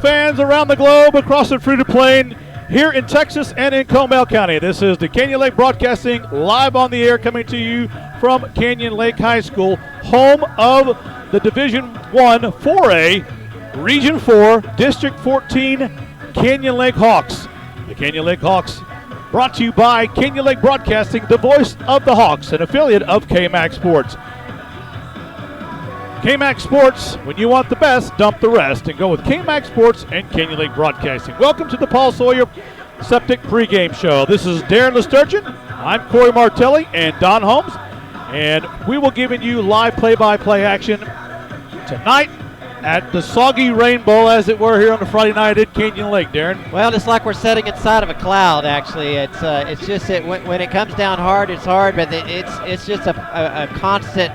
fans around the globe, across the Fruita Plain, here in Texas and in Comal County. This is the Canyon Lake Broadcasting, live on the air, coming to you from Canyon Lake High School, home of the Division I 4A, Region 4, District 14, Canyon Lake Hawks. The Canyon Lake Hawks brought to you by Canyon Lake Broadcasting, the voice of the Hawks, an affiliate of KMAX Sports. KMAX Sports, when you want the best, dump the rest and go with KMAX Sports and Canyon Lake Broadcasting. Welcome to the Paul Sawyer Septic pregame show. This is Darren Lesturgeon. I'm Corey Martelli and Don Holmes, and we will give you live play-by-play action tonight at the Soggy Rainbow, as it were, here on the Friday night at Canyon Lake. Darren? Well, it's like we're sitting inside of a cloud, actually. It's just that when it comes down hard, it's hard, but it's just a constant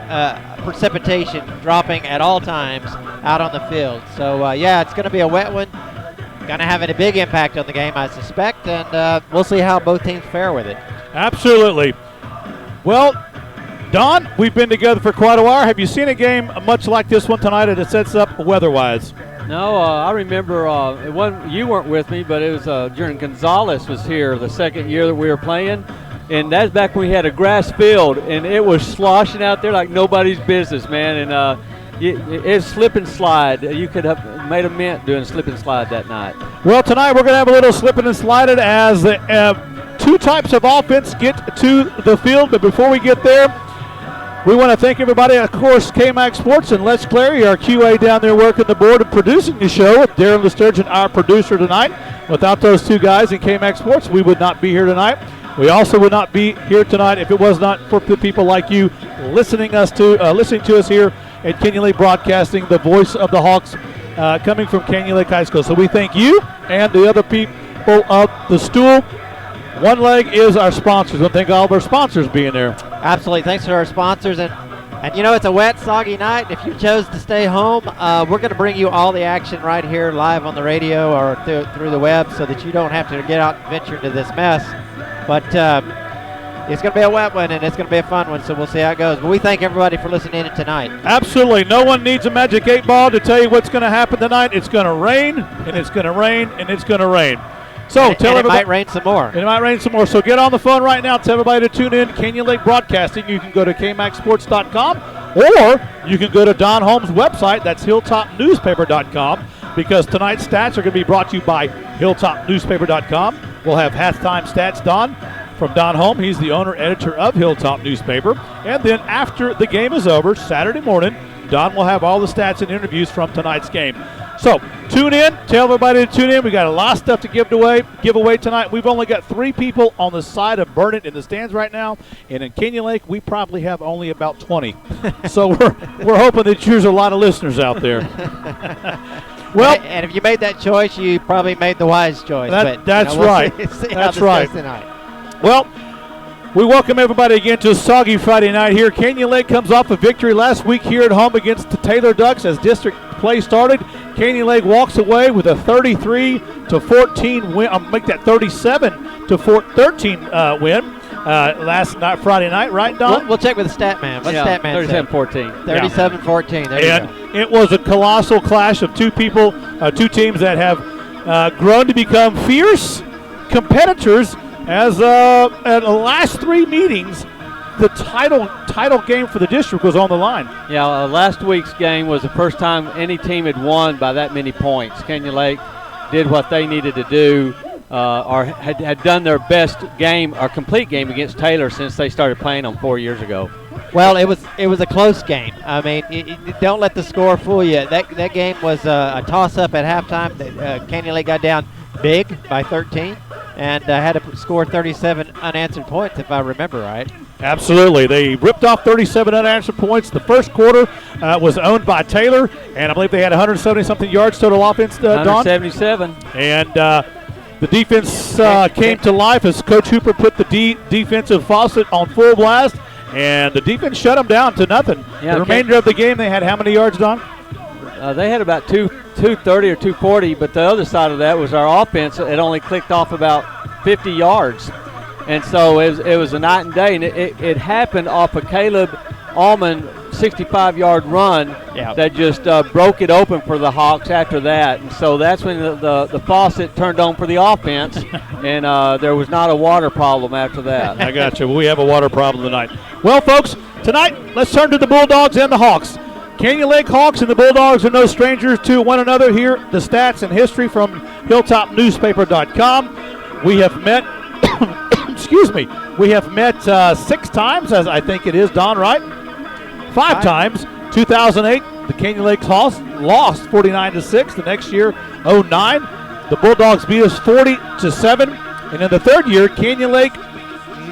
precipitation dropping at all times out on the field. So, yeah, it's going to be a wet one. Going to have a big impact on the game, I suspect, and we'll see how both teams fare with it. Absolutely. Well, Don, we've been together for quite a while. Have you seen a game much like this one tonight that it sets up weather-wise? No, I remember it wasn't, you weren't with me, but it was during Gonzalez was here the second year that we were playing, and that's back when we had a grass field, and it was sloshing out there like nobody's business, man, and it's slip and slide. You could have made a mint doing slip and slide that night. Well, tonight we're going to have a little slipping and sliding as two types of offense get to the field, but before we get there, we want to thank everybody, of course, KMAX Sports and Les Clary, our QA down there working the board and producing the show, with Darren Lesturgeon, our producer tonight. Without those two guys in KMAX Sports, we would not be here tonight. We also would not be here tonight if it was not for the people like you listening to us here at Canyon Lake Broadcasting, the voice of the Hawks, coming from Canyon Lake High School. So we thank you and the other people of the stool. One Leg is our sponsors. I thank all of our sponsors being there. Absolutely. Thanks to our sponsors. And you know, it's a wet, soggy night. If you chose to stay home, we're going to bring you all the action right here live on the radio or through the web so that you don't have to get out and venture into this mess. But it's going to be a wet one, and it's going to be a fun one, so we'll see how it goes. But we thank everybody for listening in tonight. Absolutely. No one needs a magic 8-ball to tell you what's going to happen tonight. It's going to rain, and it's going to rain, and it's going to rain. So tell everybody. It might rain some more. It might rain some more. So get on the phone right now. Tell everybody to tune in. Canyon Lake Broadcasting. You can go to kmaxsports.com, or you can go to Don Holmes' website. That's hilltopnewspaper.com, because tonight's stats are going to be brought to you by hilltopnewspaper.com. We'll have halftime stats, Don, from Don Holmes. He's the owner-editor of Hilltop Newspaper. And then after the game is over, Saturday morning, Don will have all the stats and interviews from tonight's game. So tune in. Tell everybody to tune in. We got a lot of stuff to give away tonight. We've only got 3 people on the side of Burnet in the stands right now, and in Canyon Lake we probably have only about 20. So we're hoping that there's a lot of listeners out there. Well, and if you made that choice, you probably made the wise choice. That's we'll right. See that's how right. this goes tonight. Well, we welcome everybody again to a soggy Friday night here. Canyon Lake comes off a victory last week here at home against the Taylor Ducks as district play started. Canyon Lake walks away with a 33-14 win. Make that 37-13 win last night, Friday night, right, Don? We'll check with the stat man. What's stat man? 37-14. 37-14. There you go. It was a colossal clash of two teams that have grown to become fierce competitors. As at the last 3 meetings, the title game for the district was on the line. Yeah, last week's game was the first time any team had won by that many points. Canyon Lake did what they needed to do, or had done their best game or complete game against Taylor since they started playing them 4 years ago. Well, it was a close game. I mean, don't let the score fool you. That game was a toss-up at halftime. Canyon Lake got down big by 13 and had to score 37 unanswered points, if I remember right. Absolutely. They ripped off 37 unanswered points. The first quarter was owned by Taylor, and I believe they had 170-something yards total offense, Don. 177. And the defense came to life as Coach Hooper put the defensive faucet on full blast, and the defense shut them down to nothing. Yeah, the remainder of the game, they had how many yards, Don? They had about 230 or 240, but the other side of that was our offense. It only clicked off about 50 yards. And so it was a night and day, and it happened off of Caleb Allman 65-yard run that just broke it open for the Hawks after that. And so that's when the faucet turned on for the offense, and there was not a water problem after that. I got you. We have a water problem tonight. Well, folks, tonight let's turn to the Bulldogs and the Hawks. Canyon Lake Hawks and the Bulldogs are no strangers to one another. Here, the stats and history from hilltopnewspaper.com. We have met, excuse me, we have met 6 times, as I think it is, Don, right? 5 times. 2008, the Canyon Lake Hawks lost 49-6. The next year, 09, the Bulldogs beat us 40-7. And in the third year, Canyon Lake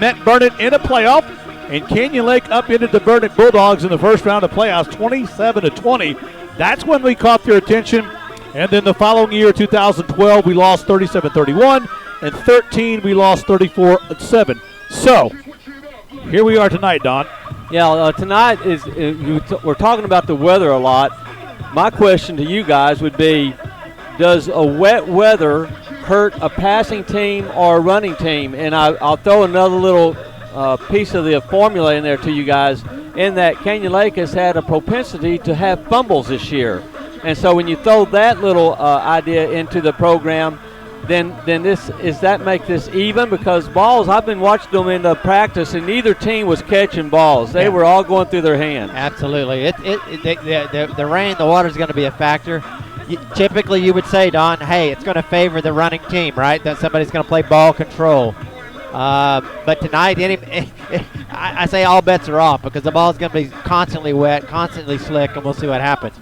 met Burnet in a playoff, and Canyon Lake upended the Burnet Bulldogs in the first round of playoffs, 27-20. That's when we caught their attention. And then the following year, 2012, we lost 37-31, and 13 we lost 34-7. So here we are tonight, Don. Yeah, tonight we're talking about the weather a lot. My question to you guys would be, does a wet weather hurt a passing team or a running team? And I'll throw another little piece of the formula in there to you guys, in that Canyon Lake has had a propensity to have fumbles this year. And so when you throw that little idea into the program, then that make this even? Because balls, I've been watching them in the practice, and neither team was catching balls. They were all going through their hands. Absolutely. The rain, the water is going to be a factor. Typically, you would say, Don, hey, it's going to favor the running team, right? That somebody's going to play ball control. But tonight, I say all bets are off, because the ball is going to be constantly wet, constantly slick, and we'll see what happens.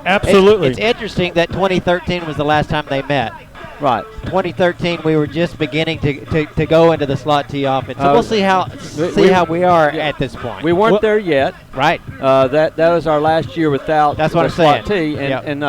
Absolutely. It's interesting that 2013 was the last time they met. Right. 2013, we were just beginning to go into the slot T offense. So we'll see how we are at this point. We weren't there yet. Right. That was our last year without That's what the I'm slot saying. T, and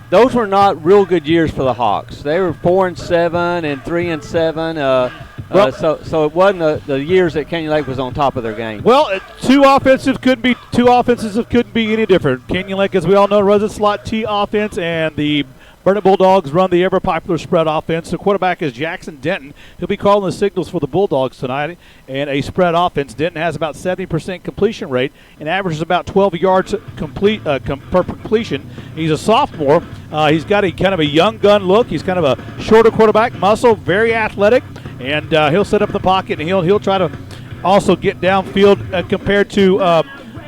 those were not real good years for the Hawks. They were 4-7 and 3-7. So it wasn't the years that Canyon Lake was on top of their game. Well, two offenses couldn't be any different. Canyon Lake, as we all know, runs a slot T offense, and the Burnet Bulldogs run the ever-popular spread offense. The quarterback is Jackson Denton. He'll be calling the signals for the Bulldogs tonight, and a spread offense. Denton has about 70% completion rate and averages about 12 yards per completion. He's a sophomore. He's got a kind of a young gun look. He's kind of a shorter quarterback, muscle, very athletic, and he'll set up the pocket, and he'll try to also get downfield compared to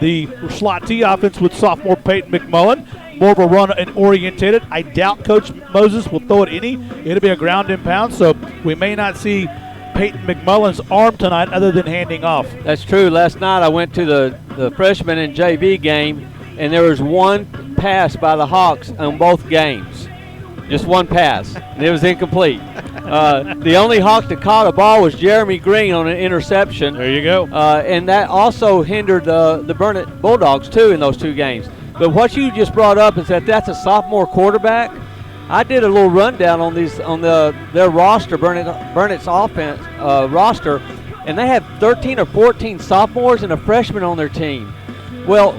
the slot T offense with sophomore Peyton McMullen. More of a run and orientated. I doubt Coach Moses will throw it any. It'll be a ground and pound, so we may not see Peyton McMullen's arm tonight other than handing off. That's true. Last night I went to the freshman and JV game, and there was one pass by the Hawks on both games. Just one pass, and it was incomplete. The only Hawk that caught a ball was Jeremy Green on an interception. There you go. And that also hindered the Burnet Bulldogs, too, in those 2 games. But what you just brought up is that's a sophomore quarterback. I did a little rundown on their roster, Burnet's offense roster, and they have 13 or 14 sophomores and a freshman on their team. Well,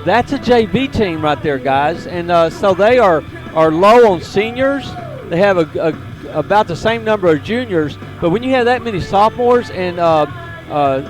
that's a JV team right there, guys, and so they are low on seniors. They have about the same number of juniors, but when you have that many sophomores and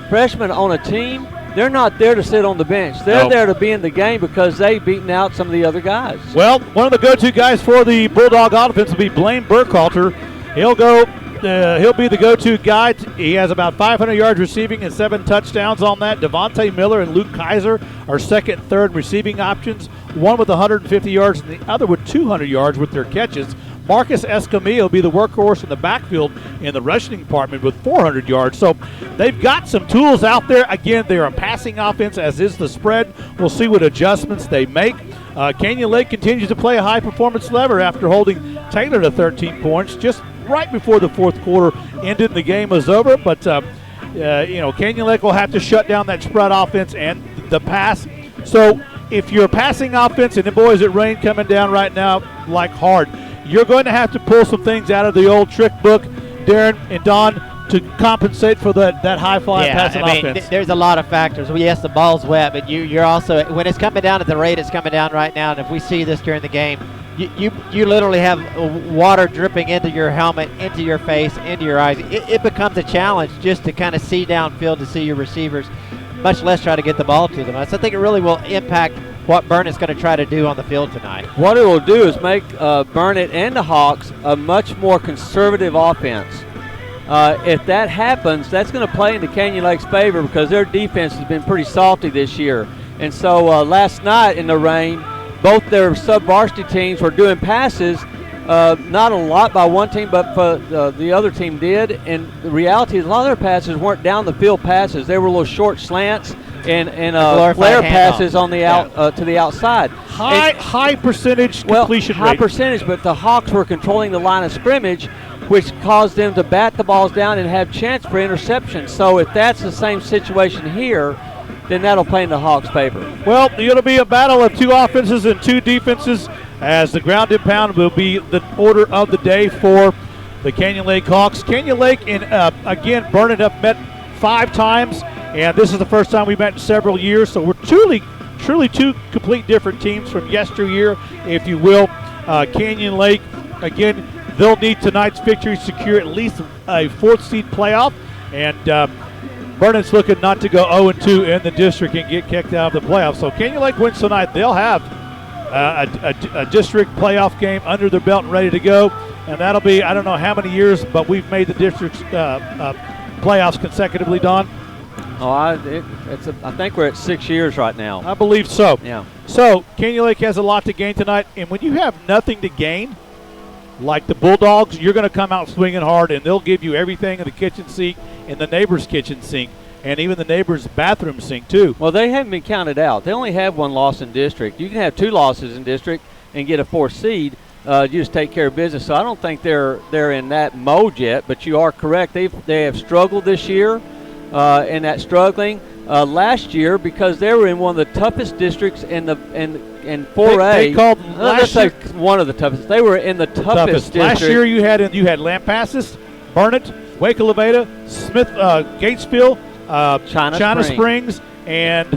freshmen on a team, they're not there to sit on the bench. They're there to be in the game because they've beaten out some of the other guys. Well, one of the go-to guys for the Bulldog offense will be Blaine Burkhalter. He'll be the go-to guy. He has about 500 yards receiving and 7 touchdowns on that. Devontae Miller and Luke Kaiser are second and third receiving options, one with 150 yards and the other with 200 yards with their catches. Marcus Escamilla will be the workhorse in the backfield in the rushing department with 400 yards. So they've got some tools out there. Again, they're a passing offense, as is the spread. We'll see what adjustments they make. Canyon Lake continues to play a high-performance lever after holding Taylor to 13 points just right before the fourth quarter ended and the game was over. But, Canyon Lake will have to shut down that spread offense and the pass. So if you're a passing offense, and the boys, it rain coming down right now like hard, you're going to have to pull some things out of the old trick book, Darren and Don, to compensate for that high-flying passing offense. There's a lot of factors. Well, yes, the ball's wet, but you're also, when it's coming down at the rate it's coming down right now, and if we see this during the game, you literally have water dripping into your helmet, into your face, into your eyes. It becomes a challenge just to kind of see downfield, to see your receivers. much less try to get the ball to them. So I think it really will impact what Burnet's going to try to do on the field tonight. What it will do is make Burnet and the Hawks a much more conservative offense. If that happens, that's going to play into Canyon Lake's favor because their defense has been pretty salty this year. And so last night in the rain, both their sub-varsity teams were doing passes, not a lot by one team, but the other team did. And the reality is a lot of their passes weren't down-the-field passes. They were little short slants and flare passes on the to the outside. High percentage completion high rate. Percentage, but the Hawks were controlling the line of scrimmage, which caused them to bat the balls down and have chance for interception. So if that's the same situation here, then that'll play in the Hawks' favor. Well, it'll be a battle of two offenses and two defenses, as the ground and pound will be the order of the day for the Canyon Lake Hawks. Canyon Lake, again, Burnet have met 5 times, and this is the first time we've met in several years, so we're truly two complete different teams from yesteryear, if you will. Canyon Lake, again, they'll need tonight's victory to secure at least a 4th seed playoff, and Burnet's looking not to go 0-2 in the district and get kicked out of the playoffs. So Canyon Lake wins tonight. They'll have a district playoff game under their belt and ready to go, and that'll be, I don't know how many years, but we've made the district's playoffs consecutively, Don. Oh, I think we're at 6 years right now. I believe so. Yeah. So Canyon Lake has a lot to gain tonight, and when you have nothing to gain, like the Bulldogs, you're going to come out swinging hard, and they'll give you everything in the kitchen sink, in the neighbor's kitchen sink, and even the neighbor's bathroom sink too. Well, they haven't been counted out. They only have 1 loss in district. You can have 2 losses in district and get a 4th seed. You just take care of business. So I don't think they're in that mode yet. But you are correct. They have struggled this year, in that struggling last year because they were in one of the toughest districts in 4A. They called let's say one of the toughest. They were in the toughest district. Last year you had Lampasas, Burnet, Waco Levada, Smith, Gatesville, China Springs, and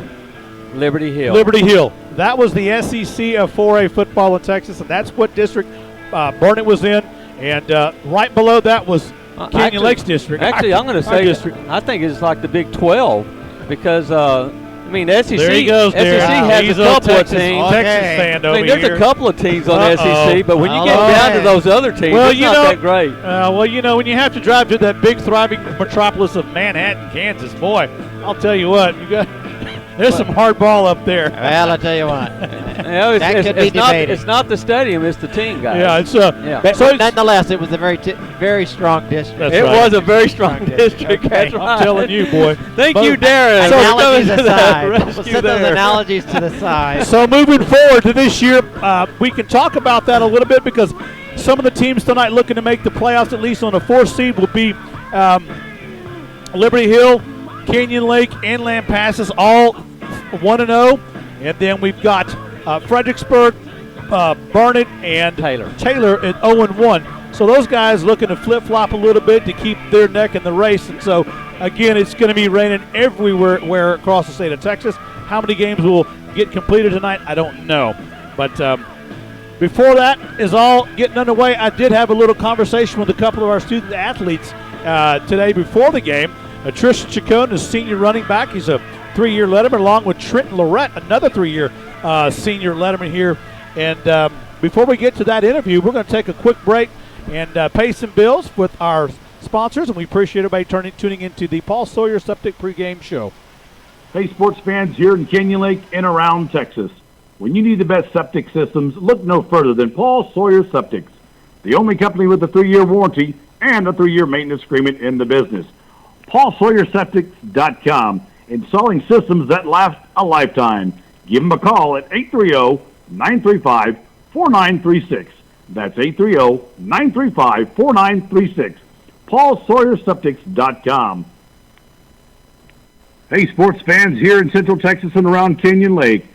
Liberty Hill. That was the SEC of 4A football in Texas, and that's what district Burnet was in. And right below that was Canyon Lake's district. Actually, I'm going to say I think it's like the Big 12 because I mean, SEC, there he goes, SEC has a couple of teams. Texas fan over there's here. A couple of teams on SEC, but when you get down to those other teams, it's not that great. When you have to drive to that big, thriving metropolis of Manhattan, Kansas, boy, I'll tell you what, there's some hard ball up there. Well, I'll tell you what. It's not the stadium, it's the team, guys. Yeah, But nonetheless, it was a very strong district. It was a very strong district. Okay. That's right. I'm telling you, boy. Thank you, Darren. Analogies aside. We'll set those analogies to the side. So moving forward to this year, we can talk about that a little bit because some of the teams tonight looking to make the playoffs, at least on a 4th seed, will be Liberty Hill, Canyon Lake, and Lampasas, all 1-0. And then we've got Fredericksburg, Burnet, and Taylor at 0-1. So those guys looking to flip-flop a little bit to keep their neck in the race. And so, again, it's going to be raining everywhere across the state of Texas. How many games will get completed tonight, I don't know. But before that is all getting underway, I did have a little conversation with a couple of our student athletes today before the game. Tristan Chacon is senior running back. He's a 3-year letterman, along with Trenton Lorette, another 3-year senior letterman here. And before we get to that interview, we're going to take a quick break and pay some bills with our sponsors, and we appreciate everybody tuning into the Paul Sawyer Septic pregame show. Hey, sports fans here in Canyon Lake and around Texas. When you need the best septic systems, look no further than Paul Sawyer Septics, the only company with a 3-year warranty and a 3-year maintenance agreement in the business. PaulSawyerSeptics.com, installing systems that last a lifetime. Give them a call at 830-935-4936. That's 830-935-4936. PaulSawyerSeptics.com. Hey, sports fans here in Central Texas and around Canyon Lake.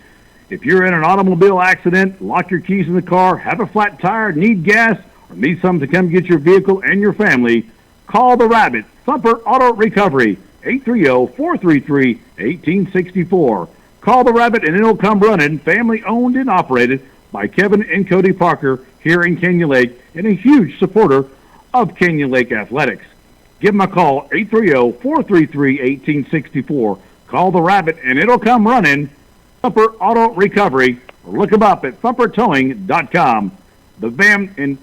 If you're in an automobile accident, lock your keys in the car, have a flat tire, need gas, or need something to come get your vehicle and your family, call the Rabbit, Thumper Auto Recovery, 830-433-1864. Call the Rabbit and it'll come running, family owned and operated by Kevin and Cody Parker here in Canyon Lake, and a huge supporter of Canyon Lake Athletics. Give them a call, 830-433-1864. Call the Rabbit and it'll come running. Thumper Auto Recovery. Or look them up at thumpertowing.com. The Vam in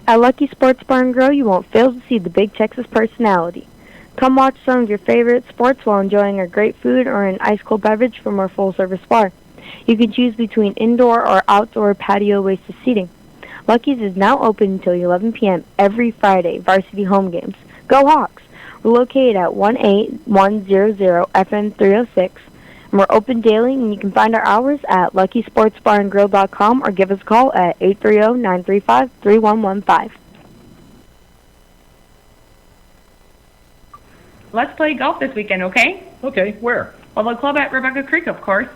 At Lucky Sports Bar and Grill, you won't fail to see the Big Texas personality. Come watch some of your favorite sports while enjoying our great food or an ice-cold beverage from our full-service bar. You can choose between indoor or outdoor patio-wasted seating. Lucky's is now open until 11 p.m. every Friday, varsity home games. Go Hawks! We're located at 18100 FM 306, and we're open daily, and you can find our hours at luckysportsbarandgrill.com or give us a call at 830-935-3115. Let's play golf this weekend, okay? Okay, where? Well, the club at Rebecca Creek, of course.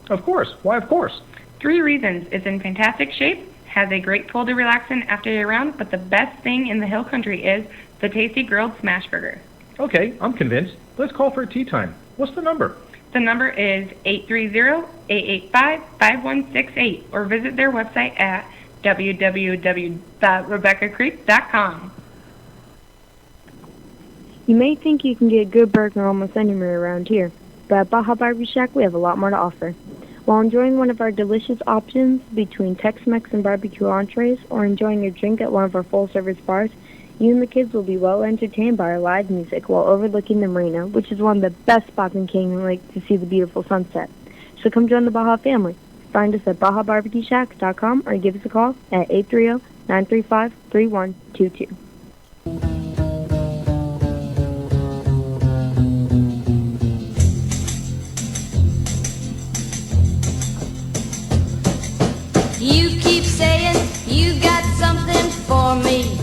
Of course. Why, of course? 3 reasons. It's in fantastic shape, has a great pool to relax in after your round, but the best thing in the hill country is the tasty grilled smash burger. Okay, I'm convinced. Let's call for a tee time. What's the number? The number is 830-885-5168 or visit their website at www.rebeccacreek.com. You may think you can get a good burger almost anywhere around here, but at Baja Barbecue Shack we have a lot more to offer. While enjoying one of our delicious options between Tex-Mex and barbecue entrees or enjoying a drink at one of our full-service bars, you and the kids will be well entertained by our live music while overlooking the marina, which is one of the best spots in Canyon Lake to see the beautiful sunset. So come join the Baja family. Find us at BajaBarbecueShack.com or give us a call at 830-935-3122. You keep saying you got something for me.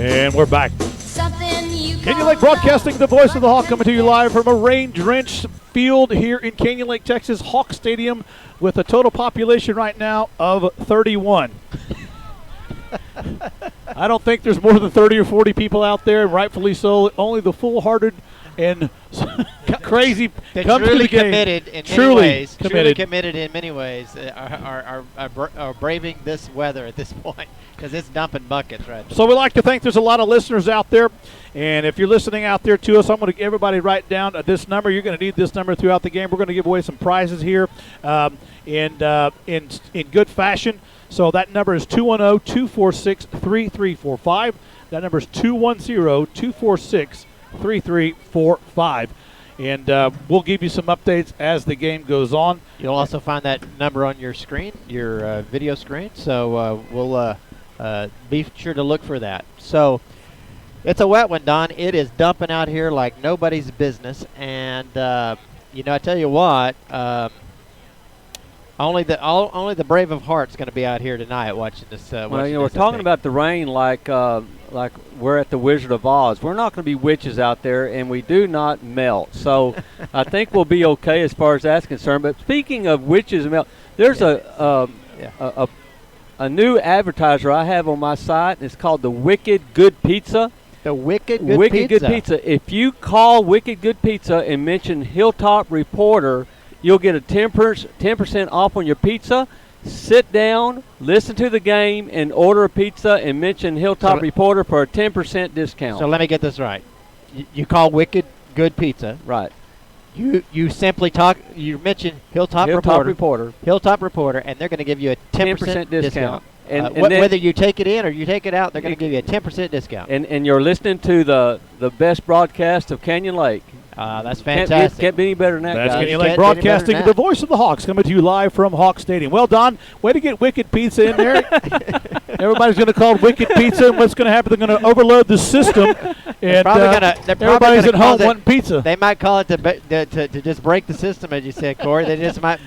And we're back. Something you Canyon Lake Broadcasting, the voice of the Hawk, coming to you live from a rain-drenched field here in Canyon Lake, Texas, Hawk Stadium, with a total population right now of 31. I don't think there's more than 30 or 40 people out there, and rightfully so. Only the full-hearted and crazy They're come truly to the game. committed in Truly many ways. Truly committed. committed in many ways. Are braving this weather at this point because it's dumping buckets right now. So we'd like to thank there's a lot of listeners out there. And if you're listening out there to us, I'm going to everybody write down this number. You're going to need this number throughout the game. We're going to give away some prizes here in good fashion. So that number is 210-246-3345. That number is 210-246-3345. And we'll give you some updates as the game goes on. You'll also find that number on your screen, your video screen. So we'll be sure to look for that. So it's a wet one, Don. It is dumping out here like nobody's business. And, I tell you what, only the brave of heart's going to be out here tonight watching this. We're talking about the rain like we're at the Wizard of Oz. We're not going to be witches out there, and we do not melt. So I think we'll be okay as far as that's concerned. But speaking of witches and melt, there's a new advertiser I have on my site, and it's called the Wicked Good Pizza. The Wicked Good Pizza. If you call Wicked Good Pizza and mention Hilltop Reporter, you'll get a 10% off on your pizza. Sit down, listen to the game, and order a pizza and mention Hilltop Reporter for a 10% discount. So let me get this right. You call Wicked Good Pizza. Right. You simply you mention Hilltop Reporter, and they're going to give you a 10% discount. And whether you take it in or you take it out, they're going to give you a 10% discount. And you're listening to the best broadcast of Canyon Lake. That's fantastic. Can't be any better than that, That's guys. Canyon Lake Broadcasting, the voice of the Hawks, coming to you live from Hawk Stadium. Well, Don, way to get Wicked Pizza in there. Everybody's going to call it Wicked Pizza, and what's going to happen, they're going to overload the system, and everybody's at home wanting pizza. They might call it to just break the system, as you said, Corey. They just might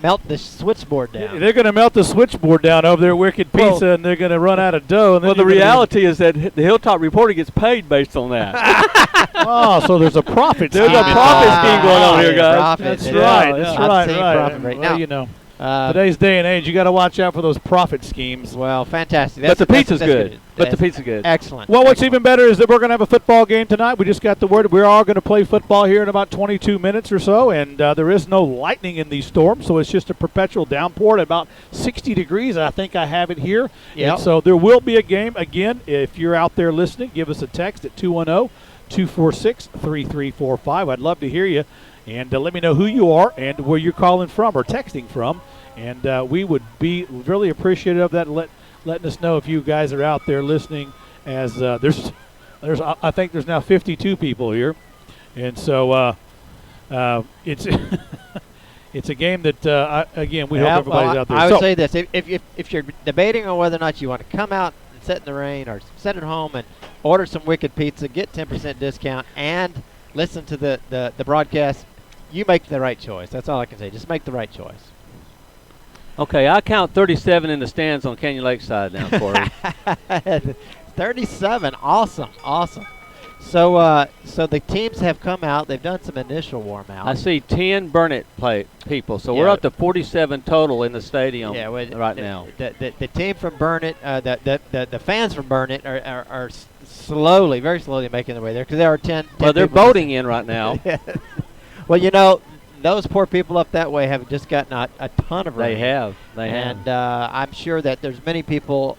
melt the switchboard down. They're going to melt the switchboard down over there at Wicked Pizza, and they're going to run out of dough. And then the reality is that the Hilltop Reporter gets paid based on that. Oh, so there's a profit. There's a profit scheme going on here, guys. That's right. Right. Well, today's day and age, you got to watch out for those profit schemes. Well, fantastic. But the pizza's good. But the pizza's good. Excellent. Well, what's even better is that we're going to have a football game tonight. We just got the word we are going to play football here in about 22 minutes or so, and there is no lightning in these storms, so it's just a perpetual downpour at about 60 degrees. I think I have it here. Yep. And so there will be a game. Again, if you're out there listening, give us a text at 210 246-3345. I'd love to hear you. And let me know who you are and where you're calling from or texting from. And we would be really appreciative of that, letting us know if you guys are out there listening. As there's I think there's now 52 people here. And so it's it's a game that, again, we hope everybody's out there. I would say this. If you're debating on whether or not you want to come out and sit in the rain or sit at home and order some wicked pizza, get 10% discount, and listen to the broadcast, you make the right choice. That's all I can say. Just make the right choice. Okay, I count 37 in the stands on Canyon Lakeside now, Corey. 37. Awesome. So the teams have come out. They've done some initial warm out. I see 10 Burnet people, so we're up to 47 total in the stadium right now. The team from Burnet, the fans from Burnet are slowly, very slowly making their way there because there are 10 well, they're boating in right now. Well, those poor people up that way have just gotten a ton of rain. They have. And I'm sure that there's many people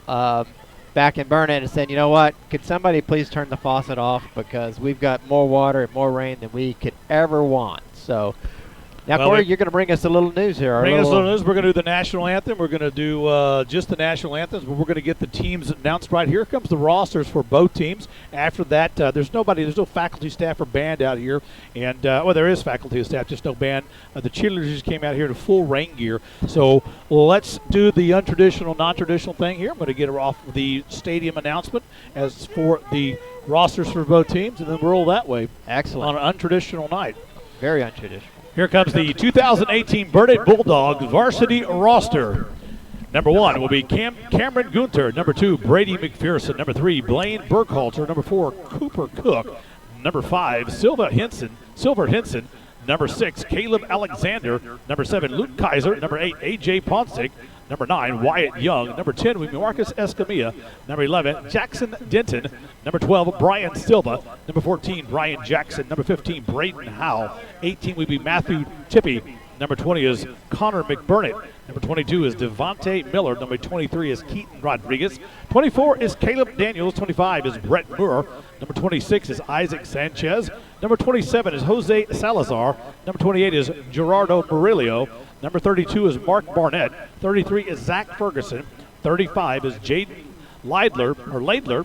back in Burnet and saying, you know what, could somebody please turn the faucet off because we've got more water and more rain than we could ever want. So now, Corey, you're going to bring us a little news here. Bring us a little news. We're going to do the national anthem. We're going to do just the national anthems, but we're going to get the teams announced right here. Comes the rosters for both teams. After that, there's no faculty, staff, or band out here. And, there is faculty and staff, just no band. The cheerleaders just came out here in full rain gear. So let's do the untraditional, non-traditional thing here. I'm going to get off the stadium announcement as for the rosters for both teams, and then roll that way. Excellent. On an untraditional night. Very untraditional. Here comes the 2018 Burnet Bulldogs varsity roster. Number 1 will be Cameron Gunter. Number 2, Brady McPherson. Number 3, Blaine Burkhalter. Number 4, Cooper Cook. Number 5, Silver Henson. Number 6, Caleb Alexander. Number 7, Luke Kaiser. Number 8, A.J. Ponsick. Number 9, Wyatt Young. Number 10 will be Marcus Escamilla. Number 11, Jackson Denton. Number 12, Brian Silva. Number 14, Brian Jackson. Number 15, Braden Howe. 18 will be Matthew Tippy. Number 20 is Connor McBurnett. Number 22 is Devontae Miller. Number 23 is Keaton Rodriguez. 24 is Caleb Daniels. 25 is Brett Moore. Number 26 is Isaac Sanchez. Number 27 is Jose Salazar. Number 28 is Gerardo Murillo. Number 32 is Mark Barnett. 33 is Zach Ferguson. 35 is Jaden Laidler.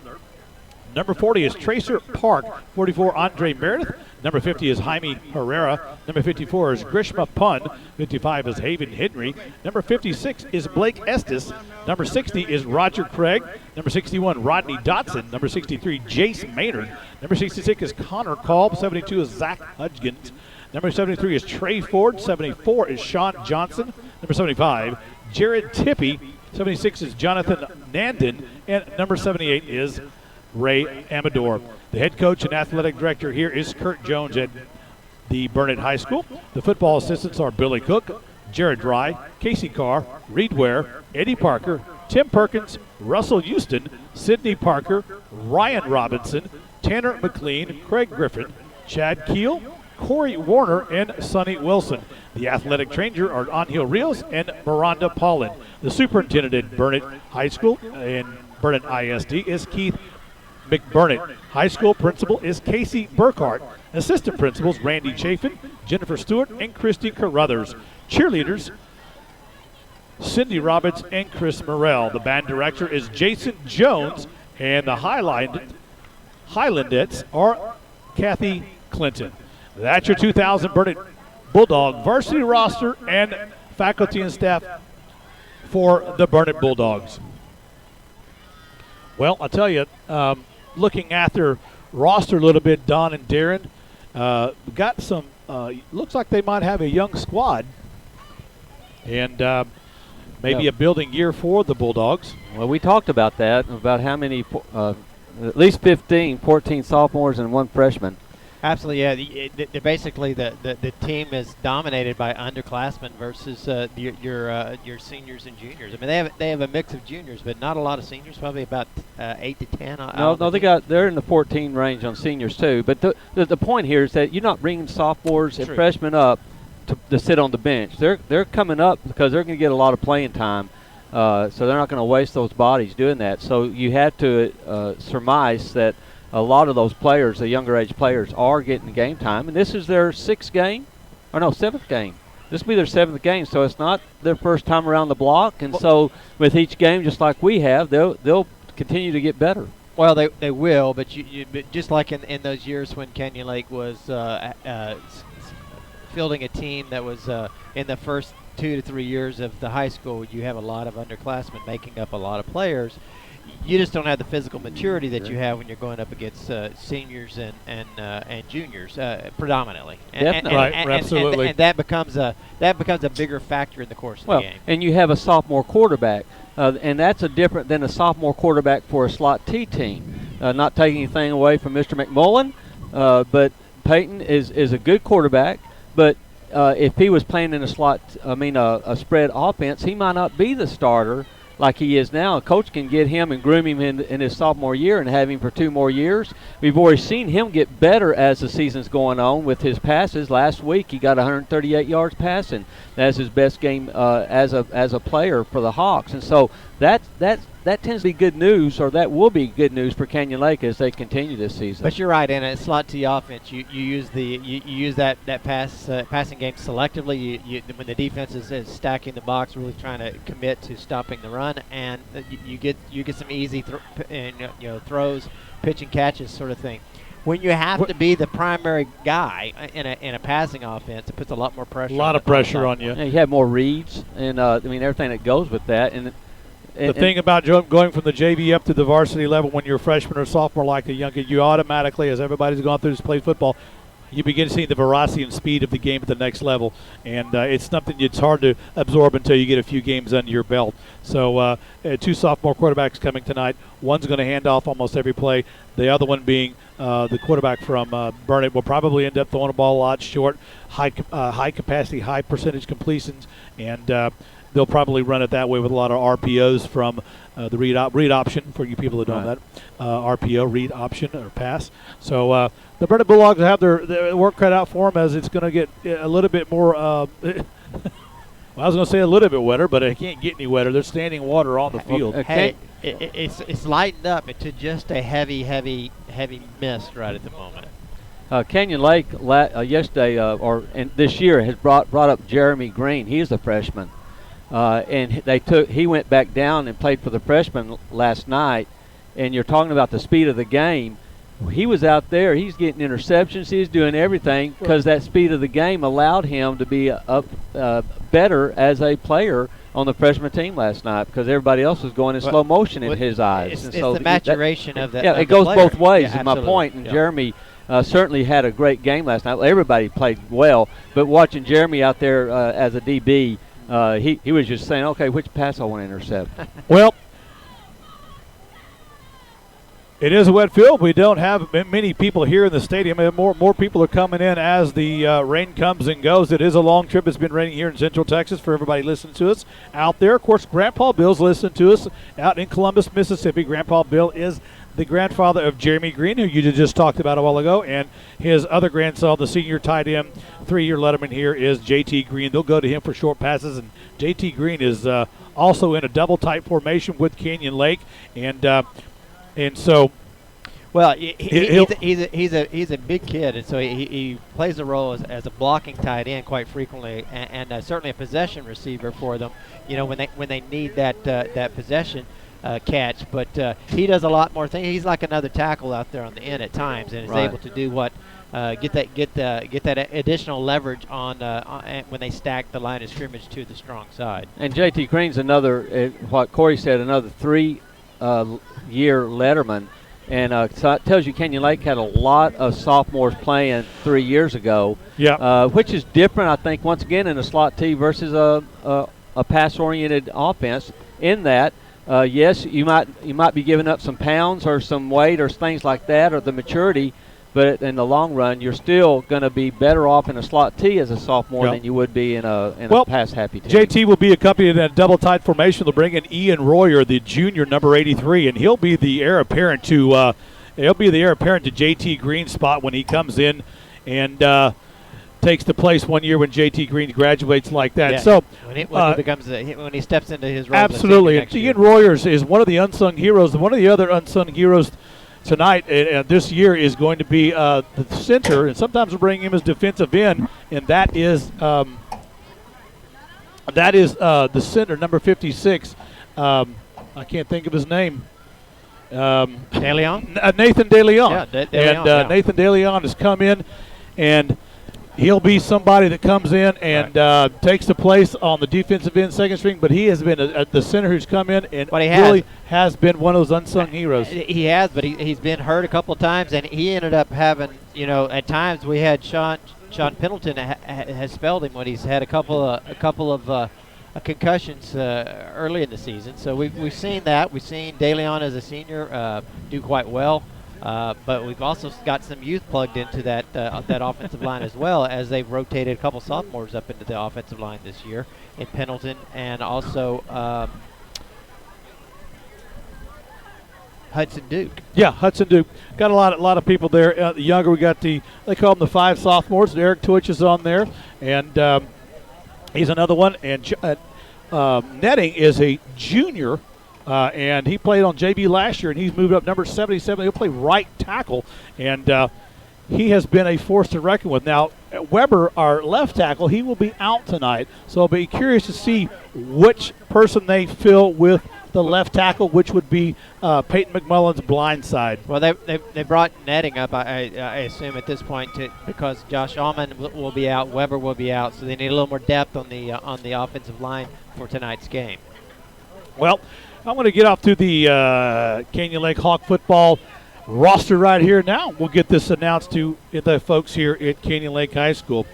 Number 40 is Tracer Park. 44, Andre Meredith. Number 50 is Jaime Herrera. Number 54 is Grishma Pun. 55 is Haven Henry. Number 56 is Blake Estes. Number 60 is Roger Craig. Number 61, Rodney Dotson. Number 63, Jace Maynard. Number 66 is Connor Kolb. 72 is Zach Hudgens. Number 73 is Trey Ford. 74 is Sean Johnson. Number 75, Jared Tippy. 76 is Jonathan Nandon. And number 78 is Ray Amador. The head coach and athletic director here is Kurt Jones at the Burnet High School. The football assistants are Billy Cook, Jared Dry, Casey Carr, Reed Ware, Eddie Parker, Tim Perkins, Russell Houston, Sidney Parker, Ryan Robinson, Tanner McLean, Craig Griffin, Chad Keel, Corey Warner, and Sonny Wilson. The athletic trainer are Angel Rios and Miranda Paulin. The superintendent at Burnet High School and Burnet ISD is Keith McBurnett. High school principal is Casey Burkhart. Assistant principals Randy Chafin, Jennifer Stewart, and Christy Carruthers. Cheerleaders Cindy Roberts and Chris Morrell. The band director is Jason Jones, and the Highlandettes are Kathy Clinton. That's your 2000 Burnet Bulldog varsity roster and faculty and staff for the Burnet Bulldogs. Well, I'll tell you, looking at their roster a little bit, Don and Darren, got some, looks like they might have a young squad. And maybe a building year for the Bulldogs. Well, we talked about that, about how many, at least 14 sophomores and one freshman. Absolutely, yeah. Basically, the team is dominated by underclassmen versus your seniors and juniors. I mean, they have a mix of juniors, but not a lot of seniors. Probably about 8 to 10. No, they're in the 14 range on seniors too. But the point here is that you're not bringing sophomores and freshmen up to sit on the bench. They're coming up because they're going to get a lot of playing time. So they're not going to waste those bodies doing that. So you have to surmise that a lot of those players, the younger age players, are getting game time. And this is their seventh game. This will be their 7th game, so it's not their first time around the block. And so with each game, just like we have, they'll continue to get better. Well, they will, but but just like in those years when Canyon Lake was fielding a team that was in the first 2 to 3 years of the high school, you have a lot of underclassmen making up a lot of players. You just don't have the physical maturity that you have when you're going up against seniors and juniors predominantly. Absolutely. And that becomes a bigger factor in the course of the game. And you have a sophomore quarterback, and that's different than a sophomore quarterback for a slot T team. Not taking anything away from Mr. McMullen, but Peyton is a good quarterback. But if he was playing in a spread offense, he might not be the starter like he is now. A coach can get him and groom him in his sophomore year and have him for 2 more years. We've already seen him get better as the season's going on with his passes. Last week he got 138 yards passing. That's his best game as a player for the Hawks. And so that tends to be good news, or that will be good news for Canyon Lake as they continue this season. But you're right, in a slot T offense, you use that passing game selectively. When the defense is stacking the box, really trying to commit to stopping the run, and you get some easy throws, pitch and catches sort of thing. When you have to be the primary guy in a passing offense, it puts a lot more pressure. A lot of pressure on you. Yeah, you have more reads, and everything that goes with that. And the thing about going from the JV up to the varsity level when you're a freshman or sophomore like a young kid, you automatically, as everybody's gone through this play football, you begin seeing the veracity and speed of the game at the next level. And it's something it's hard to absorb until you get a few games under your belt. So 2 sophomore quarterbacks coming tonight. One's going to hand off almost every play. The other one being the quarterback from Burnet will probably end up throwing the ball a lot short, high capacity, high percentage completions, and they'll probably run it that way with a lot of RPOs from the read option for you people that don't know that. RPO, read option, or pass. So the Burnet Bulldogs have their work cut out for them, as it's going to get a little bit more well, I was going to say a little bit wetter, but it can't get any wetter. There's standing water on the field. Hey, it's lightened up to just a heavy mist right at the moment. Canyon Lake yesterday and this year has brought up Jeremy Green. He's a freshman. And he went back down and played for the freshmen last night. And you're talking about the speed of the game. He was out there. He's getting interceptions. He's doing everything because that speed of the game allowed him to be better as a player on the freshman team last night, because everybody else was going in slow motion in his eyes. It's the maturation of that. Yeah, it goes both ways, is my point. And Jeremy certainly had a great game last night. Everybody played well, but watching Jeremy out there as a DB, he was just saying, okay, which pass I want to intercept. Well, it is a wet field. We don't have many people here in the stadium. More people are coming in as the rain comes and goes. It is a long trip. It's been raining here in Central Texas for everybody listening to us out there. Of course, Grandpa Bill's listening to us out in Columbus, Mississippi. Grandpa Bill is the grandfather of Jeremy Green, who you just talked about a while ago, and his other grandson, the senior tight end, 3-year letterman here, is J.T. Green. They'll go to him for short passes, and J.T. Green is also in a double-tight formation with Canyon Lake, and so. Well, he's a big kid, and so he plays a role as a blocking tight end quite frequently, and certainly a possession receiver for them. When they need that possession catch, but he does a lot more things. He's like another tackle out there on the end at times, and is able to do what get that additional leverage on when they stack the line of scrimmage to the strong side. And J.T. Green's another, what Corey said, another 3-year letterman. And so it tells you Canyon Lake had a lot of sophomores playing 3 years ago, which is different, I think, once again, in a slot T versus a pass-oriented offense. In that, yes, you might be giving up some pounds or some weight or things like that, or the maturity, but in the long run, you're still going to be better off in a slot T as a sophomore than you would be in a pass-happy team. JT will be accompanied in a double-tight formation. They'll bring in Ian Royer, the junior, number 83, and he'll be the heir apparent to JT Green's spot when he comes in and takes the place one year when JT Green graduates like that. Yeah. So when he steps into his role. Absolutely. Ian Royer is one of the unsung heroes. One of the other unsung heroes tonight, this year, is going to be the center, and sometimes we'll bring him as defensive end, and that is the center, number 56. I can't think of his name. De Leon? Nathan De Leon. Yeah, De Leon, and yeah. Nathan De Leon has come in, and he'll be somebody that comes in and takes the place on the defensive end, second string, but he has been the center who's come in and really has been one of those unsung heroes. He has, but he's been hurt a couple of times, and he ended up having, at times we had Sean Pendleton has spelled him when he's had a couple of concussions early in the season. So we've seen that. We've seen De Leon as a senior do quite well. But we've also got some youth plugged into that offensive line as well, as they've rotated a couple sophomores up into the offensive line this year in Pendleton, and also Hudson Duke. Yeah, Hudson Duke. Got a lot of people there. Younger, we got they call them the 5 sophomores. Eric Twitch is on there, and he's another one. And Netting is a junior. And he played on JV last year, and he's moved up number 77. He'll play right tackle, and he has been a force to reckon with. Now, Weber, our left tackle, he will be out tonight, so I'll be curious to see which person they fill with the left tackle, which would be Peyton McMullen's blind side. Well, they brought Netting up, I assume, at this point, because Josh Allman will be out, Weber will be out, so they need a little more depth on the offensive line for tonight's game. Well, I'm going to get off to the Canyon Lake Hawk football roster right here now. We'll get this announced to the folks here at Canyon Lake High School.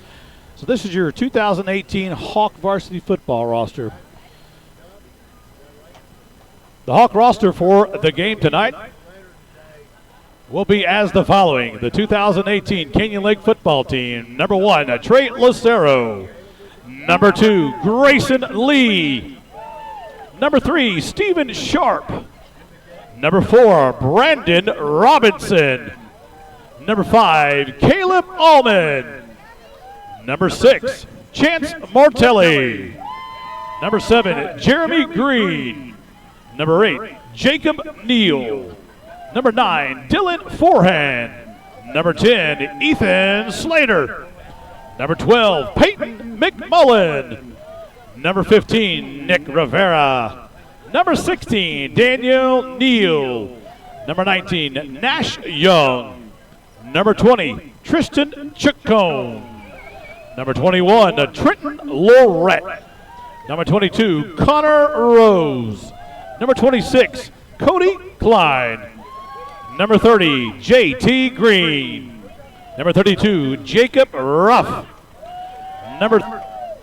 So this is your 2018 Hawk varsity football roster. The Hawk roster for the game tonight will be as the following. The 2018 Canyon Lake football team. Number 1, Trey Lucero. Number 2, Grayson Lee. Number 3, Stephen Sharp. Number 4, Brandon Robinson. Number 5, Caleb Allman. Number 6, Chance Martelli. Number 7, Jeremy Green. Number 8, Jacob Neal. Number 9, Dylan Forehand. Number 10, Ethan Slater. Number 12, Peyton McMullen. Number 15, Nick Rivera. Number 16, Daniel Neal. Number 19, Nash Young. Number 20, Tristan Chacon. Number 21, Trenton Lorette. Number 22, Connor Rose. Number 26, Cody Klein. Number 30, J.T. Green. Number 32, Jacob Ruff. Number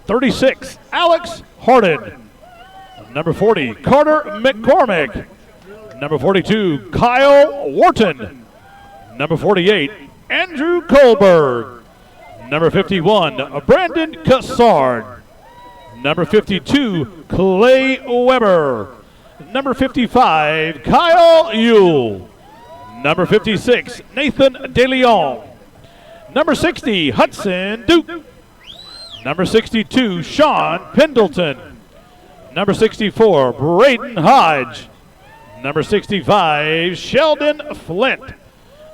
36, Alex Harden. Number 40, Carter McCormick. Number 42, Kyle Wharton. Number 48, Andrew Kohlberg. Number 51, Brandon Cassard. Number 52, Clay Weber. Number 55, Kyle Yule. Number 56, Nathan DeLeon. Number 60, Hudson Duke. Number 62, Sean Pendleton. Number 64, Braden Hodge. Number 65, Sheldon Flint.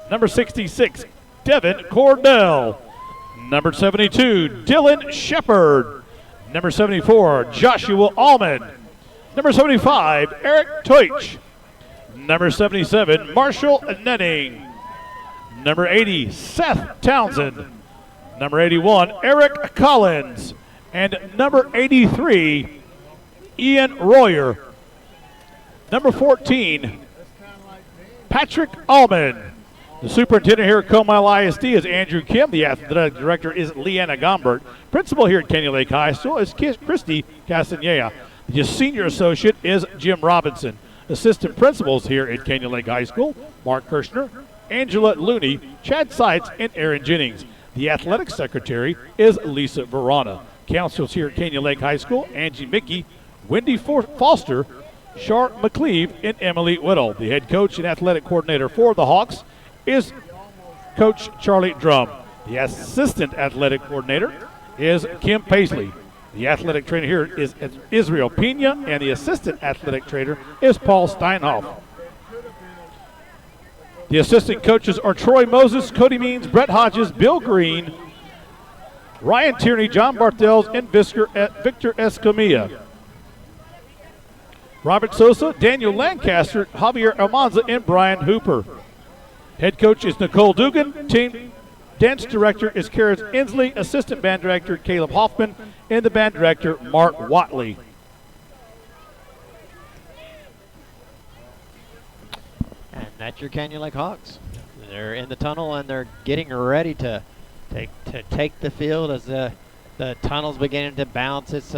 Number 66, Devin Cordell. Number 72, Dylan Shepard. Number 74, Joshua Allman. Number 75, Eric Teutsch. Number 77, Marshall Netting. Number 80, Seth Townsend. Number 81, Eric Collins. And number 83, Ian Royer. Number 14, Patrick Allman. The superintendent here at Comal ISD is Andrew Kim. The athletic director is Leanna Gombert. Principal here at Canyon Lake High School is Christy Castaneda. The senior associate is Jim Robinson. Assistant principals here at Canyon Lake High School, Mark Kirshner, Angela Looney, Chad Seitz, and Aaron Jennings. The athletic secretary is Lisa Verana. Counselors here at Canyon Lake High School, Angie Mickey, Wendy Foster, Shar McCleve, and Emily Whittle. The head coach and athletic coordinator for the Hawks is Coach Charlie Drum. The assistant athletic coordinator is Kim Paisley. The athletic trainer here is Israel Pena, and the assistant athletic trainer is Paul Steinhoff. The assistant coaches are Troy Moses, Cody Means, Brett Hodges, Bill Green, Ryan Tierney, John Bartels, and Victor Escamilla. Robert Sosa, Daniel Lancaster, Javier Almanza, and Brian Hooper. Head coach is Nicole Dugan. Team dance director is Karis Inslee. Assistant band director Caleb Hoffman. And the band director Mark Watley. And that's your Canyon Lake Hawks. They're in the tunnel and they're getting ready to take the field as the tunnel's beginning to bounce. It's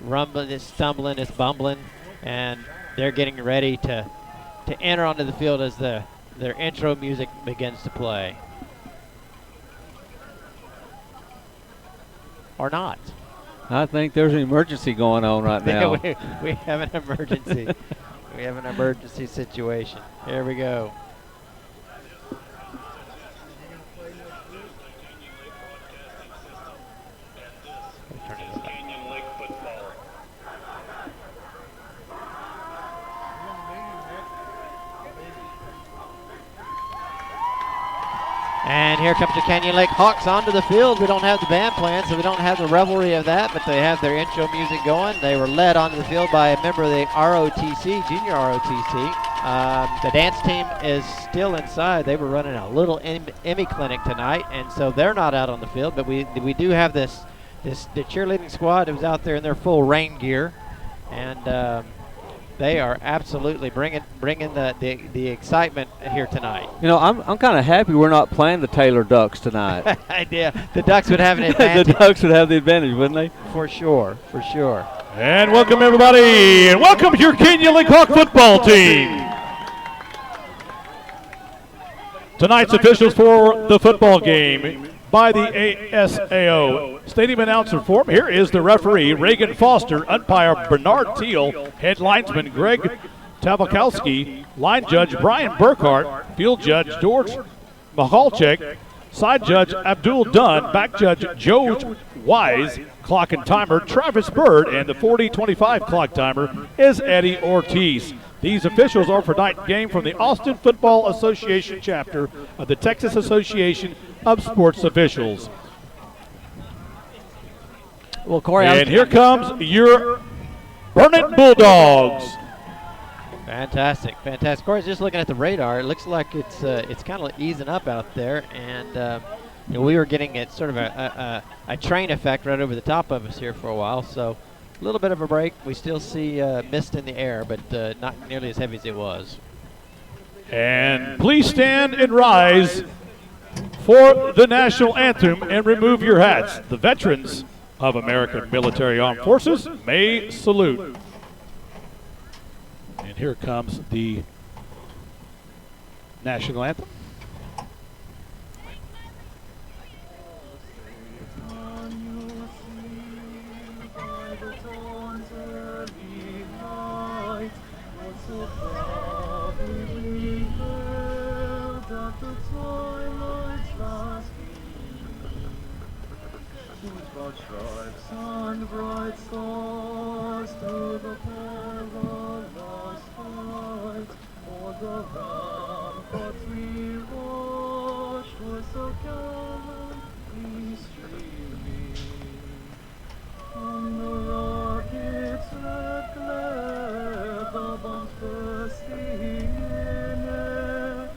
rumbling, it's stumbling, it's bumbling, and they're getting ready to enter onto the field as their intro music begins to play. Or not. I think there's an emergency going on right now. we have an emergency. We have an emergency situation. Here we go. And here comes the Canyon Lake Hawks onto the field. We don't have the band playing, so we don't have the revelry of that, but they have their intro music going. They were led onto the field by a member of the ROTC, junior ROTC. The dance team is still inside. They were running a little Emmy clinic tonight, and so they're not out on the field, but we do have the cheerleading squad who's out there in their full rain gear, and they are absolutely bringing the excitement here tonight. You know, I'm kind of happy we're not playing the Taylor Ducks tonight. Idea. The Ducks would have an advantage. The Ducks would have the advantage, wouldn't they? For sure, for sure. And welcome everybody, and welcome your Canyon Lake Hawk football team. Tonight's officials for the football game by the ASAO. Stadium announcer form. Here is the referee, Reagan Foster, umpire Bernard Teal, head linesman Greg Tavakowski, line judge Brian Burkhart, field judge George Michalczyk, side judge Abdul Dunn, back judge Joe Wise, clock and timer Travis Bird, and the 40-25 clock timer is Eddie Ortiz. These officials are for tonight's game from the Austin Football Association chapter of the Texas Association of Sports Officials. Well, Corey, and here comes your Burnet Bulldogs. Fantastic, fantastic. Corey's just looking at the radar. It looks like it's kind of easing up out there, and we were getting it sort of a train effect right over the top of us here for a while. So a little bit of a break. We still see mist in the air, but not nearly as heavy as it was. And please stand and rise for the national anthem and remove your hats. The veterans of American Military Armed Forces may salute. And here comes the national anthem. Stripes and bright stars through the perilous fight. O'er the ramparts we rushed, were so gallantly streaming. On the rocket's red glare, the bombs bursting in air,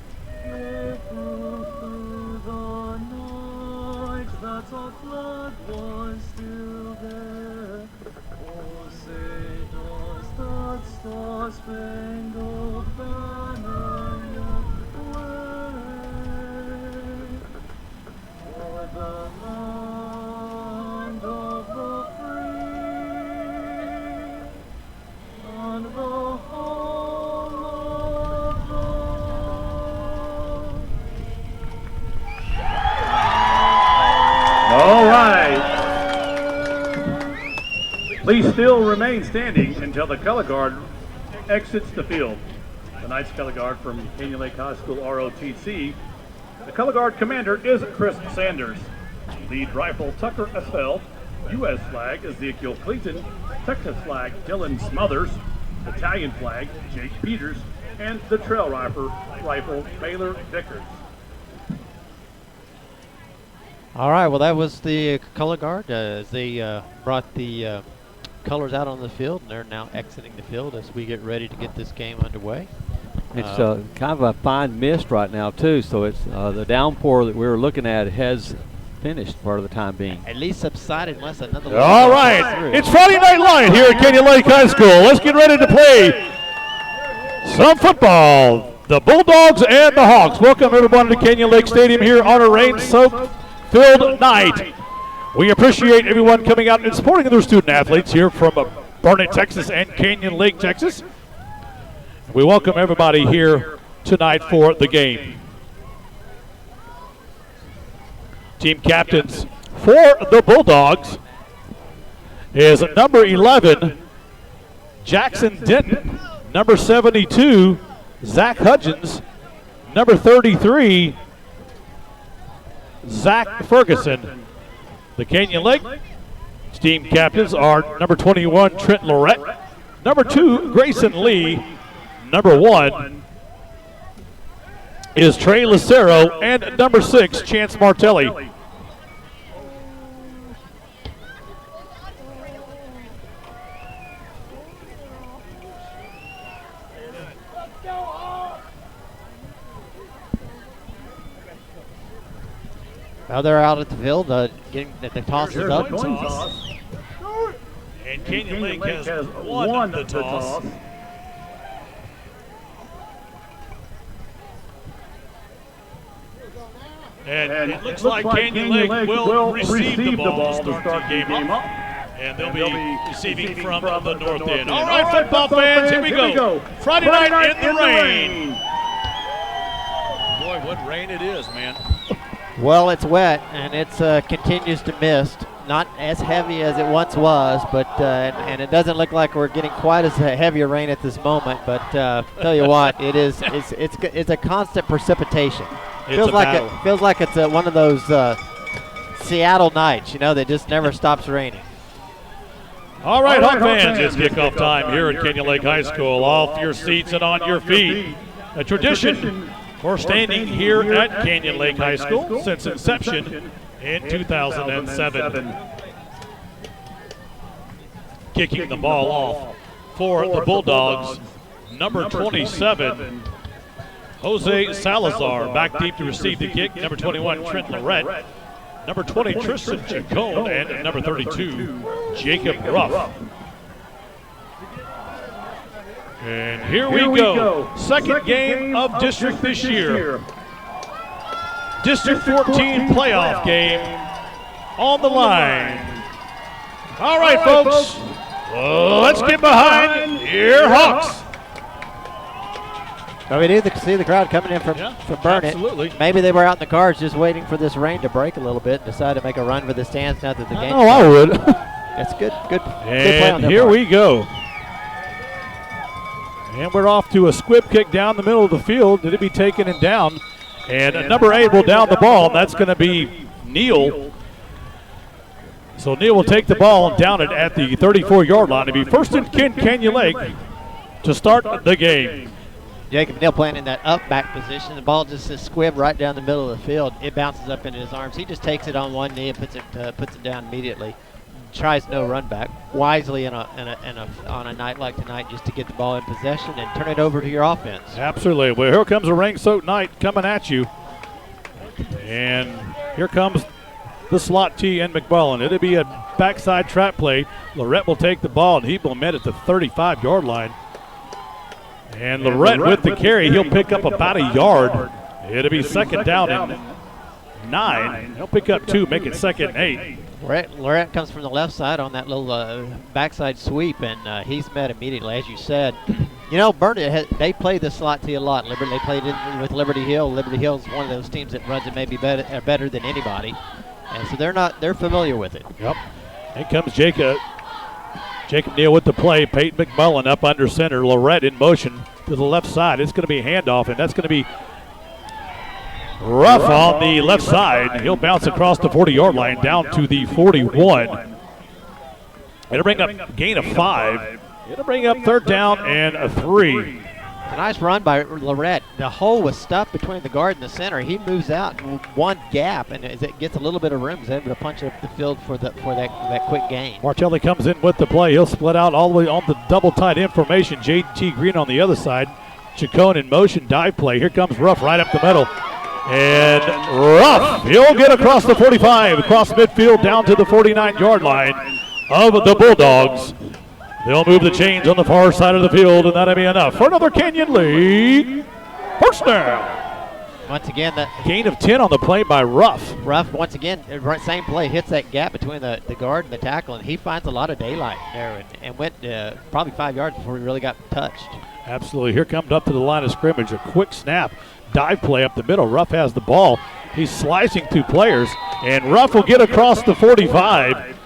gave proof through the night that our flag was still there. Oh, say does that star-spangled banner yet wave for the land of the free and the home of love? All right. Please still remain standing until the color guard exits the field. Tonight's color guard from Canyon Lake High School ROTC. The color guard commander is Chris Sanders. Lead rifle Tucker Estelle. U.S. flag Ezekiel Clayton. Texas flag Dylan Smothers. Italian flag Jake Peters. and the trail rifle Baylor Vickers. All right, well, that was the color guard as they brought the colors out on the field, and they're now exiting the field as we get ready to get this game underway. It's kind of a fine mist right now, too, so it's the downpour that we were looking at has finished for the time being. At least subsided unless another. All right, it's Friday Night Light here at Canyon Lake High School. Let's get ready to play some football. The Bulldogs and the Hawks. Welcome everyone to Canyon Lake Stadium here on a rain-soaked field night. We appreciate everyone coming out and supporting their student athletes here from Burnet, Texas and Canyon Lake, Texas. We welcome everybody here tonight for the game. Team captains for the Bulldogs is number 11, Jackson Denton, number 72, Zach Hudgens, number 33, Zach Ferguson. The Canyon Lake team captains are number 21, Trent Lorette, number 2, Grayson Lee, number 1 is Trey Lucero, and number 6, Chance Martelli. Well, they're out at the field getting the tosses up. And Canyon Lake has won the toss. And it looks like Canyon Lake will receive the ball to start the game up. And they'll be receiving from the north end. All right, football fans, here we go. Friday night in the rain. Boy, what rain it is, man. Well, it's wet, and it continues to mist. Not as heavy as it once was, but and it doesn't look like we're getting quite as heavy a rain at this moment. But tell you what, it's a constant precipitation. Feels like it's one of those Seattle nights, that just never stops raining. All right, Hawk fans, it's kickoff time here at Canyon Lake High School. Off your seats and on your feet. A tradition for standing here at Canyon Lake High School since inception in 2007. Kicking the ball off for the Bulldogs, number 27, Jose Salazar, back deep to receive the kick. Number 21, Trent Lorette. Number 20, Tristan Chacon, and number 32, Jacob Ruff. And here we go. Second game of district this year. District 14 playoff game on the line. All right, folks. Let's get behind your Hawks. Well, we do see the crowd coming in from Burnet. Absolutely. Maybe they were out in the cars just waiting for this rain to break a little bit and decided to make a run for the stands now that the game. Oh, I would. That's good. Good And play on their here part. we go. And we're off to a squib kick down the middle of the field. Did it be taken and down? And number 8 will down the ball, and that's going to be Neal. So Neal will take the ball and down it at the 34-yard line. It'll be first and Canyon Lake to start the game. Jacob Neal playing in that up back position. The ball just is squibbed right down the middle of the field. It bounces up into his arms. He just takes it on one knee and puts it down immediately. Tries no run back. Wisely on a night like tonight, just to get the ball in possession and turn it over to your offense. Absolutely. Well, here comes a rain-soaked night coming at you. And here comes the slot T and McMullen. It'll be a backside trap play. Lorette will take the ball, and he will met at the 35-yard line. And Lorette with the carry, he'll pick up about a yard. It'll be second down and 9. He'll pick up 2, make it second and 8. Lorette comes from the left side on that little backside sweep, and he's met immediately, as you said. Burnet, they play the slot T a lot. They played it with Liberty Hill. Liberty Hill is one of those teams that runs it maybe better than anybody, and so they're familiar with it. Yep. Here comes Jacob Neal with the play. Peyton McMullen up under center. Lorette in motion to the left side. It's going to be a handoff, and that's going to be Ruff on the left side. He'll bounce across the 40-yard line down to the 41. It'll bring up a gain of 5. It'll bring up third down and a 3. A nice run by Lorette. The hole was stuffed between the guard and the center. He moves out in one gap, and as it gets a little bit of room, he's able to punch up the field for that quick gain. Martelli comes in with the play. He'll split out all the way on the double tight end formation. J.T. Green on the other side. Chacon in motion, dive play. Here comes Ruff right up the middle. And Ruff, he'll get across the 45, across midfield down to the 49-yard line of the Bulldogs. They'll move the chains on the far side of the field, and that'll be enough for another Canyon League first down. Once again, that Gain of 10 on the play by Ruff. Ruff, once again, same play, hits that gap between the guard and the tackle, and he finds a lot of daylight there and went probably 5 yards before he really got touched. Absolutely. Here comes up to the line of scrimmage. A quick snap, dive play up the middle. Ruff has the ball. He's slicing through players, and Ruff will get across the 45.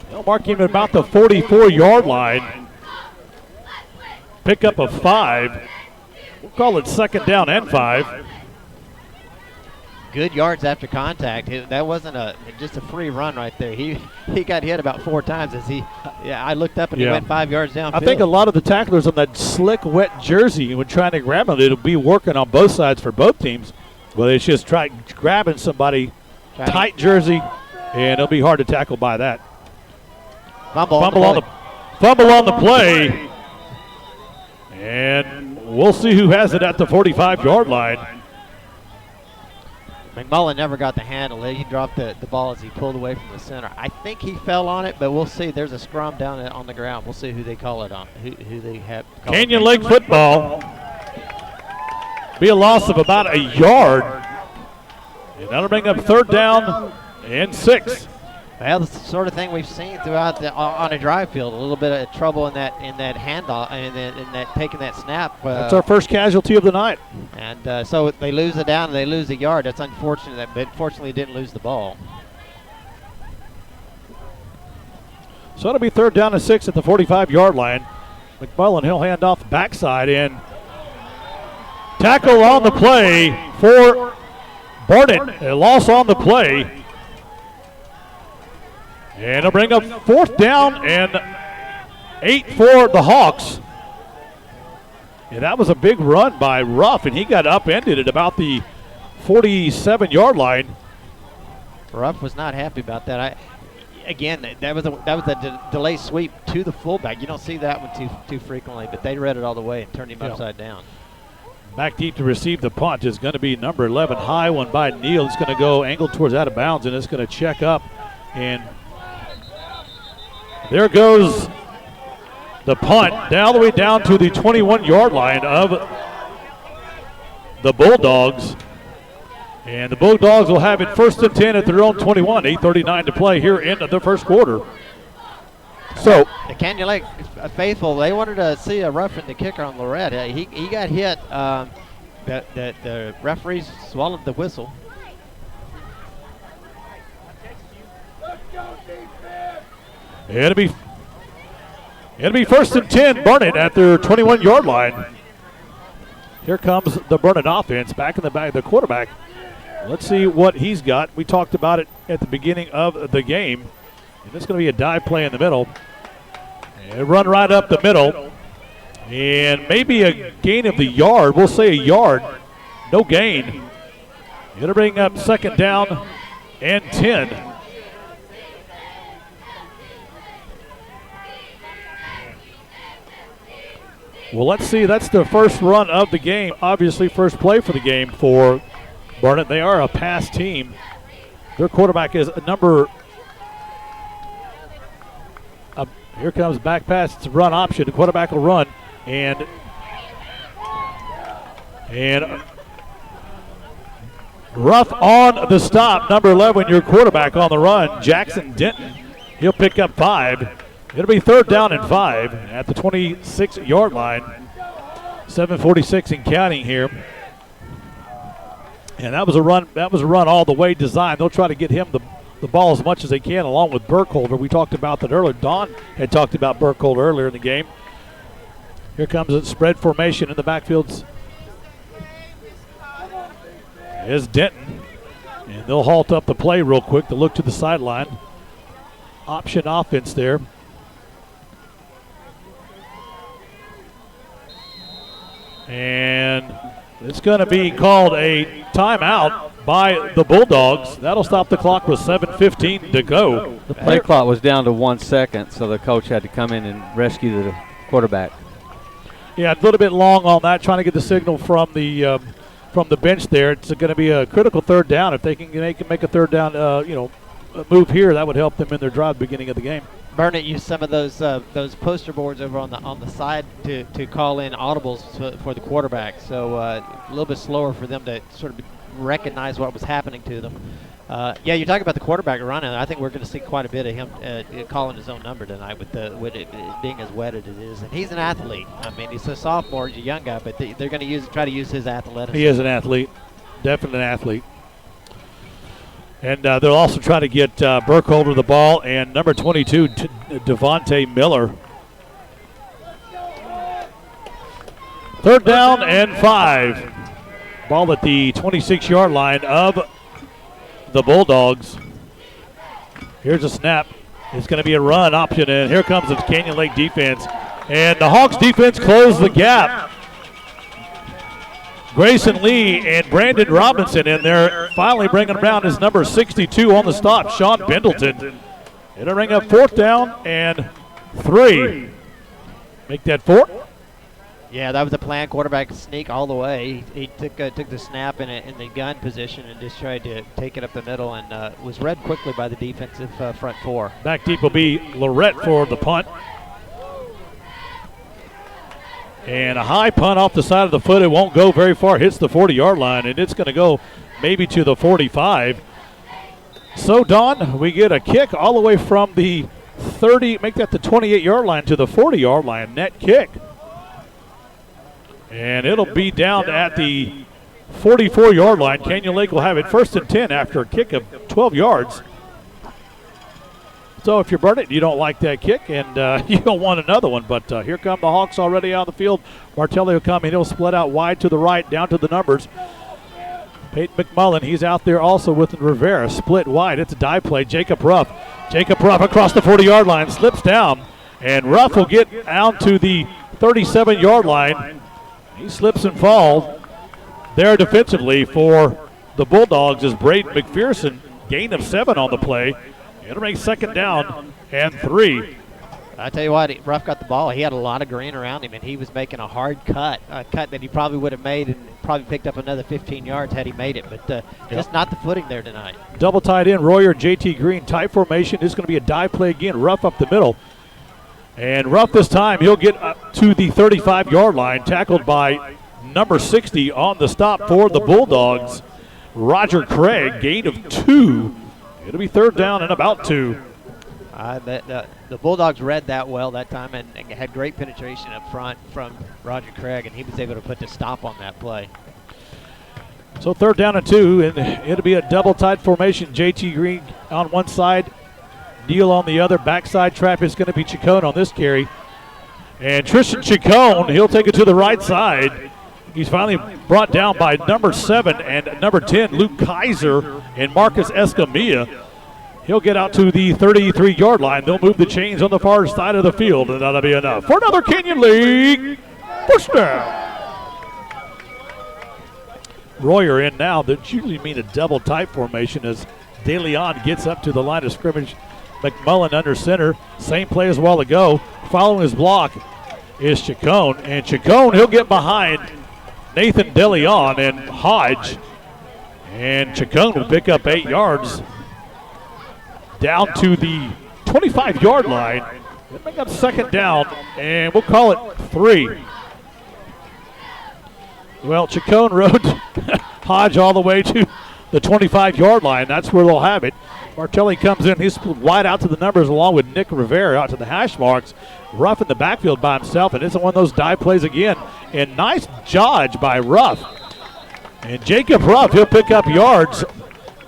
They'll mark him at about the 44-yard line. Pick up a 5. We'll call it second down and 5. Good yards after contact. That wasn't just a free run right there. He got hit about 4 times as I looked up and he went 5 yards downfield. I think a lot of the tacklers on that slick, wet jersey, when trying to grab him, it'll be working on both sides for both teams. Well, it's just grabbing somebody, tight jersey, and it'll be hard to tackle by that. Fumble on the play. And we'll see who has it at the 45-yard line. McMullen never got the handle. He dropped the ball as he pulled away from the center. I think he fell on it, but we'll see. There's a scrum down on the ground. We'll see who they call it on. Who they have. Canyon Lake football. Be a loss of about a yard. And that'll bring up third down and 6. Well, that's the sort of thing we've seen throughout on a drive field. A little bit of trouble in that handoff and in that taking that snap. That's our first casualty of the night. And so they lose the down and they lose the yard. That's unfortunate, but fortunately didn't lose the ball. So it'll be third down and 6 at the 45-yard line. McMullen, he'll hand off the backside in. Tackle on the play for Burnet. A loss on the play. And it'll bring up fourth down and 8 for the Hawks. Yeah, that was a big run by Ruff, and he got upended at about the 47-yard line. Ruff was not happy about that. That was a delay sweep to the fullback. You don't see that one too frequently, but they read it all the way and turned him upside down. Back deep to receive the punt is going to be number 11, high one by Neal. It's going to go angled towards out of bounds, and it's going to check up. And there goes the punt all the way down to the 21-yard line of the Bulldogs. And the Bulldogs will have it first and 10 at their own 21. 8:39 to play here in the first quarter. So the Canyon Lake faithful, they wanted to see a roughing the kicker on Lorette. He got hit. The referees swallowed the whistle. It'll be first and 10, Burnet at their 21-yard line. Here comes the Burnet offense back in the back, the quarterback. Let's see what he's got. We talked about it at the beginning of the game. And it's going to be a dive play in the middle. And run right up the middle. And maybe a gain of the yard. We'll say a yard. No gain. It'll bring up second down and 10. Well, let's see. That's the first run of the game. Obviously, first play for the game for Burnet. They are a pass team. Their quarterback is here comes back pass. It's a run option. The quarterback will run. And Ruff on the stop. Number 11, your quarterback on the run, Jackson Denton. He'll pick up 5. It'll be third down and 5 at the 26-yard line. 7:46 and counting here. And that was a run. That was a run all the way designed. They'll try to get him the ball as much as they can, along with Burkholder. We talked about that earlier. Don had talked about Burkholder earlier in the game. Here comes a spread formation in the backfields. Is Denton. And they'll halt up the play real quick to look to the sideline. Option offense there. And it's going to be called a timeout by the Bulldogs. That'll stop the clock with 7:15 to go. The play clock was down to 1 second, so the coach had to come in and rescue the quarterback. Yeah, a little bit long on that, trying to get the signal from the bench there. It's going to be a critical third down. If they can make a third down, move here, that would help them in their drive at the beginning of the game. Burnet used some of those poster boards over on the side to call in audibles for the quarterback. So a little bit slower for them to sort of recognize what was happening to them. Yeah, you're talking about the quarterback running. I think we're going to see quite a bit of him calling his own number tonight with it being as wet as it is. And he's an athlete. I mean, he's a sophomore, he's a young guy, but they're going to try to use his athleticism. He is an athlete, definitely an athlete. And they'll also try to get Burkholder the ball and number 22, Devontae Miller. Third down and 5. Ball at the 26-yard line of the Bulldogs. Here's a snap. It's going to be a run option, and here comes the Canyon Lake defense. And the Hawks defense closed the gap. Grayson Lee and Brandon Robinson in there, finally bringing around his number 62 on the stop, Sean Pendleton. It'll ring up 4th down and 3. Make that 4. Yeah, that was the plan. Quarterback sneak all the way. He took the snap in the gun position and just tried to take it up the middle, and was read quickly by the defensive front 4. Back deep will be Lorette for the punt. And a high punt off the side of the foot. It won't go very far. Hits the 40-yard line, and it's going to go maybe to the 45. So, Don, we get a kick all the way from the 30, make that the 28-yard line to the 40-yard line. Net kick. And it'll be down at the 44-yard line. Canyon Lake will have it 1st and 10 after a kick of 12 yards. So if you're Burnet, you don't like that kick, and you don't want another one. But here come the Hawks already on the field. Martelli will come, and he'll split out wide to the right, down to the numbers. Peyton McMullen, he's out there also with Rivera. Split wide. It's a dive play. Jacob Ruff. Jacob Ruff across the 40-yard line, slips down, and Ruff will get down to the 37-yard line. He slips and falls. There defensively for the Bulldogs is Braden McPherson. Gain of 7 on the play. It'll make 2nd down and 3. I tell you what, Ruff got the ball. He had a lot of green around him, and he was making a hard cut, a cut that he probably would have made and probably picked up another 15 yards had he made it. But just not the footing there tonight. Double tight end, Royer, JT Green, tight formation. This is going to be a dive play again. Ruff up the middle. And Ruff this time, he'll get up to the 35-yard line, tackled by number 60 on the stop for the Bulldogs. Roger Craig, gain of 2. It'll be 3rd down and about 2. The Bulldogs read that well that time and had great penetration up front from Roger Craig, and he was able to put the stop on that play. So 3rd down and 2, and it'll be a double tight formation. JT Green on one side, Neal on the other. Backside trap is going to be Chacon on this carry. And Tristan Chacon, he'll take it to the right side. He's finally brought down by number 7 and number 10, Luke Kaiser and Marcus Escamilla. He'll get out to the 33-yard line. They'll move the chains on the far side of the field, and that'll be enough for another Canyon League first down. Royer in now. That usually mean a double tight formation as DeLeon gets up to the line of scrimmage. McMullen under center. Same play as a while ago. Following his block is Chacon. And Chacon, he'll get behind Nathan DeLeon and Hodge. And Chacon will pick up 8 yards down to the 25-yard line. We'll make up 2nd down, and we'll call it 3. Well, Chacon rode Hodge all the way to the 25-yard line. That's where they'll have it. Martelli comes in. He's wide out to the numbers along with Nick Rivera out to the hash marks. Ruff in the backfield by himself, and it's one of those dive plays again. And nice dodge by Ruff. And Jacob Ruff, he'll pick up yards.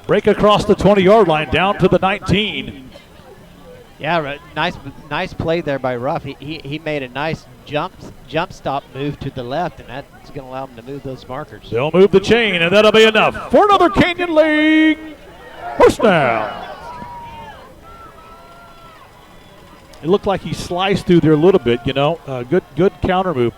Break across the 20-yard line down to the 19. Yeah, nice play there by Ruff. He made a nice jump stop move to the left, and that's going to allow him to move those markers. They'll move the chain, and that'll be enough for another Canyon League first down. It looked like he sliced through there a little bit, you know. Good counter move.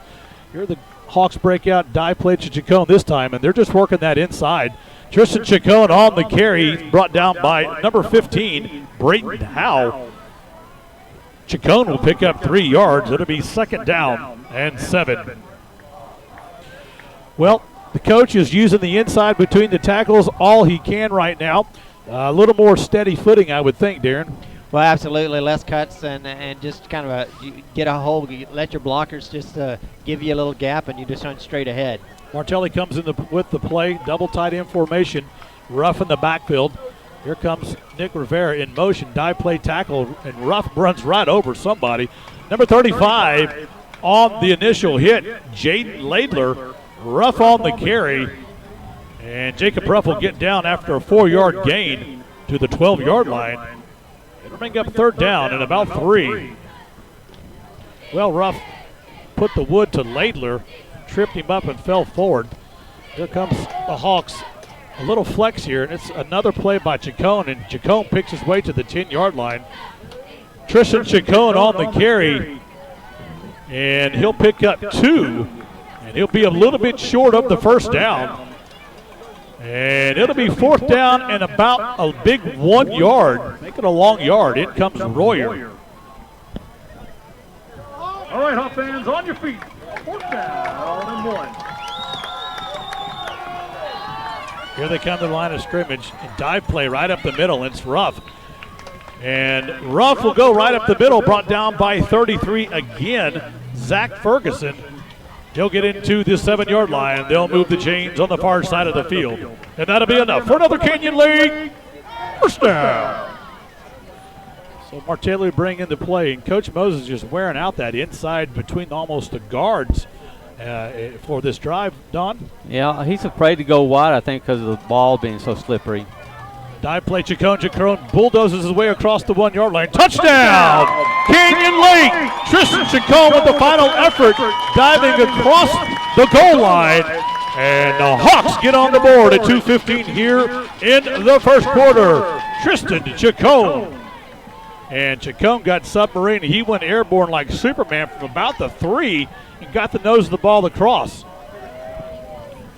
Here are the Hawks break out, dive play to Chacon this time, and they're just working that inside. Tristan Chacon on the carry, brought down by number 15, Brayton Howe. Chacon will pick up 3 yards. It'll be 2nd down and 7. Well, the coach is using the inside between the tackles all he can right now. A little more steady footing, I would think, Darren. Well, absolutely. Less cuts and just kind of you get a hold. You let your blockers just give you a little gap, and you just run straight ahead. Martelli comes in with the play, double tight end formation, Ruff in the backfield. Here comes Nick Rivera in motion, dive play tackle, and Ruff runs right over somebody. Number 35 on the initial hit, Jaden Laidler. Ruff on the carry, and Jacob Ruff will get down after a 4-yard gain to the 12-yard line. It'll bring up 3rd down and about 3. Well, Ruff put the wood to Laidler, tripped him up and fell forward. Here comes the Hawks. A little flex here, and it's another play by Chacon, and Chacon picks his way to the 10-yard line. Tristan Chacon on the carry, and he'll pick up 2, and he'll be a little bit short of the 1st down. And it'll be 4th down and about a big 1 yard. Make it a long yard. In comes Royer. All right, Hawk fans, on your feet. 4th down and 1. Here they come to the line of scrimmage. A dive play right up the middle. It's Ruff. And Ruff will go right up the middle, brought down by 33 again. Zach Ferguson. He'll get into the 7-yard line. They'll move the chains on the far side of the field. And that'll be enough for another Canyon Lake 1st down. So Martelli bring into play, and Coach Moses just wearing out that inside between almost the guards for this drive, Don. Yeah, he's afraid to go wide, I think, because of the ball being so slippery. Dive play, Chacon bulldozes his way across the 1-yard line. Touchdown! Canyon Lake! Tristan Chacon with the final effort, diving across the goal line. And the Hawks get on the board at 2:15 here in the 1st quarter. Tristan Chacon. And Chacon got submarine. He went airborne like Superman from about the 3 and got the nose of the ball across.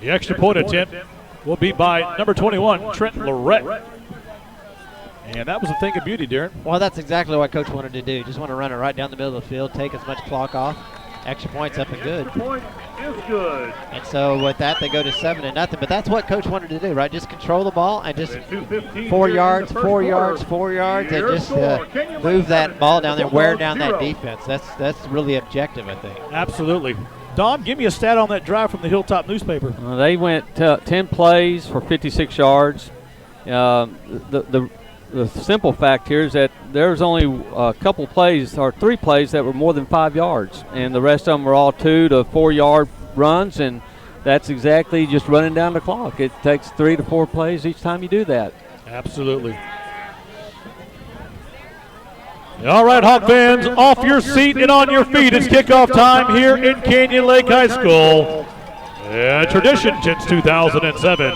The extra point attempt will be by number 21, Trent Lorette. And that was a thing of beauty, Darren. Well, that's exactly what Coach wanted to do. Just want to run it right down the middle of the field, take as much clock off. Extra point's up and good. Point is good. And so with that, they go to 7-0. But that's what Coach wanted to do, right? Just control the ball and just 4 yards, 4 yards, 4 yards, and just move that ball down there, wear down that defense. That's really objective, I think. Absolutely. Don, give me a stat on that drive from the Hilltop newspaper. They went 10 plays for 56 yards. The simple fact here is that there's only a couple plays, or 3 plays, that were more than 5 yards. And the rest of them were all 2 to 4 yard runs, and that's exactly just running down the clock. It takes 3 to 4 plays each time you do that. Absolutely. All right, Hawk fans, off your seat and on your feet. It's kickoff time here in Canyon Lake High School. Tradition since 2007.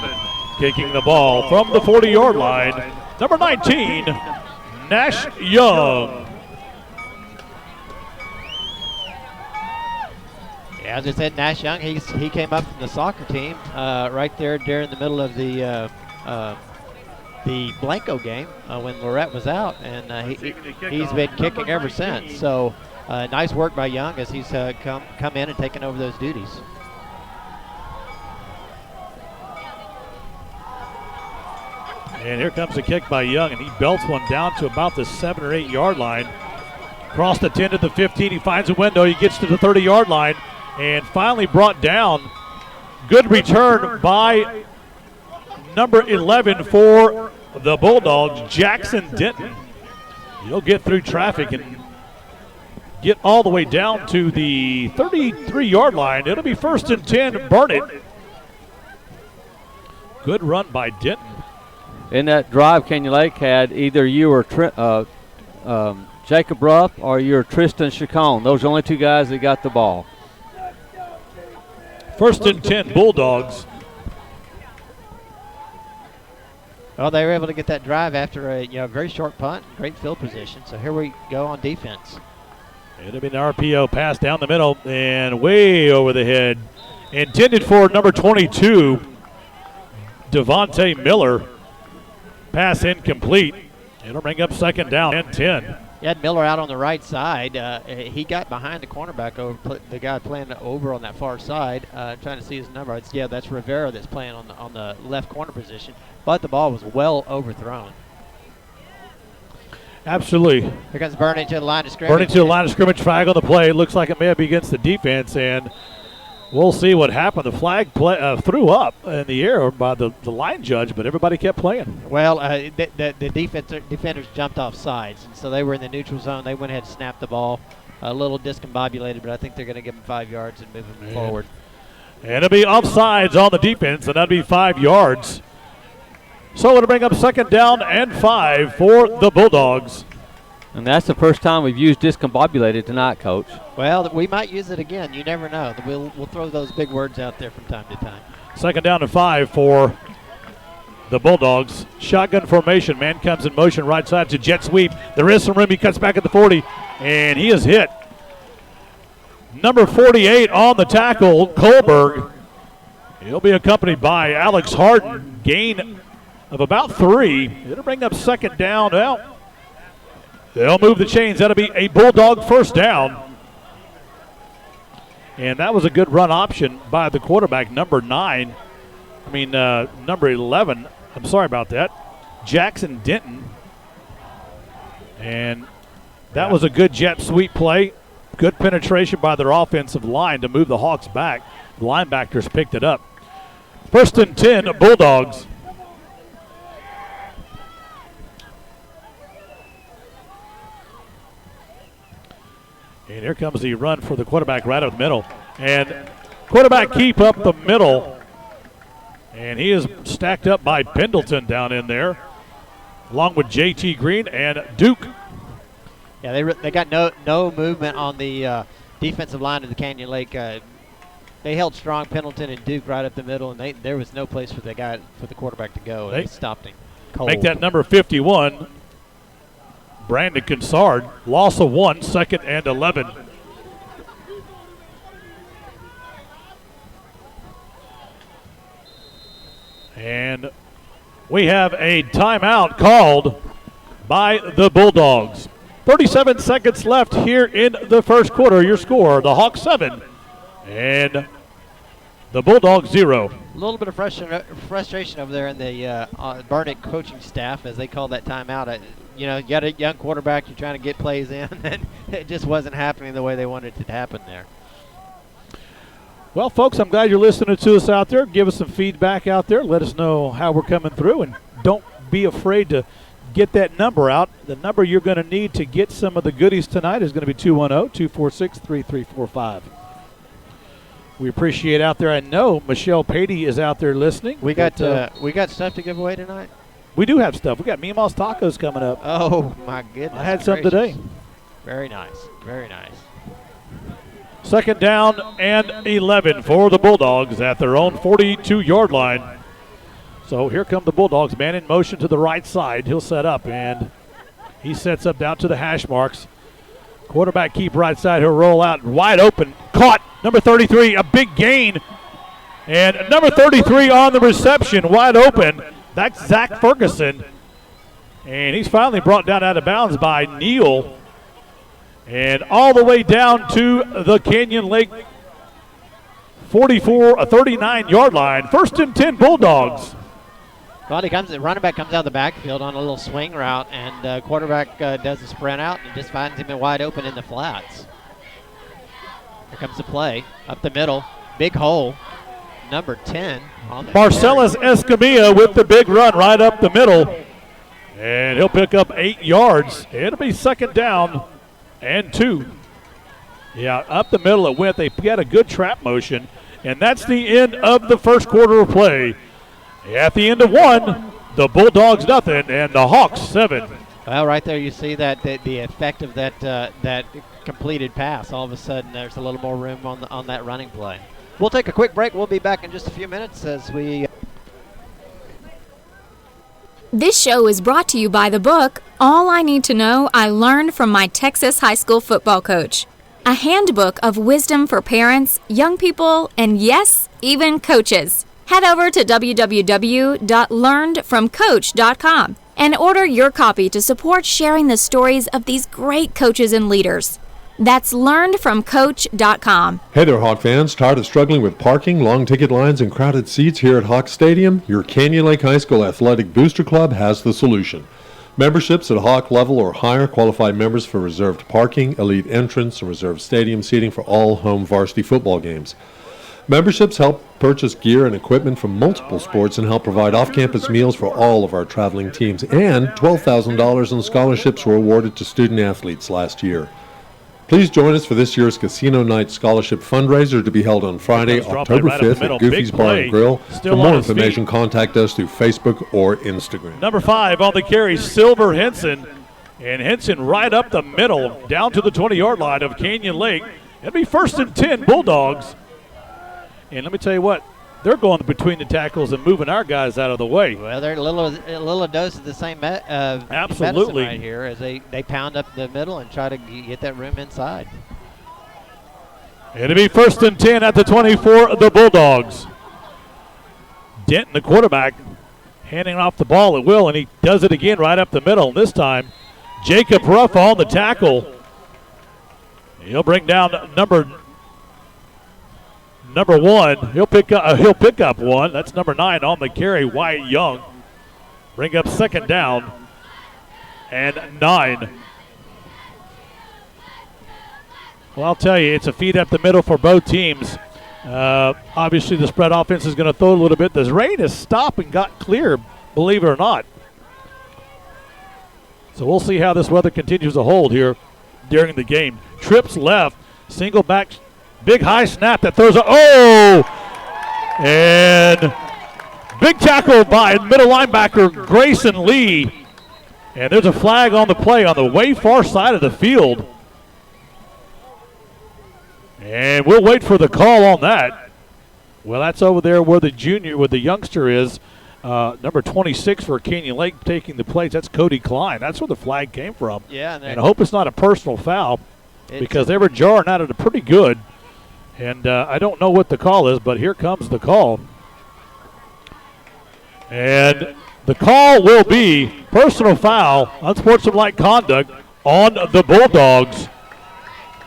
Kicking the ball from the 40-yard line, number 19, Nash Young. Yeah, as I said, Nash Young, he came up from the soccer team right there during the middle of the Blanco game when Lorette was out, and he's been kicking ever since. So nice work by Young as he's come in and taken over those duties. And here comes a kick by Young, and he belts one down to about the 7 or 8 yard line. Across the 10 to the 15, he finds a window, he gets to the 30-yard line, and finally brought down. Good return by number 11 for the Bulldogs, Jackson Denton. He'll get through traffic and get all the way down to the 33-yard line. It'll be 1st and 10, Burnet. Good run by Denton. In that drive, Canyon Lake had either you or Jacob Ruff or you're Tristan Chacon. Those are the only 2 guys that got the ball. 1st and 10, Bulldogs. Well, they were able to get that drive after a very short punt, great field position. So here we go on defense. It'll be an RPO pass down the middle and way over the head intended for number 22, Devontae Miller. Pass incomplete. It'll bring up second down and 10. You had Miller out on the right side. He got behind the cornerback, the guy playing over on that far side, trying to see his number. That's Rivera that's playing on the left corner position, but the ball was well overthrown. Absolutely. Here comes Burnet to the line of scrimmage. Burnet to the line of scrimmage, flag on the play. Looks like it may be against the defense, and we'll see what happened. The flag threw up in the air by the line judge, but everybody kept playing. Well, the defenders jumped off sides, and so they were in the neutral zone. They went ahead and snapped the ball. A little discombobulated, but I think they're going to give them 5 yards and move them forward. And it'll be offsides on the defense, and that'll be 5 yards. So it'll bring up second down and 5 for the Bulldogs. And that's the first time we've used discombobulated tonight, Coach. Well, we might use it again. You never know. We'll throw those big words out there from time to time. Second down and 5 for the Bulldogs. Shotgun formation. Man comes in motion right side to jet sweep. There is some room. He cuts back at the 40, and he is hit. Number 48 on the tackle, Kohlberg. He'll be accompanied by Alex Harden. Gain of about 3. It'll bring up second down. Well, they'll move the chains. That'll be a Bulldog first down. And that was a good run option by the quarterback, number 11. I'm sorry about that. Jackson Denton. And that was a good jet sweep play. Good penetration by their offensive line to move the Hawks back. The linebackers picked it up. First and 10, Bulldogs. And here comes the run for the quarterback right up the middle. And quarterback keep up the middle. And he is stacked up by Pendleton down in there, along with J.T. Green and Duke. Yeah, they got no movement on the defensive line of the Canyon Lake. They held strong, Pendleton and Duke right up the middle, and there was no place for the quarterback to go. They stopped him cold. Make that number 51. Brandon Kinsard, loss of 1, second and 11. And we have a timeout called by the Bulldogs. 37 seconds left here in the first quarter. Your score, the Hawks 7 and the Bulldogs 0. A little bit of frustration over there in the Burnet coaching staff as they call that timeout. You got a young quarterback, you're trying to get plays in, and it just wasn't happening the way they wanted it to happen there. Well, folks, I'm glad you're listening to us out there. Give us some feedback out there. Let us know how we're coming through, and don't be afraid to get that number out. The number you're going to need to get some of the goodies tonight is going to be 210-246-3345. We appreciate out there. I know Michelle Patey is out there listening. We got stuff to give away tonight? We do have stuff. We got Mima's Tacos coming up. Oh, my goodness. I had some today. Very nice. Very nice. Second down and 11 for the Bulldogs at their own 42-yard line. So here come the Bulldogs. Man in motion to the right side. He'll set up, and he sets up down to the hash marks. Quarterback keep right side. He'll roll out wide open. Caught. Number 33, a big gain. And number 33 on the reception, wide open. That's Zach Ferguson. And he's finally brought down out of bounds by Neal. And all the way down to the Canyon Lake 39-yard line. First and 10 Bulldogs. Well, the running back comes out of the backfield on a little swing route, and quarterback does a sprint out and just finds him wide open in the flats. Here comes the play up the middle. Big hole. Number 10 on the Marcellus Escamilla with the big run right up the middle. And he'll pick up 8 yards. It'll be second down and 2. Yeah, up the middle it went. They got a good trap motion. And that's the end of the first quarter of play. At the end of 1, the Bulldogs nothing and the Hawks 7. Well, right there you see that the effect of that completed pass. All of a sudden there's a little more room on that running play. We'll take a quick break. We'll be back in just a few minutes as we... This show is brought to you by the book, All I Need to Know I Learned from My Texas High School Football Coach. a handbook of wisdom for parents, young people, and yes, even coaches. Head over to www.learnedfromcoach.com and order your copy to support sharing the stories of these great coaches and leaders. That's learnedfromcoach.com. Hey there, Hawk fans. Tired of struggling with parking, long ticket lines, and crowded seats here at Hawk Stadium? Your Canyon Lake High School Athletic Booster Club has the solution. Memberships at Hawk level or higher qualify members for reserved parking, elite entrance, and reserved stadium seating for all home varsity football games. Memberships help purchase gear and equipment from multiple sports and help provide off-campus meals for all of our traveling teams. And $12,000 in scholarships were awarded to student athletes last year. Please join us for this year's Casino Night Scholarship Fundraiser to be held on Friday, October 5th at Goofy's Bar and Grill. For more information, contact us through Facebook or Instagram. Number 5 on the carry, Silver Henson. And Henson right up the middle, down to the 20-yard line of Canyon Lake. It'll be 1st and 10, Bulldogs. And let me tell you what, they're going between the tackles and moving our guys out of the way. Well, they're a little dose of the same absolutely right here as they pound up the middle and try to get that room inside. It'll be 1st and 10 at the 24 of the Bulldogs. Denton, the quarterback, handing off the ball at will, and he does it again right up the middle. This time, Jacob Ruff on the tackle. He'll bring down number 1. He'll pick up 1. That's number 9 on the carry, Wyatt Young. Bring up 2nd down and 9. Well, I'll tell you, it's a feed up the middle for both teams. Obviously, the spread offense is going to throw a little bit. The rain has stopped and got clear, believe it or not. So we'll see how this weather continues to hold here during the game. Trips left, single back. Big high snap that throws and big tackle by middle linebacker Grayson Lee. And there's a flag on the play on the way far side of the field. And we'll wait for the call on that. Well, that's over there where the youngster is. Number 26 for Canyon Lake taking the plays. That's Cody Klein. That's where the flag came from. Yeah, and I hope it's not a personal foul because they were jarring at it pretty good. And I don't know what the call is, but here comes the call. And the call will be personal foul, unsportsmanlike conduct on the Bulldogs.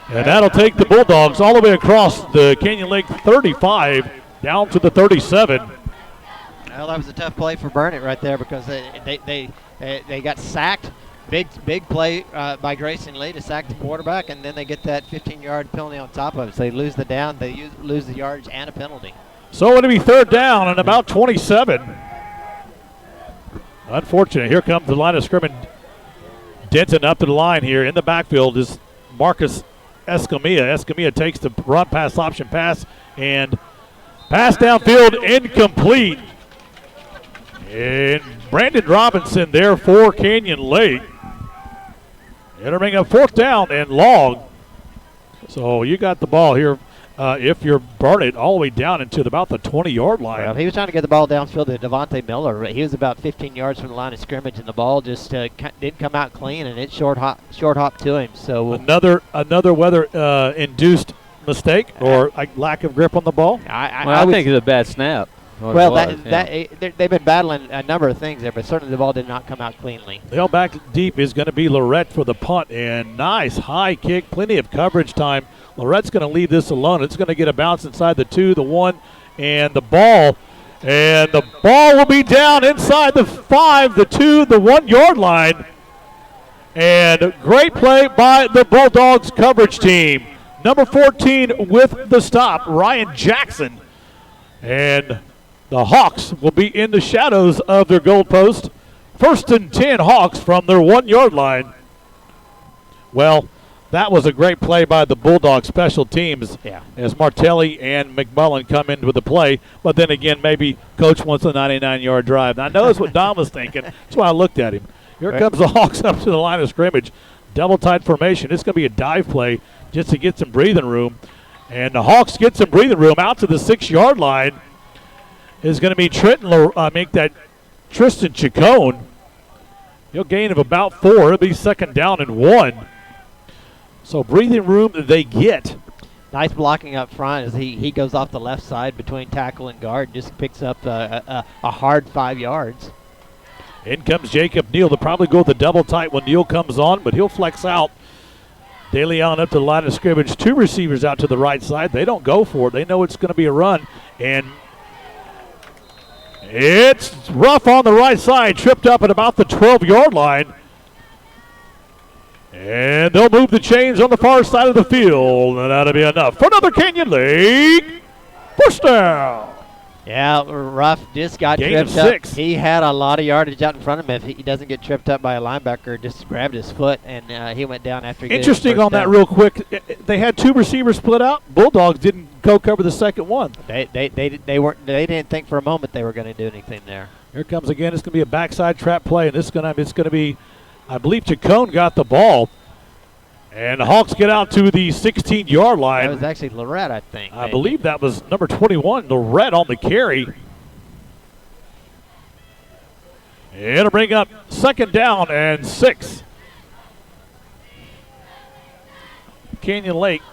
And that'll take the Bulldogs all the way across the Canyon Lake 35 down to the 37. Well, that was a tough play for Burnet right there because they got sacked. Big play by Grayson Lee to sack the quarterback, and then they get that 15-yard penalty on top of it. So they lose the down, they lose the yardage and a penalty. So it'll be 3rd down and about 27. Unfortunate. Here comes the line of scrimmage. Denton up to the line here. In the backfield is Marcus Escamilla. Escamilla takes the run pass option pass and pass downfield incomplete. And Brandon Robinson there for Canyon Lake. It'll bring up 4th down and long. So you got the ball here. If you're Burnet all the way down into about the 20-yard line. Well, he was trying to get the ball downfield to Devontae Miller. He was about 15 yards from the line of scrimmage, and the ball just didn't come out clean, and it short hop to him. So another weather induced mistake or lack of grip on the ball. I think it's a bad snap. Well, they've been battling a number of things there, but certainly the ball did not come out cleanly. The hell back deep is going to be Lorette for the punt, and nice high kick, plenty of coverage time. Lorette's going to leave this alone. It's going to get a bounce inside the 2, the 1, and the ball. And the ball will be down inside the 5, the 2, the 1-yard line. And great play by the Bulldogs coverage team. Number 14 with the stop, Ryan Jackson. And the Hawks will be in the shadows of their goal post. 1st and 10 Hawks from their 1-yard line. Well, that was a great play by the Bulldog special teams as Martelli and McMullen come in with the play. But then again, maybe Coach wants a 99-yard drive. Now, I know that's what Don was thinking. That's why I looked at him. Here comes the Hawks up to the line of scrimmage. Double tight formation. It's going to be a dive play just to get some breathing room. And the Hawks get some breathing room out to the 6-yard line. Is going to be Tristan Chacon. He'll gain of about 4. It'll be 2nd down and 1. So breathing room they get. Nice blocking up front as he goes off the left side between tackle and guard and just picks up a hard 5 yards. In comes Jacob Neal. They'll probably go with the double tight when Neal comes on, but he'll flex out. De Leon up to the line of scrimmage. 2 receivers out to the right side. They don't go for it. They know it's going to be a run. And it's rough on the right side. Tripped up at about the 12-yard line. And they'll move the chains on the far side of the field. And that'll be enough for another Canyon Lake first down. Yeah, Ruff just got Gain of tripped up. 6. He had a lot of yardage out in front of him. If he doesn't get tripped up by a linebacker, just grabbed his foot, and he went down after getting Interesting on that down. real quick. They had 2 receivers split out. Bulldogs didn't go cover the second one. They didn't think for a moment they were going to do anything there. Here comes again. It's going to be a backside trap play, and it's going to be, I believe Chacon got the ball. And the Hawks get out to the 16-yard line. That was actually Lorette, I think. I believe that was number 21, Lorette on the carry. It'll bring up 2nd down and 6. Canyon Lake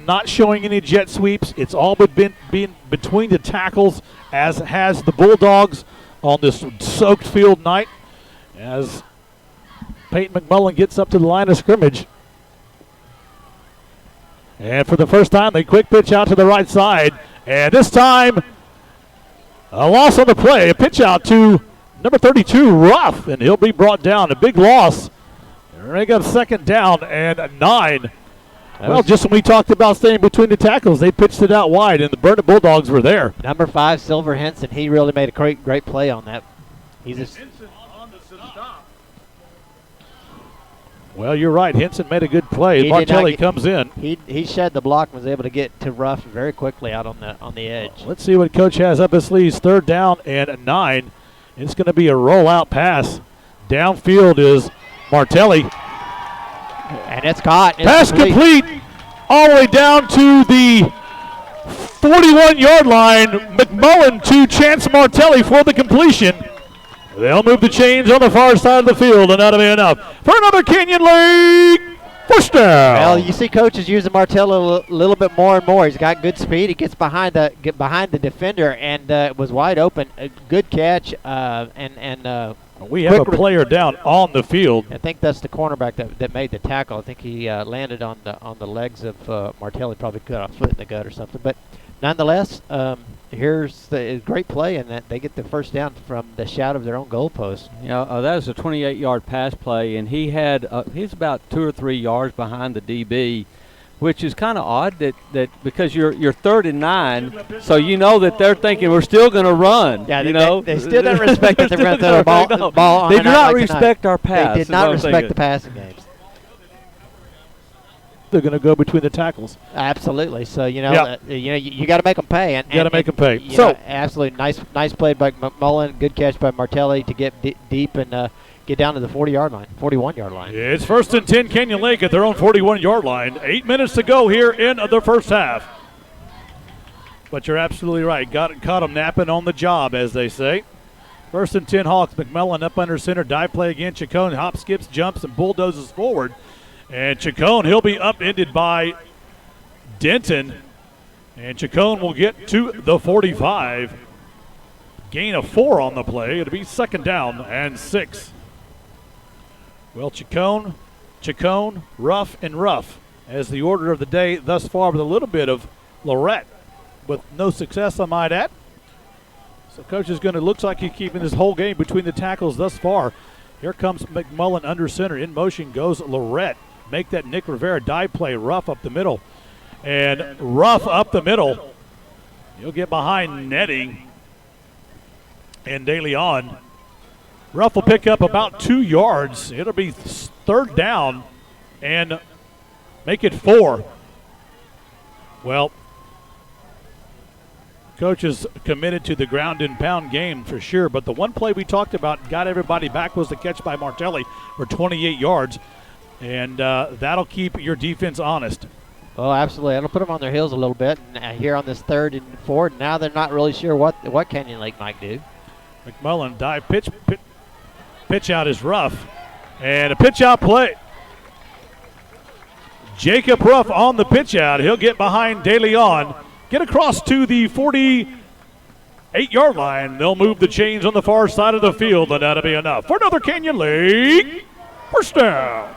not showing any jet sweeps. It's all but been between the tackles, as has the Bulldogs on this soaked field night, as Peyton McMullen gets up to the line of scrimmage. And for the first time, they quick pitch out to the right side. And this time, a loss on the play. A pitch out to number 32, Ruff. And he'll be brought down. A big loss. Bring up 2nd down and 9. Well, just when we talked about staying between the tackles, they pitched it out wide, and the Burnet Bulldogs were there. Number 5, Silver Henson. He really made a great play on that. Well, you're right. Henson made a good play. Martelli comes in. He shed the block and was able to get to Ruff very quickly out on the edge. Let's see what Coach has up his sleeves. 3rd down and 9. It's going to be a rollout pass. Downfield is Martelli. And it's caught. Pass complete all the way down to the 41-yard line. McMullen to Chance Martelli for the completion. They'll move the chains on the far side of the field, and that'll be enough for another Canyon Lake first down. Well, you see coaches using Martello a little bit more and more. He's got good speed. He gets behind the defender and was wide open. A good catch. We have a player down on the field. I think that's the cornerback that made the tackle. I think he landed on the legs of Martelli. Probably got a foot in the gut or something. But nonetheless, here's the great play, and that they get the first down from the shout of their own goalpost. Yeah, that was a 28-yard pass play, and he's about 2 or 3 yards behind the DB, which is kind of odd that because you're 3rd and 9, so you know that they're thinking we're still going to run. Yeah, they still don't respect that they're going to throw the ball on. They do not respect our pass. They did not respect the passing games. They're going to go between the tackles. Absolutely. So you got to make them pay. And you got to make them pay. So absolutely nice play by McMullen. Good catch by Martelli to get deep and get down to the 40-yard line, 41-yard line. It's 1st and 10, Canyon Lake at their own 41-yard line. 8 minutes to go here in the first half. But you're absolutely right. Caught them napping on the job, as they say. 1st and 10, Hawks. McMullen up under center. Dive play again. Chacon hop, skips, jumps, and bulldozes forward. And Chacon, he'll be upended by Denton. And Chacon will get to the 45. Gain of 4 on the play. It'll be 2nd down and 6. Well, Chacon, Ruff, and Ruff as the order of the day thus far, with a little bit of Lorette with no success, I might add. So coach is going to, looks like he's keeping this whole game between the tackles thus far. Here comes McMullen under center. In motion goes Lorette. Make that Nick Rivera dive play. Ruff up the middle. And Ruff up the middle. He'll get behind netting. And De Leon. Ruff will pick up about 2 yards. It'll be 3rd down and make it 4. Well, coach is committed to the ground and pound game for sure, but the one play we talked about got everybody back was the catch by Martelli for 28 yards, and that'll keep your defense honest. Oh, absolutely. That'll put them on their heels a little bit. And here on this 3rd and 4, now they're not really sure what Canyon Lake might do. McMullen dive pitch out is Ruff, and a pitch out play. Jacob Ruff on the pitch out. He'll get behind De Leon, get across to the 48-yard line. They'll move the chains on the far side of the field, and that'll be enough for another Canyon Lake first down.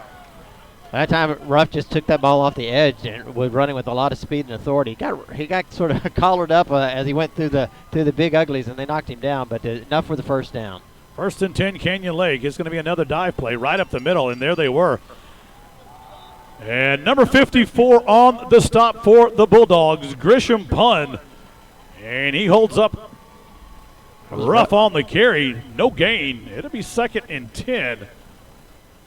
That time, Ruff just took that ball off the edge and was running with a lot of speed and authority. He got sort of collared up as he went through the big uglies, and they knocked him down, but enough for the first down. 1st and 10, Canyon Lake. It's going to be another dive play right up the middle, and there they were. And number 54 on the stop for the Bulldogs, Grisham Pun. And he holds up Ruff on the carry. No gain. It'll be 2nd and 10.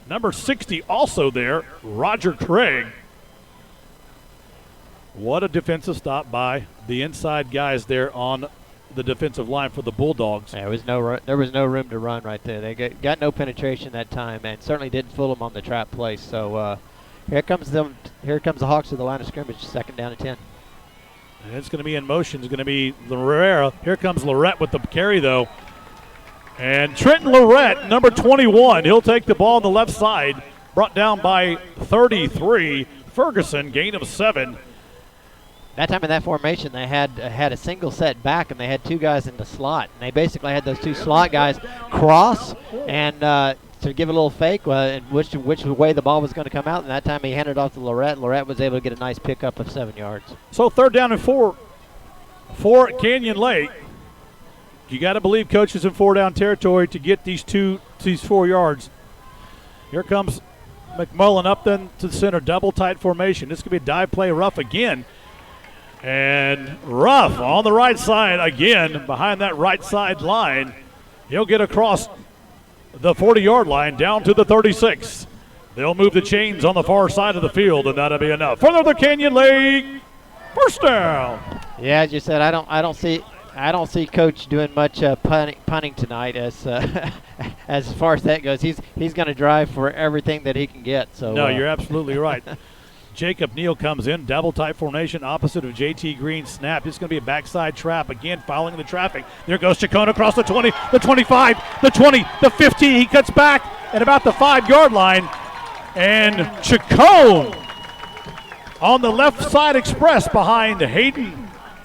Number 60 also there, Roger Craig. What a defensive stop by the inside guys there on the defensive line for the Bulldogs. There was no room to run right there. They got no penetration that time, and certainly didn't fool them on the trap play. So here comes the Hawks to the line of scrimmage, 2nd down and 10. And it's going to be in motion. It's going to be Loretta. Here comes Lorette with the carry, though. And Trenton Lorette, number 21, he'll take the ball on the left side, brought down by 33. Ferguson, gain of 7. That time in that formation, they had a single set back, and they had 2 guys in the slot. And they basically had those 2 slot guys cross and to give a little fake which way the ball was going to come out. And that time he handed it off to Lorette. Lorette was able to get a nice pickup of 7 yards. So 3rd down and 4 for Canyon Lake. You got to believe coaches in 4-down territory to get these 4 yards. Here comes McMullen up then to the center, double tight formation. This could be a dive play. Ruff again. And Ruff on the right side again, behind that right side line. He'll get across the 40-yard line down to the 36. They'll move the chains on the far side of the field, and that'll be enough for another Canyon Lake first down. Yeah, as you said, I don't see Coach doing much punting tonight as far as that goes. He's going to drive for everything that he can get. So no, you're absolutely right. Jacob Neal comes in, double tight formation opposite of JT Green. Snap. It's going to be a backside trap again, following the traffic. There goes Chacon across the 20, the 25, the 20, the 15. He cuts back at about the 5-yard line, and Chacon on the left side express behind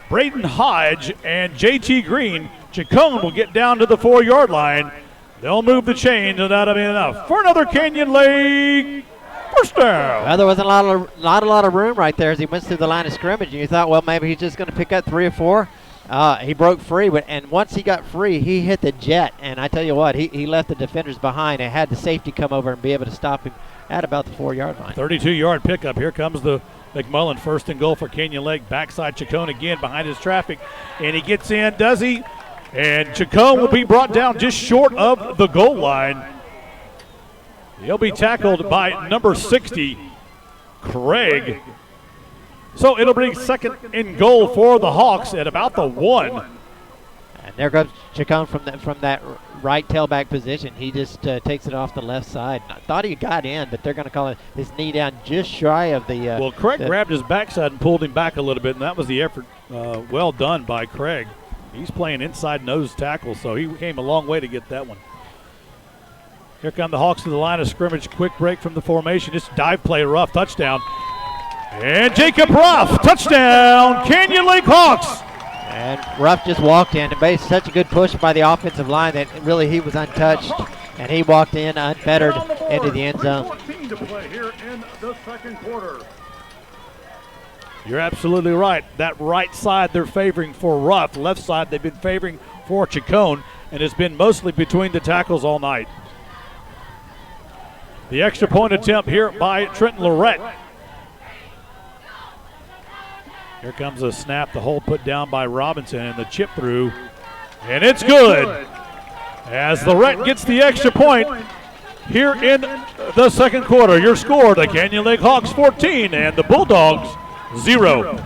Braden Hodge and JT Green. Chacon will get down to the 4-yard line. They'll move the chains, and that'll be enough for another Canyon Lake first down. Well, there wasn't not a lot of room right there as he went through the line of scrimmage, and you thought, well, maybe he's just going to pick up 3 or 4. He broke free, and once he got free, he hit the jet. And I tell you what, he left the defenders behind and had the safety come over and be able to stop him at about the 4-yard line. 32-yard pickup. Here comes the McMullen, 1st and goal for Canyon Lake. Backside Chacon again behind his traffic, and he gets in, does he? And Chacon will be brought down just short of the goal line. He'll be tackled by number 60, Craig. So it'll bring 2nd and goal for the Hawks at about the 1. And there goes Chacon from that right tailback position. He just takes it off the left side. I thought he got in, but they're going to call it his knee down just shy of the. Well, Craig grabbed his backside and pulled him back a little bit, and that was the effort. Well done by Craig. He's playing inside nose tackle, so he came a long way to get that one. Here come the Hawks to the line of scrimmage. Quick break from the formation. It's dive play, Ruff, touchdown. And Jacob Ruff, touchdown, Canyon Lake Hawks. And Ruff just walked in and made such a good push by the offensive line that really he was untouched. And he walked in unfettered into the end zone. 14 to play here in the 2nd quarter. You're absolutely right. That right side they're favoring for Ruff. Left side they've been favoring for Chacon, and it's been mostly between the tackles all night. The extra point attempt here by Trenton Lorette. Here comes a snap, the hole put down by Robinson, and the chip through, and it's good. As Lorette gets the extra point here in the 2nd quarter. Your score, the Canyon Lake Hawks 14 and the Bulldogs 0.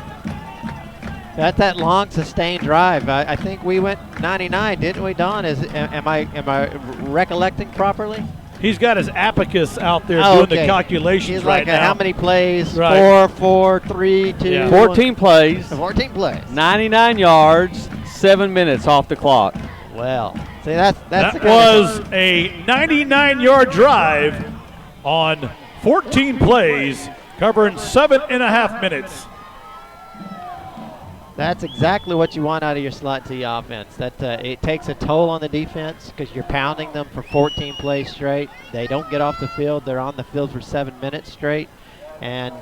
That's that long sustained drive. I think we went 99, didn't we, Don? Am I recollecting properly? He's got his abacus out there doing the calculations. He's like, now. How many plays? Right. 4, 3, 2. Yeah. 14 plays. 14 plays. 99 yards, 7 minutes off the clock. Well, see, that was a 99-yard drive on 14 plays covering 7.5 minutes. That's exactly what you want out of your slot T offense. That it takes a toll on the defense because you're pounding them for 14 plays straight. They don't get off the field. They're on the field for 7 minutes straight. And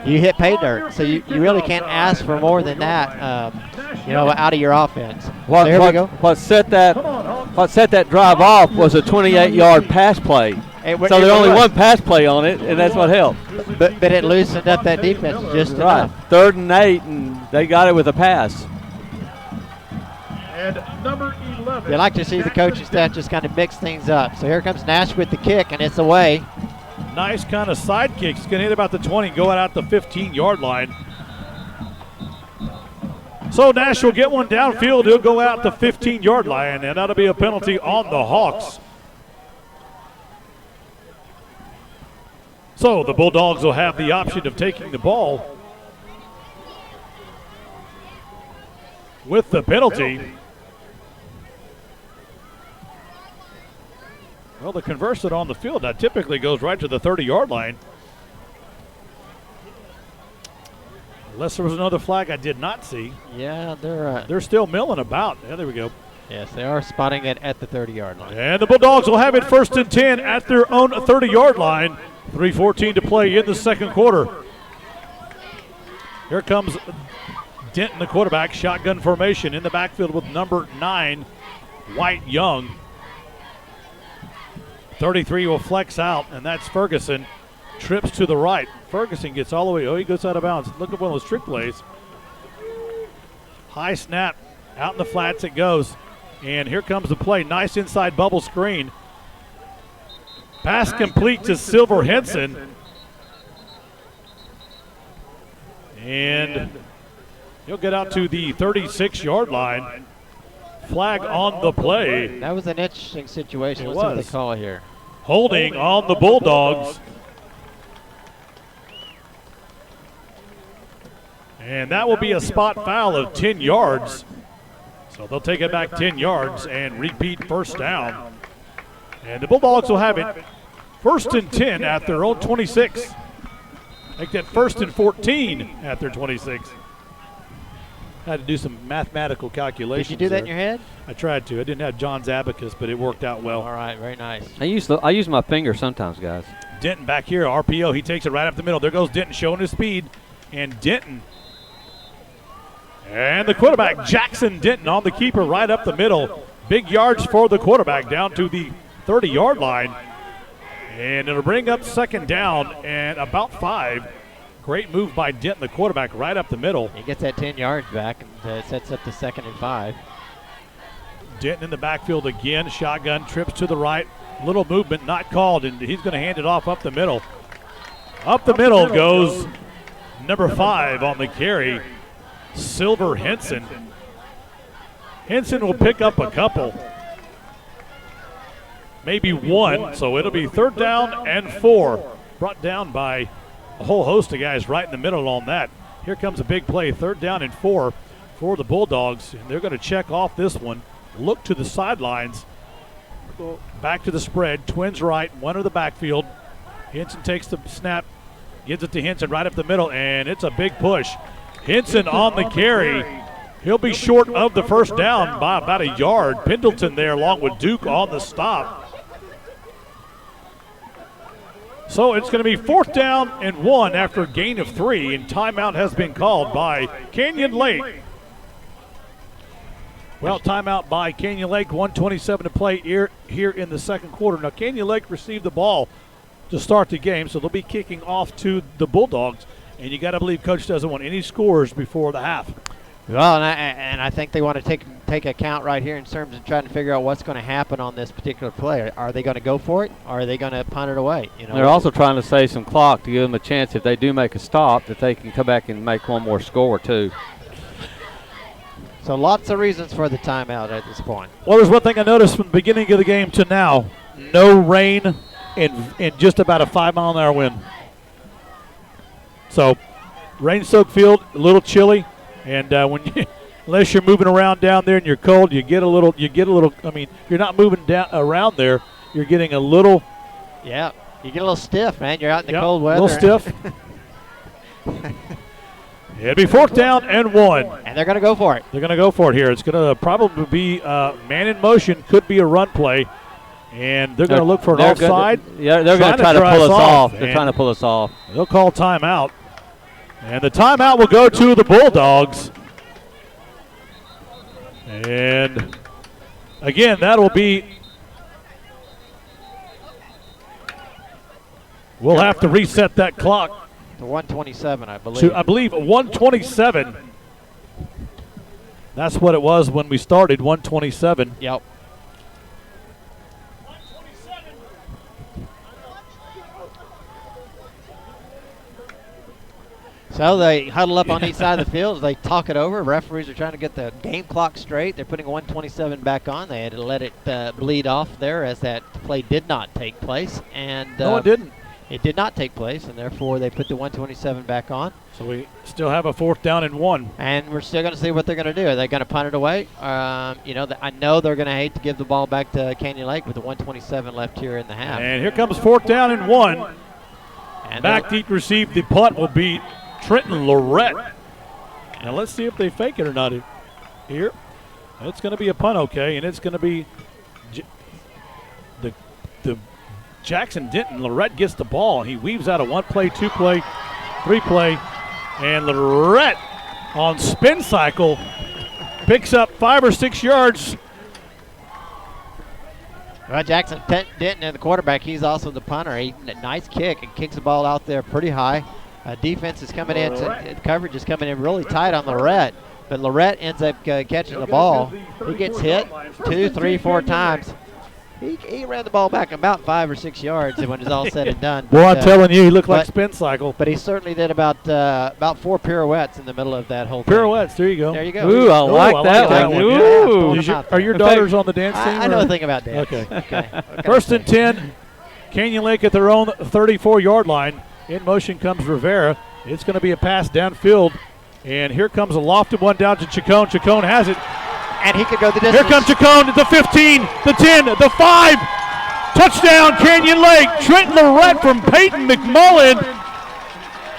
you hit pay dirt. So you really can't ask for more than that, out of your offense. There we go. What set that drive off was a 28-yard pass play. So there's only one pass play on it, and that's what helped. But it loosened up that defense just enough. 3rd and 8, and they got it with a pass. And number 11. You like to see the coaching staff just kind of mix things up. So here comes Nash with the kick, and it's away. Nice kind of side kick. He's going to hit about the 20, going out the 15-yard line. So Nash will get one downfield. He'll go out the 15-yard line, and that'll be a penalty on the Hawks. So the Bulldogs will have the option of taking the ball with the penalty. Well, the conversion on the field that typically goes right to the 30-yard line. Unless there was another flag I did not see. Yeah, they're still milling about. Yeah, there we go. Yes, they are spotting it at the 30-yard line. And the Bulldogs will have it 1st and 10 at their own 30-yard line. 3:14 to play in the second quarter. Here comes Denton, the quarterback, shotgun formation in the backfield with number 9, White Young. 33 will flex out, and that's Ferguson. Trips to the right. Ferguson gets all the way. Oh, he goes out of bounds. Look at one of those trick plays. High snap. Out in the flats it goes. And here comes the play. Nice inside bubble screen. Pass complete to Silver Henson. And he'll get out to the 36-yard line. Flag on the play. That was an interesting situation. Let's see what they call here. Holding on the Bulldogs. And that will be a spot foul of 10 yards. So they'll take it back 10 yards and repeat first down. And the Bulldogs will have it 1st and 10 at their own 26. Make that 1st and 14 at their 26. Had to do some mathematical calculations. Did you do that in your head? I tried to. I didn't have John's abacus, but it worked out well. All right, very nice. I use my finger sometimes, guys. Denton back here, RPO. He takes it right up the middle. There goes Denton showing his speed. And Denton. And the quarterback, Jackson Denton, on the keeper right up the middle. Big yards for the quarterback down to the 30-yard line. And it'll bring up second down and about 5. Great move by Denton, the quarterback, right up the middle. He gets that 10 yards back and sets up the 2nd and 5. Denton in the backfield again. Shotgun, trips to the right. Little movement, not called, and he's going to hand it off up the middle. Up the middle goes number 5 on the carry, Silver Henson. Henson will pick up a couple. Maybe one, so it'll be 3rd down and 4. Brought down by a whole host of guys right in the middle on that. Here comes a big play, 3rd down and 4 for the Bulldogs. And they're going to check off this one. Look to the sidelines. Go back to the spread. Twins right, one of the backfield. Henson takes the snap, gives it to Henson right up the middle, and it's a big push. Henson on the carry. He'll be short of the first down by about a yard. Pendleton there along with Duke on the stop. So it's going to be 4th down and 1 after a gain of 3, and timeout has been called by Canyon Lake. Well, timeout by Canyon Lake, 1:27 to play here in the second quarter. Now, Canyon Lake received the ball to start the game, so they'll be kicking off to the Bulldogs, and you got to believe Coach doesn't want any scores before the half. Well, and I think they want to take account right here in terms of trying to figure out what's going to happen on this particular play. Are they going to go for it, or are they going to punt it away? You know, they're also trying to save some clock to give them a chance if they do make a stop that they can come back and make one more score too. So lots of reasons for the timeout at this point. Well, there's one thing I noticed from the beginning of the game to now: no rain and just about a 5-mile-an-hour wind. So, rain-soaked field, a little chilly. And unless you're moving around down there and you're cold, you get a little. I mean, you're not moving down around there. You're getting a little. Yeah, You get a little stiff, man. You're out in the Yep, cold weather. A little stiff. It'll be 4th down and 1. And they're going to go for it. They're going to go for it here. It's going to probably be man in motion. Could be a run play. And they're going to look for an offside. Yeah, they're going to try to pull us off. They're trying to pull us off. They'll call timeout. And the timeout will go to the Bulldogs. And again, that'll be, we'll have to reset that clock. To 127, I believe. To, I believe, 127. That's what it was when we started, 127. Yep. So they huddle up on each side of the field. They talk it over. Referees are trying to get the game clock straight. They're putting 127 back on. They had to let it bleed off there as that play did not take place. And no, it didn't. It did not take place, and therefore they put the 127 back on. So we still have a 4th down and 1. And we're still going to see what they're going to do. Are they going to punt it away? I know they're going to hate to give the ball back to Canyon Lake with the 127 left here in the half. And here comes 4th down and 1. And back deep receive the punt will be Trenton Lorette. Now let's see if they fake it or not here. It's going to be a punt, okay, and it's going to be the Jackson Denton. Lorette gets the ball, and he weaves out a 1-play, 2-play, 3-play, and Lorette on spin cycle picks up 5 or 6 yards. Well, Jackson Denton, the quarterback, he's also the punter. Nice kick and kicks the ball out there pretty high. Defense is coming in, coverage is coming in really tight on Lorette, but Lorette ends up catching the ball. He gets hit 2, 3, 4 times. He ran the ball back about 5 or 6 yards when it's all said and done. Boy, I'm telling you, he looked like spin cycle. But he certainly did about 4 pirouettes in the middle of that whole thing. Pirouettes, there you go. There you go. Ooh, I like that one. Ooh. Are your daughters on the dance team? I know a thing about dance. Okay. 1st and 10, Canyon Lake at their own 34-yard line. In motion comes Rivera. It's going to be a pass downfield. And here comes a lofted one down to Chacon. Chacon has it. And he could go the distance. Here comes Chacon, the 15, the 10, the 5. Touchdown, Canyon Lake. Trenton Lorette from Peyton McMullen.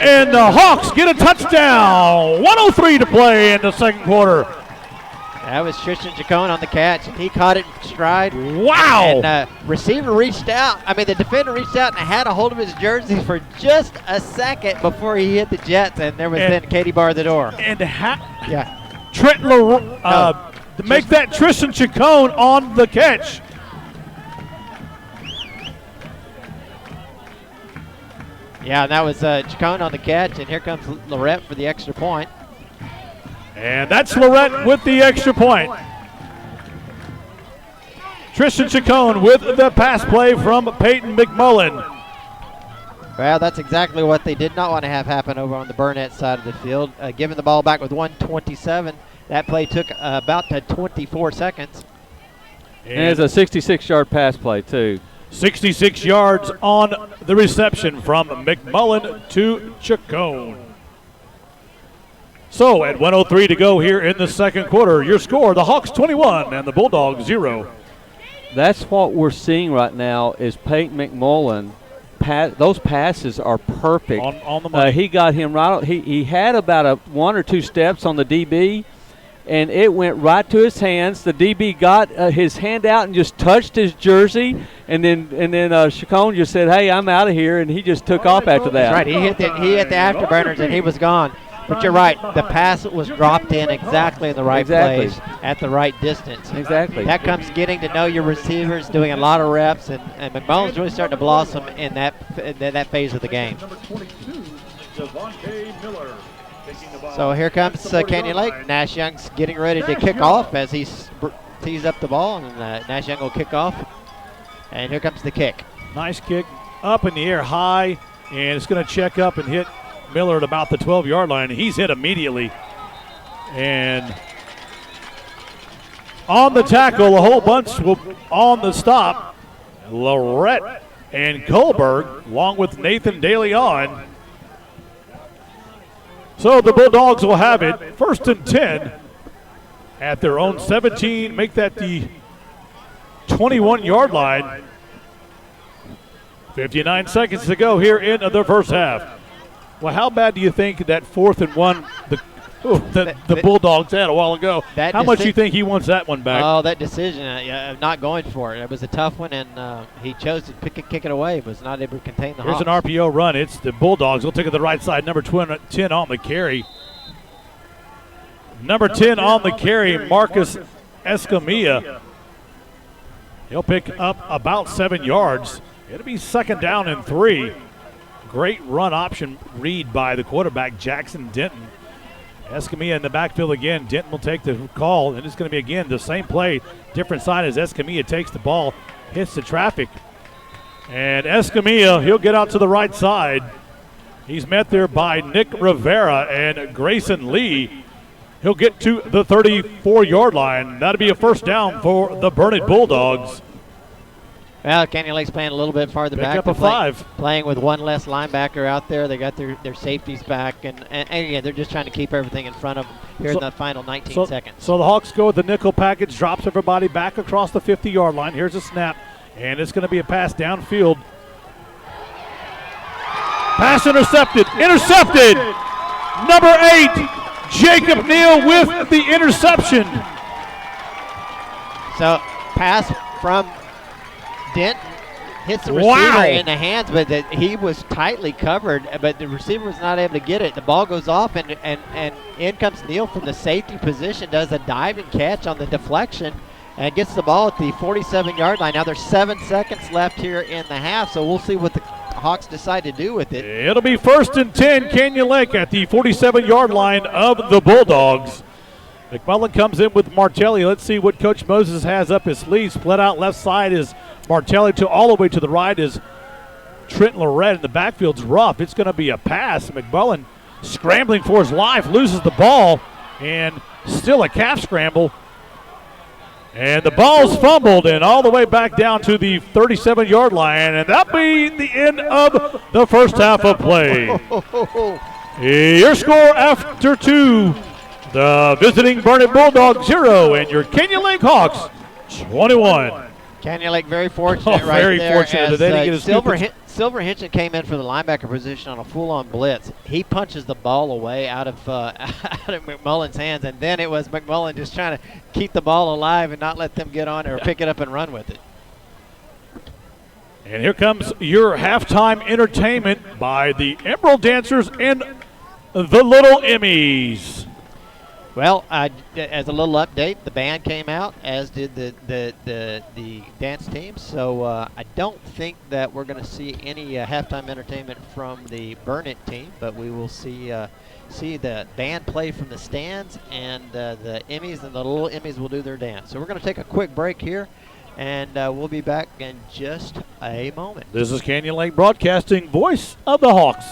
And the Hawks get a touchdown. 1:03 to play in the second quarter. That was Tristan Chacon on the catch, and he caught it in stride. Wow. And receiver reached out. The defender reached out and had a hold of his jersey for just a second before he hit the Jets, and there was then Katie barred the door. And Trenton Lorette, to make that Tristan Chacon on the catch. Yeah, and that was Chacon on the catch, and here comes Lorette for the extra point. And that's Lorette with the extra point. Tristan Chacon with the pass play from Peyton McMullen. Well, that's exactly what they did not want to have happen over on the Burnet side of the field. Giving the ball back with 1:27. That play took about 24 seconds. And it's a 66-yard pass play, too. 66 yards on the reception from McMullen to Chacon. So at 1:03 to go here in the second quarter, your score, the Hawks 21 and the Bulldogs 0. That's what we're seeing right now is Peyton McMullen. Those passes are perfect. On the money. He got him right. He had about 1 or 2 steps on the DB, and it went right to his hands. The DB got his hand out and just touched his jersey, and then Chacon just said, "Hey, I'm out of here," and he just took off after that. That's right. He hit the afterburners, and he was gone. But you're right. The pass was dropped in exactly in the right place at the right distance. Exactly. That comes getting to know your receivers, doing a lot of reps, and McMullen's really starting to blossom in that phase of the game. So here comes Canyon Lake. Nash Young's getting ready to kick off as he tees up the ball, and Nash Young will kick off. And here comes the kick. Nice kick up in the air high, and it's going to check up and hit Miller at about the 12-yard line. He's hit immediately. And on the tackle, a whole bunch will on the stop. Lorette and Kohlberg, along with Nathan De Leon. So the Bulldogs will have it 1st and 10 at their own 17. Make that the 21-yard line. 59 seconds to go here in the first half. Well, how bad do you think that 4th and 1 the Bulldogs had a while ago? How much do you think he wants that one back? Oh, that decision of not going for it. It was a tough one, and he chose to kick it away. Was not able to contain the Here's Hawks. an RPO run. It's the Bulldogs. They'll take it to the right side. Number 10 on the carry. Number 10 on the carry, Marcus Escamilla. He'll pick up about 7 yards. It'll be 2nd down and 3. Great run option read by the quarterback, Jackson Denton. Escamilla in the backfield again. Denton will take the call, and it's going to be, again, the same play, different side as Escamilla takes the ball, hits the traffic. And Escamilla, he'll get out to the right side. He's met there by Nick Rivera and Grayson Lee. He'll get to the 34-yard line. That'll be a 1st down for the Burnet Bulldogs. Well, Canyon Lake's playing a little bit farther back. Pick up a 5. Playing with one less linebacker out there. They got their safeties back, and again, they're just trying to keep everything in front of them here in the final 19 seconds. So the Hawks go with the nickel package, drops everybody back across the 50-yard line. Here's a snap, and it's going to be a pass downfield. Pass intercepted. Intercepted! Number 8, Jacob Neal with the interception. So pass from Denton hits the receiver in the hands, but he was tightly covered, but the receiver was not able to get it. The ball goes off, and in comes Neal from the safety position, does a diving catch on the deflection, and gets the ball at the 47-yard line. Now there's 7 seconds left here in the half, so we'll see what the Hawks decide to do with it. It'll be 1st and 10, Canyon Lake at the 47-yard line of the Bulldogs. McMullen comes in with Martelli. Let's see what Coach Moses has up his sleeve. Split out left side is Martelli. To all the way to the right is Trent Lorette. And the backfield's rough. It's going to be a pass. McMullen scrambling for his life, loses the ball, and still a calf scramble. And the ball's fumbled and all the way back down to the 37-yard line. And that'll be the end of the first half of play. Your score after 2. The visiting Burnet Bulldogs 0 and your Canyon Lake Hawks 21. Canyon Lake very fortunate very there. Fortunate As, they didn't get his Silver Hinton came in for the linebacker position on a full-on blitz. He punches the ball away out of McMullen's hands, and then it was McMullen just trying to keep the ball alive and not let them get on it or pick it up and run with it. And here comes your halftime entertainment by the Emerald Dancers and the Little Emmys. Well, as a little update, the band came out, as did the dance team. So I don't think that we're going to see any halftime entertainment from the Burnet team, but we will see the band play from the stands, and the Emmys and the Little Emmys will do their dance. So we're going to take a quick break here, and we'll be back in just a moment. This is Canyon Lake Broadcasting, voice of the Hawks.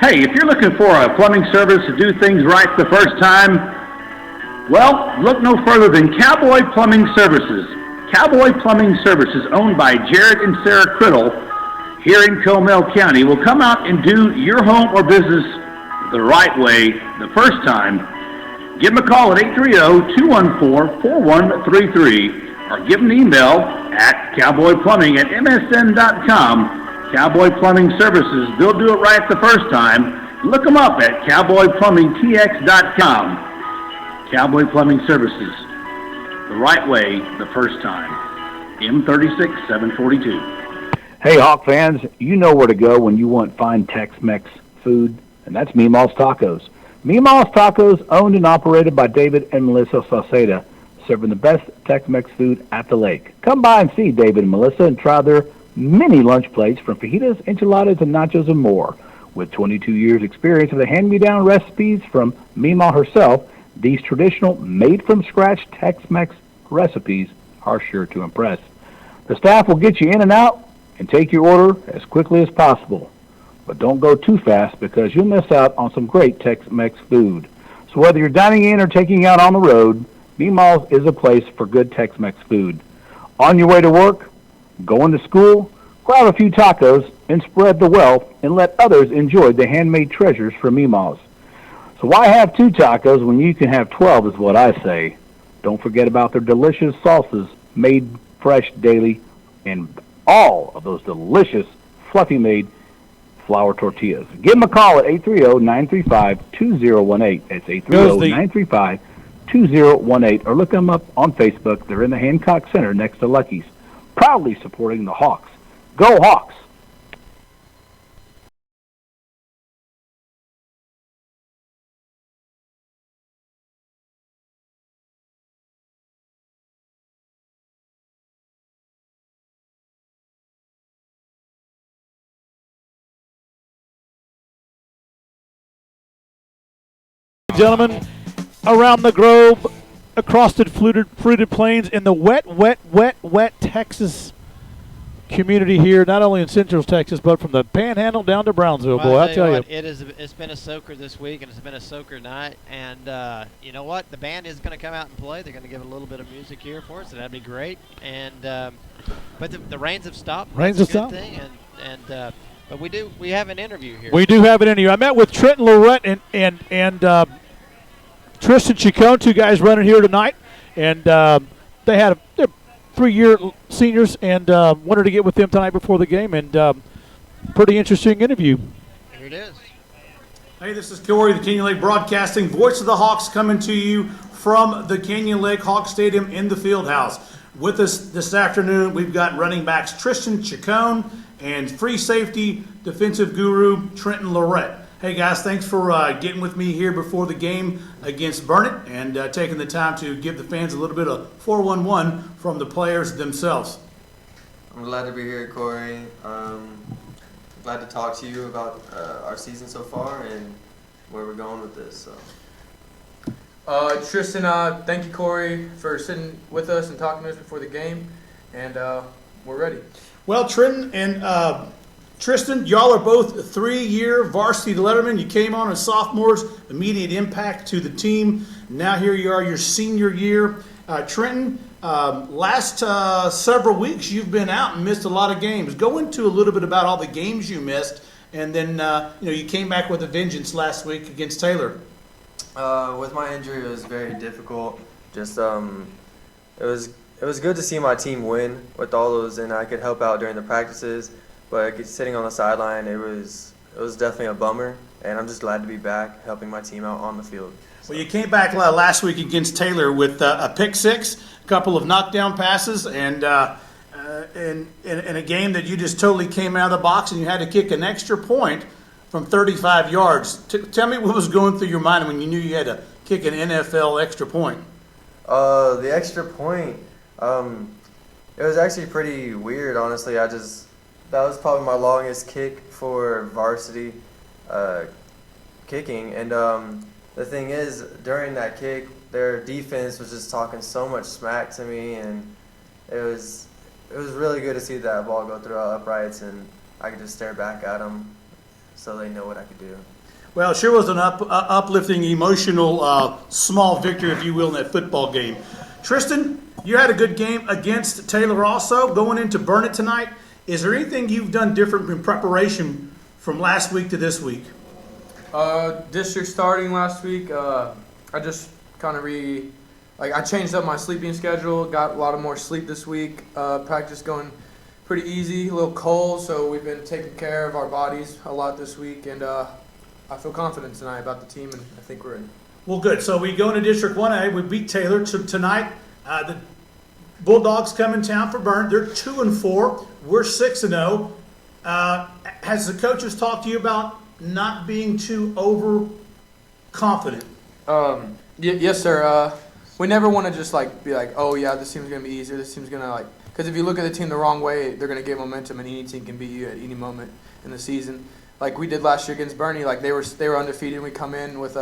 Hey, if you're looking for a plumbing service to do things right the first time, well, look no further than Cowboy Plumbing Services. Cowboy Plumbing Services, owned by Jared and Sarah Criddle here in Comal County, will come out and do your home or business the right way the first time. Give them a call at 830-214-4133 or give them an email at cowboyplumbing@msn.com. Cowboy Plumbing Services, they'll do it right the first time. Look them up at cowboyplumbingtx.com. Cowboy Plumbing Services, the right way the first time. M36742. Hey, Hawk fans, you know where to go when you want fine Tex-Mex food, and that's Meemaw's Tacos. Meemaw's Tacos, owned and operated by David and Melissa Sauceda, serving the best Tex-Mex food at the lake. Come by and see David and Melissa and try their many lunch plates from fajitas, enchiladas, and nachos and more. With 22 years experience of the hand-me-down recipes from Meemaw herself, these traditional made-from-scratch Tex-Mex recipes are sure to impress. The staff will get you in and out and take your order as quickly as possible. But don't go too fast because you'll miss out on some great Tex-Mex food. So whether you're dining in or taking out on the road, Meemaw's is a place for good Tex-Mex food. On your way to work, going to school, grab a few tacos and spread the wealth and let others enjoy the handmade treasures from Meemaw's. So why have 2 tacos when you can have 12 is what I say. Don't forget about their delicious salsas made fresh daily and all of those delicious, fluffy-made flour tortillas. Give them a call at 830-935-2018. That's 830-935-2018. Or look them up on Facebook. They're in the Hancock Center next to Lucky's, proudly supporting the Hawks. Go Hawks! Gentlemen, around the Grove, across the fruited plains, in the wet Texas community here, not only in Central Texas, but from the Panhandle down to Brownsville, Well, boy, I'll I tell you. what, it's been a soaker this week, and it's been a soaker night, and you know what? The band is going to come out and play. They're going to give a little bit of music here for us, and that'd be great. And but the rains have stopped. Rains That's have a good thing, and but we have an interview here. We do have an interview. I met with Trenton Lorette and Tristan Chacon, two guys running here tonight, and they had they're 3-year seniors, and wanted to get with them tonight before the game, and pretty interesting interview. Here it is. Hey, this is Corey, the Canyon Lake Broadcasting, voice of the Hawks, coming to you from the Canyon Lake Hawk Stadium in the Fieldhouse. With us this afternoon, we've got running backs Tristan Chacon and free safety defensive guru Trenton Lorette. Hey guys, thanks for getting with me here before the game against Burnet and taking the time to give the fans a little bit of 411 from the players themselves. I'm glad to be here, Corey. Glad to talk to you about our season so far and where we're going with this. So. Tristan, thank you, Corey, for sitting with us and talking to us before the game, and we're ready. Well, Trenton and Tristan, y'all are both 3-year varsity lettermen. You came on as sophomores, immediate impact to the team. Now here you are, your senior year. Trenton, last several weeks you've been out and missed a lot of games. Go into a little bit about all the games you missed, and then you came back with a vengeance last week against Taylor. With my injury, it was very difficult. Just it was good to see my team win with all those, and I could help out during the practices. But sitting on the sideline, it was definitely a bummer, and I'm just glad to be back helping my team out on the field. Well, you came back last week against Taylor with a pick six, a couple of knockdown passes, and in a game that you just totally came out of the box, and you had to kick an extra point from 35 yards. Tell me what was going through your mind when you knew you had to kick an NFL extra point. The extra point, it was actually pretty weird, honestly. That was probably my longest kick for varsity kicking. And the thing is, during that kick, their defense was just talking so much smack to me, and it was really good to see that ball go through our uprights, and I could just stare back at them so they know what I could do. Well, it sure was an uplifting, emotional, small victory, if you will, in that football game. Tristan, you had a good game against Taylor also, going into Burnet tonight. Is there anything you've done different in preparation from last week to this week? District starting last week, I just kind of I changed up my sleeping schedule, got a lot of more sleep this week. Practice going pretty easy, a little cold, so we've been taking care of our bodies a lot this week, and I feel confident tonight about the team, and I think we're in. Well, good. So we go into District 1A. We beat Taylor tonight. The Bulldogs come in town for Burnet. They're 2-4. We're 6-0. Has the coaches talked to you about not being too overconfident? Yes, sir. We never want to just be like, oh yeah, this team's gonna be easier. This team's gonna because if you look at the team the wrong way, they're gonna get momentum, and any team can beat you at any moment in the season. Like we did last year against Burnet. They were undefeated, and we come in with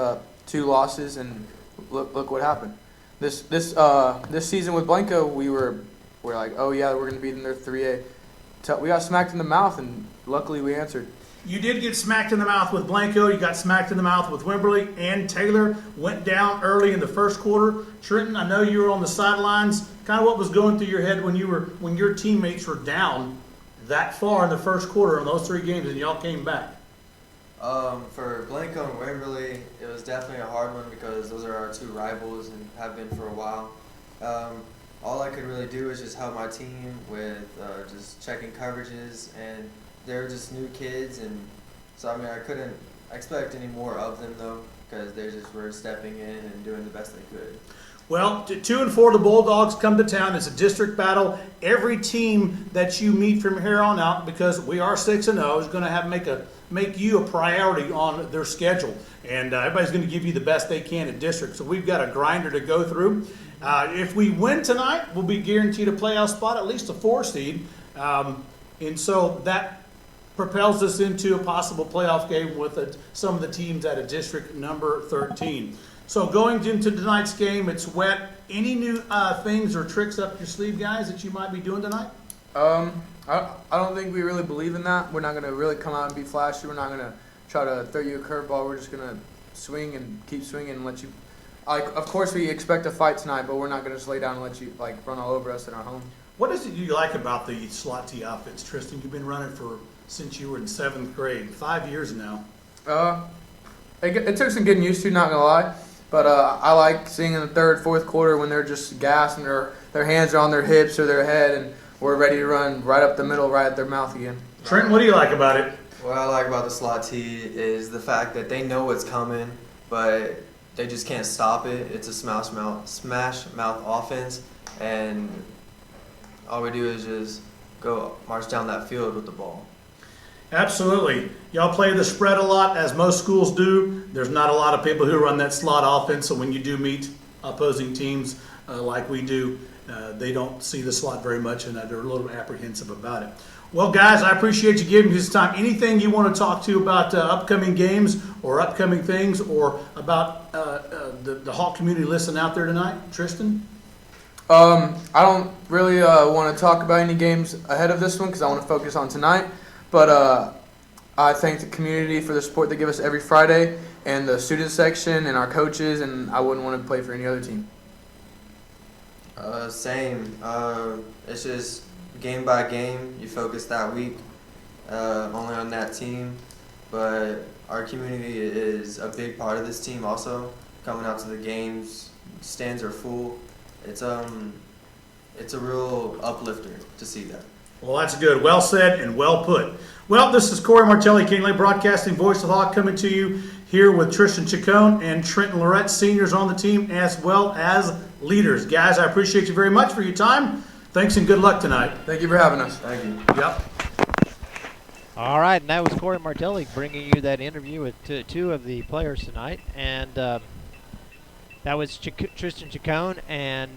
2 losses, and look what happened. This season with Blanco, we're like, oh yeah, we're gonna beat them. They're 3A. We got smacked in the mouth, and luckily we answered. You did get smacked in the mouth with Blanco. You got smacked in the mouth with Wimberley, and Taylor went down early in the first quarter. Trenton, I know you were on the sidelines. Kind of what was going through your head when your teammates were down that far in the first quarter in those 3 games, and y'all came back? For Blanco and Wimberley, it was definitely a hard one because those are our 2 rivals and have been for a while. all I could really do was just help my team with just checking coverages, and they're just new kids, and so I mean I couldn't expect any more of them though, because they just were stepping in and doing the best they could. Well, 2 and 4, the Bulldogs come to town. It's a district battle. Every team that you meet from here on out, because we are 6-0, is going to have make you a priority on their schedule, and everybody's going to give you the best they can at district. So we've got a grinder to go through. If we win tonight, we'll be guaranteed a playoff spot, at least a 4 seed, and so that propels us into a possible playoff game with some of the teams at a district number 13. So going into tonight's game, it's wet. Any new things or tricks up your sleeve, guys, that you might be doing tonight? I don't think we really believe in that. We're not going to really come out and be flashy. We're not going to try to throw you a curveball. We're just going to swing and keep swinging and let you. Of course, we expect a fight tonight, but we're not going to just lay down and let you run all over us in our home. What is it you like about the slot T offense, Tristan? You've been running since you were in 7th grade, 5 years now. It took some getting used to, not going to lie. But I like seeing in the 3rd, 4th quarter when they're just gassed and their hands are on their hips or their head, and we're ready to run right up the middle, right at their mouth again. Trent, what do you like about it? What I like about the slot T is the fact that they know what's coming, but they just can't stop it. It's a smash mouth offense, and all we do is just go march down that field with the ball. Absolutely. Y'all play the spread a lot, as most schools do. There's not a lot of people who run that slot offense, so when you do meet opposing teams like we do, they don't see the slot very much, and they're a little apprehensive about it. Well, guys, I appreciate you giving me this time. Anything you want to talk to about upcoming games or upcoming things, or about the Hawk community listening out there tonight? Tristan? I don't really want to talk about any games ahead of this one because I want to focus on tonight. But I thank the community for the support they give us every Friday, and the student section and our coaches, and I wouldn't want to play for any other team. Same. It's just game by game. You focus that week only on that team. But our community is a big part of this team also. Coming out to the games, stands are full. It's a real uplifter to see that. Well, that's good. Well said and well put. Well, this is Corey Martelli, Canyon Lake Broadcasting, Voice of Hawk, coming to you here with Tristan Chacon and Trenton Lorette, seniors on the team, as well as leaders. Guys, I appreciate you very much for your time. Thanks and good luck tonight. Thank you for having us. Thank you. Yep. All right, and that was Corey Martelli bringing you that interview with two of the players tonight. And that was Tristan Chacon and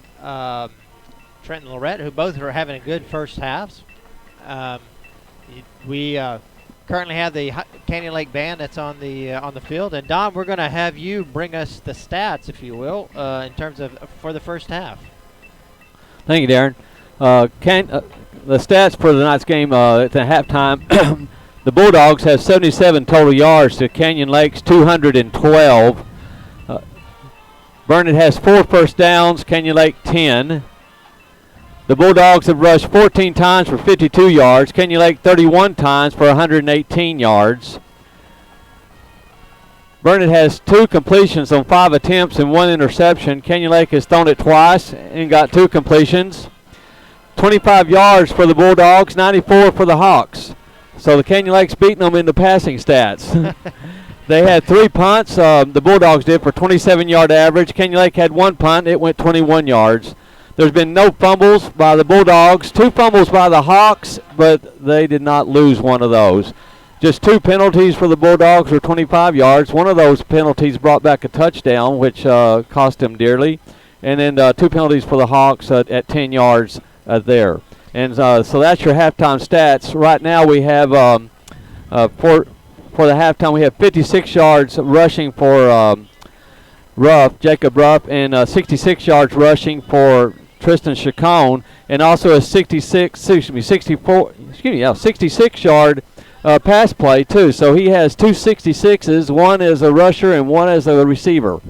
Trenton Lorette, who both are having a good first halves. We currently have the Canyon Lake Band that's on the field, and Don, we're going to have you bring us the stats, if you will, in terms of for the first half. Thank you, Darren. The stats for tonight's game at the halftime: the Bulldogs have 77 total yards to Canyon Lake's 212. Burnet has 4 first downs, Canyon Lake 10. The Bulldogs have rushed 14 times for 52 yards. Canyon Lake 31 times for 118 yards. Burnet has 2 completions on 5 attempts and 1 interception. Canyon Lake has thrown it twice and got 2 completions. 25 yards for the Bulldogs, 94 for the Hawks. So the Canyon Lake's beating them in the passing stats. They had 3 punts. The Bulldogs did for 27-yard average. Canyon Lake had 1 punt. It went 21 yards. There's been no fumbles by the Bulldogs, 2 fumbles by the Hawks, but they did not lose one of those. Just 2 penalties for the Bulldogs for 25 yards. One of those penalties brought back a touchdown, which cost them dearly. And then 2 penalties for the Hawks at 10 yards there. And so that's your halftime stats. Right now we have, for the halftime, we have 56 yards rushing for Jacob Ruff, and 66 yards rushing for Tristan Chacon, and also a 66-yard pass play too. So he has 2 66s, one as a rusher and one as a receiver.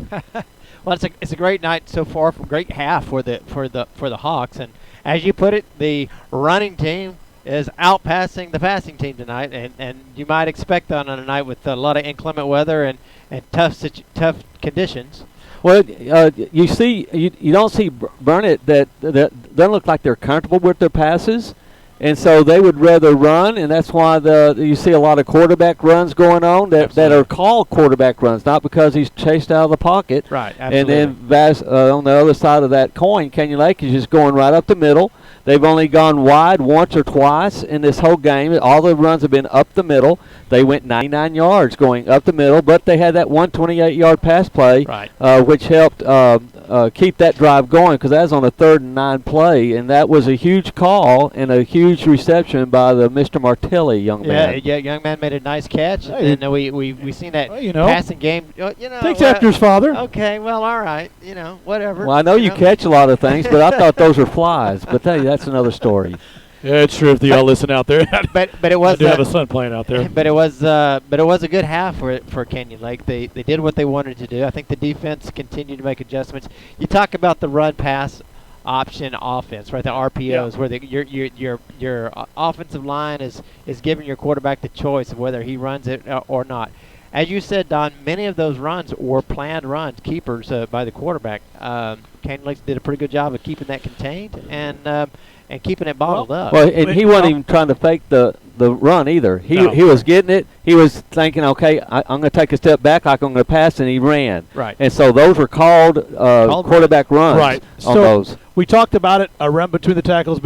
Well, it's a great night so far, great half for the Hawks, and as you put it, the running team is outpassing the passing team tonight, and you might expect that on a night with a lot of inclement weather and tough conditions. Well, you see, you don't see Burnet that doesn't look like they're comfortable with their passes, and so they would rather run, and that's why you see a lot of quarterback runs going on that are called quarterback runs, not because he's chased out of the pocket. Right, absolutely. And then on the other side of that coin, Canyon Lake is just going right up the middle. They've only gone wide once or twice in this whole game. All the runs have been up the middle. They went 99 yards going up the middle, but they had that 128-yard pass play, which helped keep that drive going because that was on a 3rd and 9 play, and that was a huge call and a huge reception by the Mr. Martelli young man. Yeah, young man made a nice catch, and we seen that passing game. Thanks after his father. Okay, well, all right, whatever. Well, I know you catch a lot of things, but I thought those were flies. But that's another story. Yeah, it's true if y'all listen out there. but it was. I do have a son playing out there. But it was a good half for Canyon Lake. They did what they wanted to do. I think the defense continued to make adjustments. You talk about the run pass option offense, right? The RPOs, where your offensive line is giving your quarterback the choice of whether he runs it or not. As you said, Don, many of those runs were planned runs, keepers by the quarterback. Canyon Lake did a pretty good job of keeping that contained and keeping it bottled up. Well, and he wasn't even trying to fake the run either. He was getting it. He was thinking, okay, I'm going to take a step back, I'm going to pass, and he ran. Right. And so those were called quarterback runs. Right. On so those. We talked about it, a run between the tackles.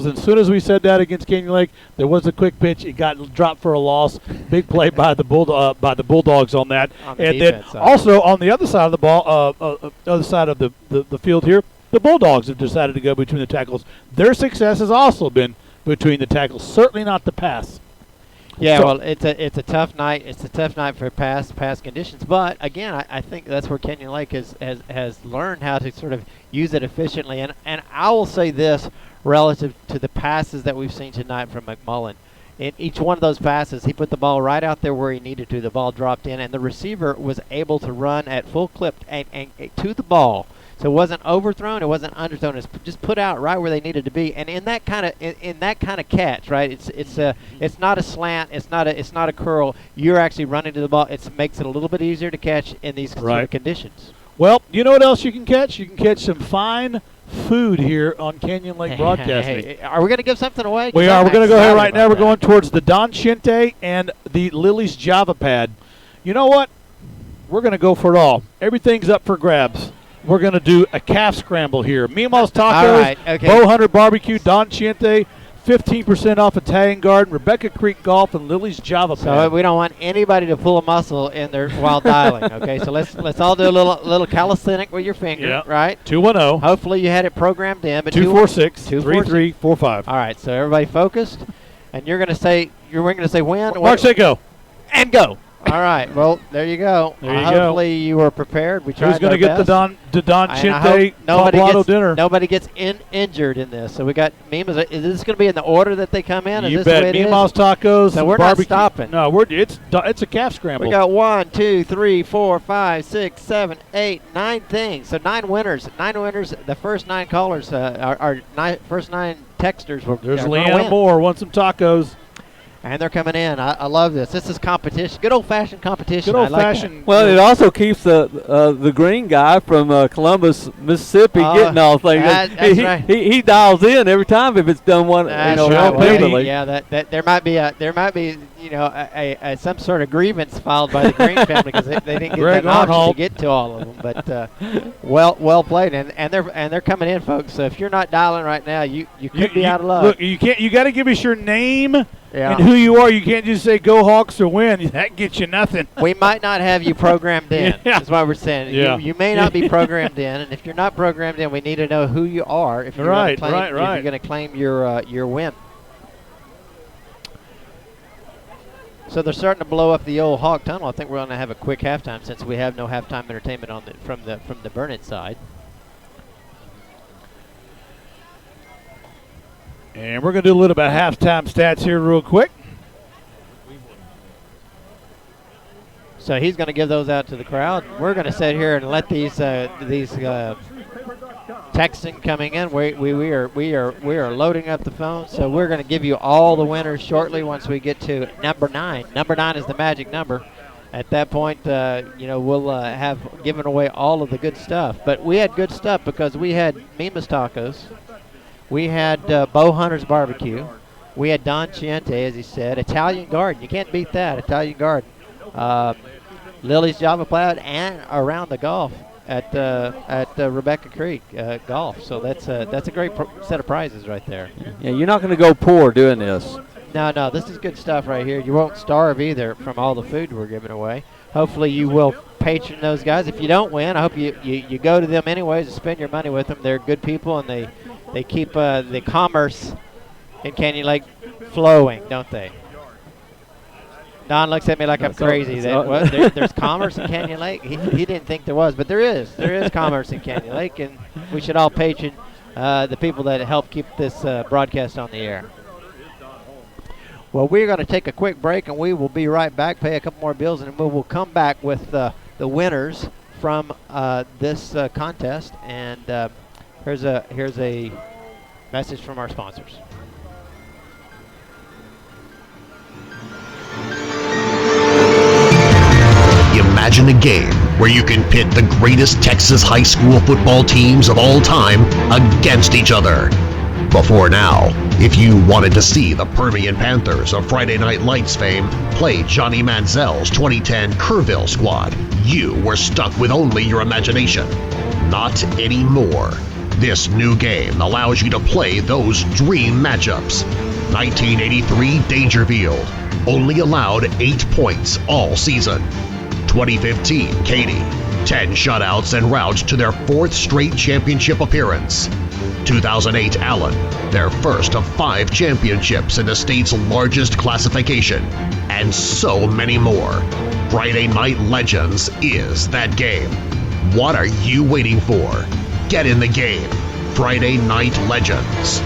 And as soon as we said that against Canyon Lake, there was a quick pitch. It got dropped for a loss. Big play by the Bulldogs on that. And then also on the other side of the ball, other side of the field here, the Bulldogs have decided to go between the tackles. Their success has also been between the tackles. Certainly not the pass. Yeah, well, it's a tough night. It's a tough night for pass conditions. But again, I think that's where Canyon Lake has learned how to sort of use it efficiently. And I will say this relative to the passes that we've seen tonight from McMullen. In each one of those passes, he put the ball right out there where he needed to. The ball dropped in, and the receiver was able to run at full clip and to the ball. So it wasn't overthrown, it wasn't underthrown. It's just put out right where they needed to be. And in that kind of catch, right? It's not a slant, it's not a curl. You're actually running to the ball. It makes it a little bit easier to catch in these sort of conditions. Well, you know what else you can catch? You can catch some fine food here on Canyon Lake Broadcasting. Hey, are we going to give something away? We are. We're going to go ahead right now. We're going towards the Don Chinte and the Lily's Java Pad. You know what? We're going to go for it all. Everything's up for grabs. We're going to do a calf scramble here. Mima's Tacos, Bo Hunter Barbecue, Don Chinte, 15% off Italian Garden, Rebecca Creek Golf, and Lily's Java Pad. So we don't want anybody to pull a muscle in there while dialing. Okay, so let's all do a little calisthenic with your finger, right? 210. Hopefully you had it programmed in. But 246-3345. All right, so everybody focused, and you're going to say when. Mark, say go. And go. All right. Well, there you go. Hopefully you were prepared. We tried. Who's going to get the Don Chinte Poblano dinner? Nobody gets injured in this. So we got Mima's. Is this going to be in the order that they come in? You bet. Mima's Tacos. So we're barbecue. Not stopping. No, it's a calf scramble. We got 1, 2, 3, 4, 5, 6, 7, 8, 9 things. So 9 winners. 9 winners. The first 9 callers, first 9 texters were. There's Leanna Moore wants some tacos. And they're coming in. I love this. This is competition. Good old-fashioned competition. Good old-fashioned. Like well, it also keeps the green guy from Columbus, Mississippi, getting all things. That's right. He dials in every time if it's done one. Right. Yeah, that there might be some sort of grievance filed by the Green family because they didn't get that option to get to all of them. But well played, and they're coming in, folks. So if you're not dialing right now, you could be out of luck. Look, you can't. You got to give us your name. And who you are. You can't just say go Hawks or win. That gets you nothing. We might not have you programmed in. That's why we're saying. Yeah. You may not be programmed in, and if you're not programmed in, we need to know who you are if you're going to claim your win. So they're starting to blow up the old Hawk Tunnel. I think we're going to have a quick halftime since we have no halftime entertainment from the Burnet side. And we're going to do a little bit of halftime stats here real quick. So he's going to give those out to the crowd. We're going to sit here and let these texting coming in. We are loading up the phone. So we're going to give you all the winners shortly once we get to number 9. Number 9 is the magic number. at that point, we'll have given away all of the good stuff. But we had good stuff because we had Mima's Tacos. We had Bo Hunter's Barbecue. We had Don Chiente, as he said. Italian Garden. You can't beat that, Italian Garden. Lily's Java Cloud and Around the Golf at Rebecca Creek Golf. So that's a great set of prizes right there. Yeah, you're not going to go poor doing this. No, this is good stuff right here. You won't starve either from all the food we're giving away. Hopefully you will patron those guys. If you don't win, I hope you go to them anyways and spend your money with them. They're good people, and they keep the commerce in Canyon Lake flowing, don't they? Don looks at me like I'm crazy. There's commerce in Canyon Lake? He didn't think there was, but there is. There is commerce in Canyon Lake, and we should all patron the people that help keep this broadcast on the air. Well, we're going to take a quick break, and we will be right back, pay a couple more bills, and we will come back with the winners from this contest. And here's a message from our sponsors. Imagine a game where you can pit the greatest Texas high school football teams of all time against each other. Before now, if you wanted to see the Permian Panthers of Friday Night Lights fame play Johnny Manziel's 2010 Kerrville squad, you were stuck with only your imagination. Not anymore. This new game allows you to play those dream matchups. 1983 Dangerfield, only allowed 8 points all season. 2015 Katy, 10 shutouts en route to their 4th straight championship appearance. 2008 Allen, their first of 5 championships in the state's largest classification, and so many more. Friday Night Legends is that game. What are you waiting for? Get in the game. Friday Night Legends.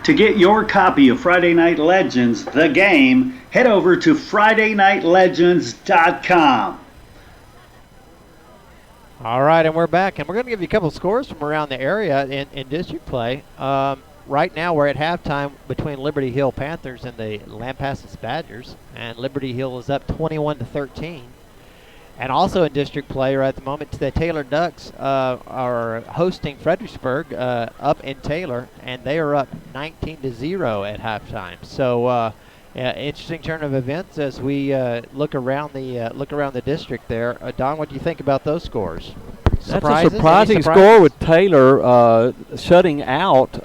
To get your copy of Friday Night Legends, the game, head over to FridayNightLegends.com. All right, and we're back, and we're going to give you a couple of scores from around the area in district play. Right now, we're at halftime between Liberty Hill Panthers and the Lampasas Badgers, and Liberty Hill is up 21-13. And also in district play right at the moment, the Taylor Ducks are hosting Fredericksburg up in Taylor, and they are up 19-0 at halftime. So interesting turn of events as we look around the district there. Don, what do you think about those scores? That's a surprising score with Taylor shutting out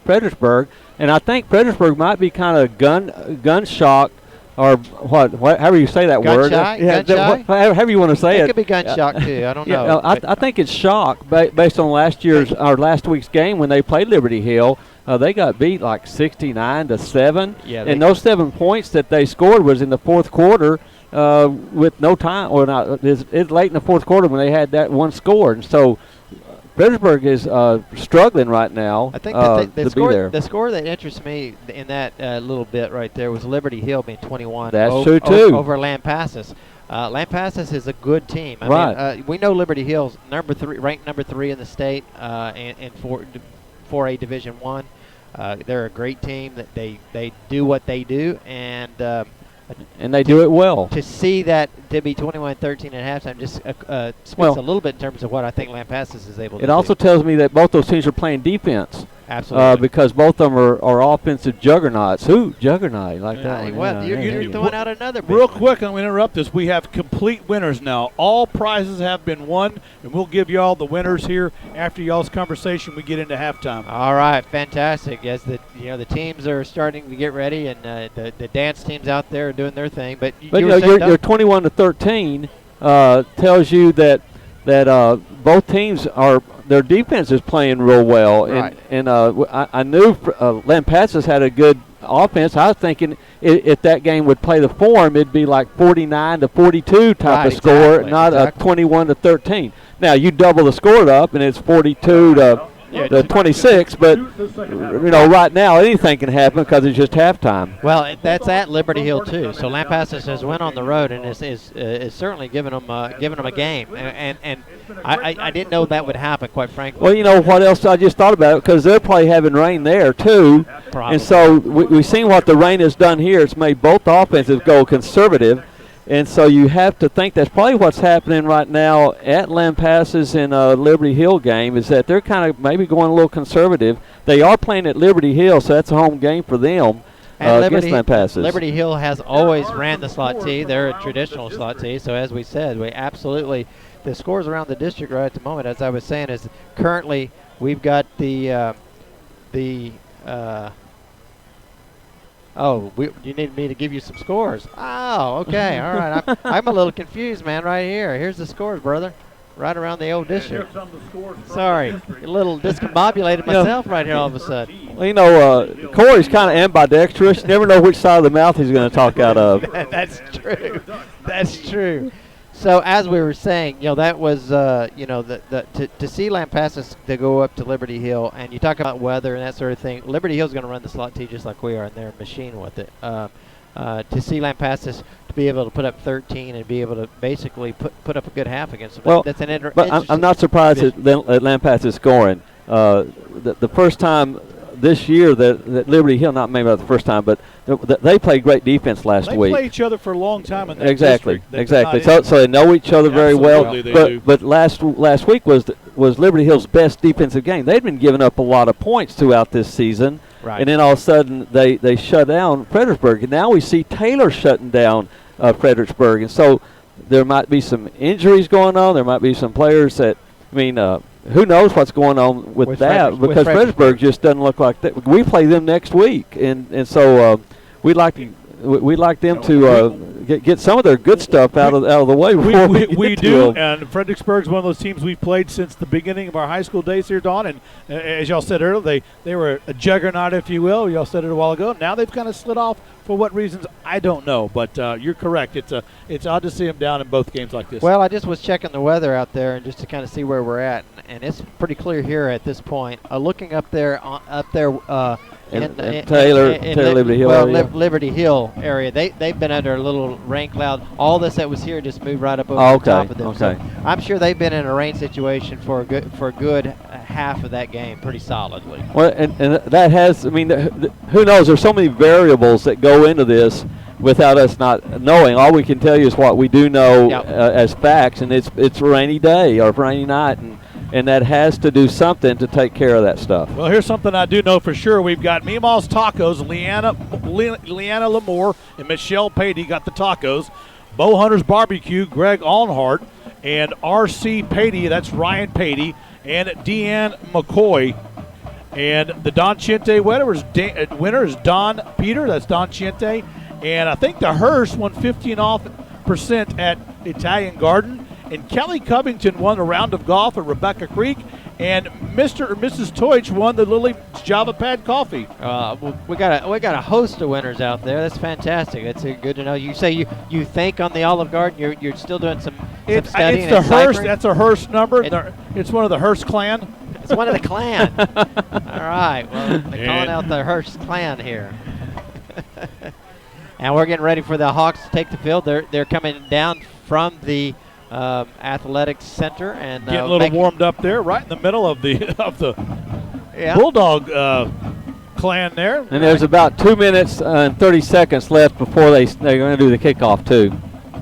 Fredericksburg, and I think Fredericksburg might be kind of gun shocked. Or what? However you say that word. Yeah, however you want to say it. It could be gun shock too. I don't know. Yeah, I think it's shock based on last week's game when they played Liberty Hill. They got beat like 69-7. Yeah, and those 7 points that they scored was in the fourth quarter with no time, or not. It's late in the fourth quarter when they had that one score, and so. Fredericksburg is struggling right now. I think the score that interests me in that little bit right there was Liberty Hill being 21. That's true too. Over Lampasas. Lampasas is a good team. I mean, we know Liberty Hill's ranked number 3 in the state in 4A Division I. They're a great team. That they do what they do, and they do it well. To see that to be 21-13 at halftime just speaks a little bit in terms of what I think Lampasas is able to do. It also tells me that both those teams are playing defense. Absolutely. Because both of them are offensive juggernauts. Juggernaut? Like that. Well, you're throwing out another big Real one. quick, I'm going to interrupt this. We have complete winners now. All prizes have been won, and we'll give you all the winners here after y'all's conversation. We get into halftime. All right, fantastic. As the teams are starting to get ready, and the dance teams out there are doing their thing. But your 21-13 tells you that both teams their defense is playing real well, right. and I knew Lampasas had a good offense. I was thinking if that game would play the form, it'd be like 49-42 type of score, not a 21-13. Now you double the score up, and it's 42 to 26, but right now anything can happen because it's just halftime. Well, that's at Liberty Hill too. So Lampasas has went on the road and is certainly giving them a game. And I didn't know that would happen, quite frankly. Well, you know what else I just thought about it, because they're probably having rain there too. Probably. And so we've seen what the rain has done here. It's made both offenses go conservative. And so you have to think that's probably what's happening right now at Lampasas in a Liberty Hill game, is that they're kind of maybe going a little conservative. They are playing at Liberty Hill, so that's a home game for them against Lampasas. Liberty Hill has always ran the slot T. They're a traditional slot T. So as we said, we absolutely – the scores around the district right at the moment, as I was saying, is currently we've got you need me to give you some scores. Oh, okay, all right. I'm a little confused, man, right here. Here's the scores, brother, right around the old district. Sorry, a little discombobulated myself right here all of a sudden. Well, Corey's kind of ambidextrous. You never know which side of the mouth he's going to talk out of. That's true. That's true. So as we were saying, that was to see Lampasas to go up to Liberty Hill, and you talk about weather and that sort of thing. Liberty Hill's going to run the slot T just like we are, and they're a machine with it. To see Lampasas to be able to put up 13 and be able to basically put up a good half against them. Well, that's an but I'm not surprised at Lampasas scoring. The first time this year that Liberty Hill, not maybe not the first time, but they played great defense last week. They play each other for a long time in that Exactly. district. So they know each other very well. But last week was Liberty Hill's best defensive game. They'd been giving up a lot of points throughout this season, and then all of a sudden they shut down Fredericksburg, and now we see Taylor shutting down Fredericksburg, and so there might be some injuries going on. There might be some players that who knows what's going on with that, because Fredericksburg just doesn't look like that. We play them next week, and so we'd like them to get some of their good stuff out of the way before we do. And Fredericksburg's one of those teams we've played since the beginning of our high school days here, Don. And as y'all said earlier, they were a juggernaut, if you will. Y'all said it a while ago. Now they've kind of slid off. For what reasons, I don't know, but you're correct. It's odd to see them down in both games like this. Well, I just was checking the weather out there, and just to kind of see where we're at, and it's pretty clear here at this point. Looking up there, in Taylor Liberty Hill area. Liberty Hill area. They've been under a little rain cloud. All this that was here just moved right up over the top of them. Okay. So I'm sure they've been in a rain situation for a good half of that game, pretty solidly. Well, and that has. Who knows? There's so many variables that go into this without us not knowing. All we can tell you is what we do know as facts, and it's a rainy day or rainy night, and that has to do something to take care of that stuff. Well, here's something I do know for sure. We've got Meemaw's Tacos, Leanna Lamore and Michelle Patey got the tacos. Bow Hunters Barbecue, Greg Allnhart, and R.C. Patey, that's Ryan Patey, and Deanne McCoy. And the Don Chiente winner is Don Peter, that's Don Chiente. And I think the Hearst won 15% at Italian Garden. And Kelly Covington won a round of golf at Rebecca Creek, and Mr. or Mrs. Toich won the Lily Java Pad Coffee. We got a host of winners out there. That's fantastic. That's good to know. You say you think on the Olive Garden. You're still doing some studying. It's the Hearst. That's a Hearst number. It's one of the Hearst clan. It's one of the clan. All right. Well, they're calling out the Hearst clan here. And we're getting ready for the Hawks to take the field. They're coming down from the athletics center and getting a little warmed up there, right in the middle of the Bulldog clan there. And there's about 2 minutes and 30 seconds left before they're going to do the kickoff too.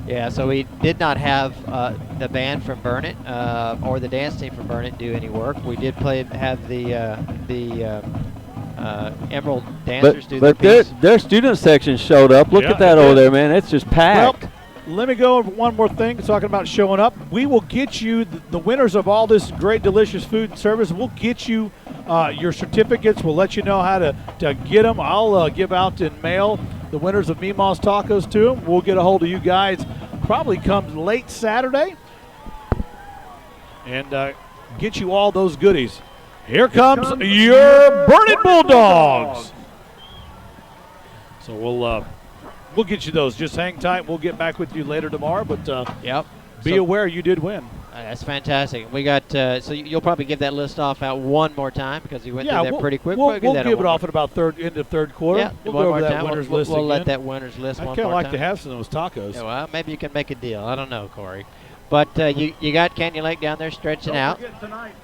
Yeah, so we did not have the band from Burnet or the dance team from Burnet do any work. We did have the Emerald Dancers do the piece. But their student section showed up. Look at that over there, man. It's just packed. Well, let me go over one more thing, talking about showing up. We will get you, the winners of all this great, delicious food and service, we'll get you your certificates. We'll let you know how to get them. I'll give out in mail the winners of Meemaw's Tacos to them. We'll get a hold of you guys probably come late Saturday and get you all those goodies. Here comes your Burnet Bulldogs. So we'll get you those. Just hang tight. We'll get back with you later tomorrow. But be aware you did win. That's fantastic. We got so you'll probably give that list off out one more time because you went through that pretty quick. We'll give it off at about end of third quarter. Yeah, we'll go over that winners list We'll again. let that winners list one more time. I kind of like to have some of those tacos. Yeah, well, maybe you can make a deal. I don't know, Corey. But you got Canyon Lake down there stretching out. Don't forget tonight,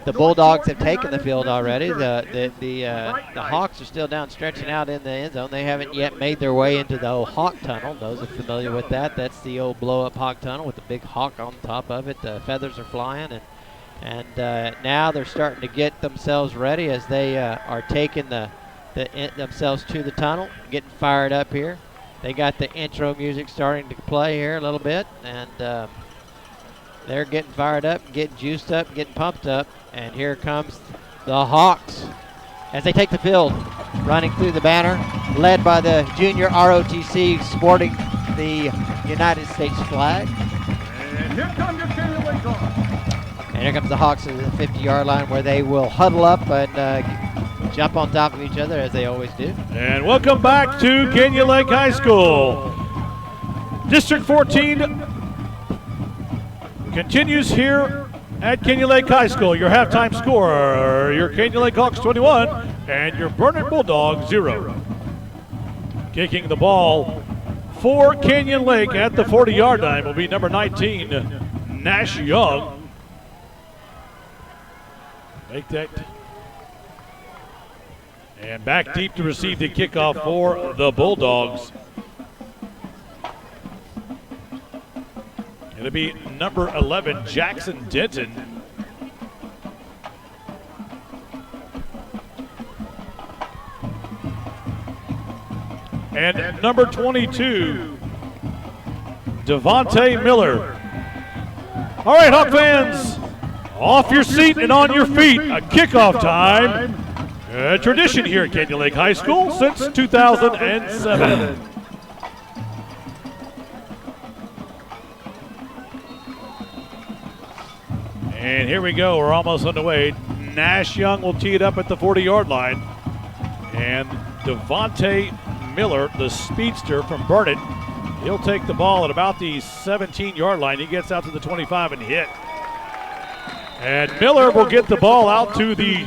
The Bulldogs have taken the field already. The Hawks are still down stretching out in the end zone. They haven't yet made their way into the old Hawk Tunnel. Those are familiar with that. That's the old blow-up Hawk Tunnel with the big hawk on top of it. The feathers are flying, and now they're starting to get themselves ready as they are taking themselves to the tunnel, getting fired up here. They got the intro music starting to play here a little bit, and they're getting fired up, getting juiced up, getting pumped up, and here comes the Hawks as they take the field, running through the banner, led by the junior ROTC sporting the United States flag. And here comes your Canyon Lake Hawks. And here comes the Hawks at the 50-yard line where they will huddle up and jump on top of each other as they always do. And welcome back to Canyon Lake High School. District 14 continues here at Canyon Lake High School. Your halftime score, your Canyon Lake Hawks 21 and your Burnet Bulldogs 0. Kicking the ball for Canyon Lake at the 40-yard line will be number 19, Nash Young. Make that. And back deep to receive the kickoff for the Bulldogs. It'll be number 11, Jackson Denton. And number 22, Devontae Miller. All right, Hawk fans, off your seat and on your feet. A kickoff time. A tradition here at Canyon Lake High School since 2007. And here we go. We're almost underway. Nash Young will tee it up at the 40-yard line. And Devontae Miller, the speedster from Burnet, he'll take the ball at about the 17-yard line. He gets out to the 25 and hit. And Miller will get the ball out to the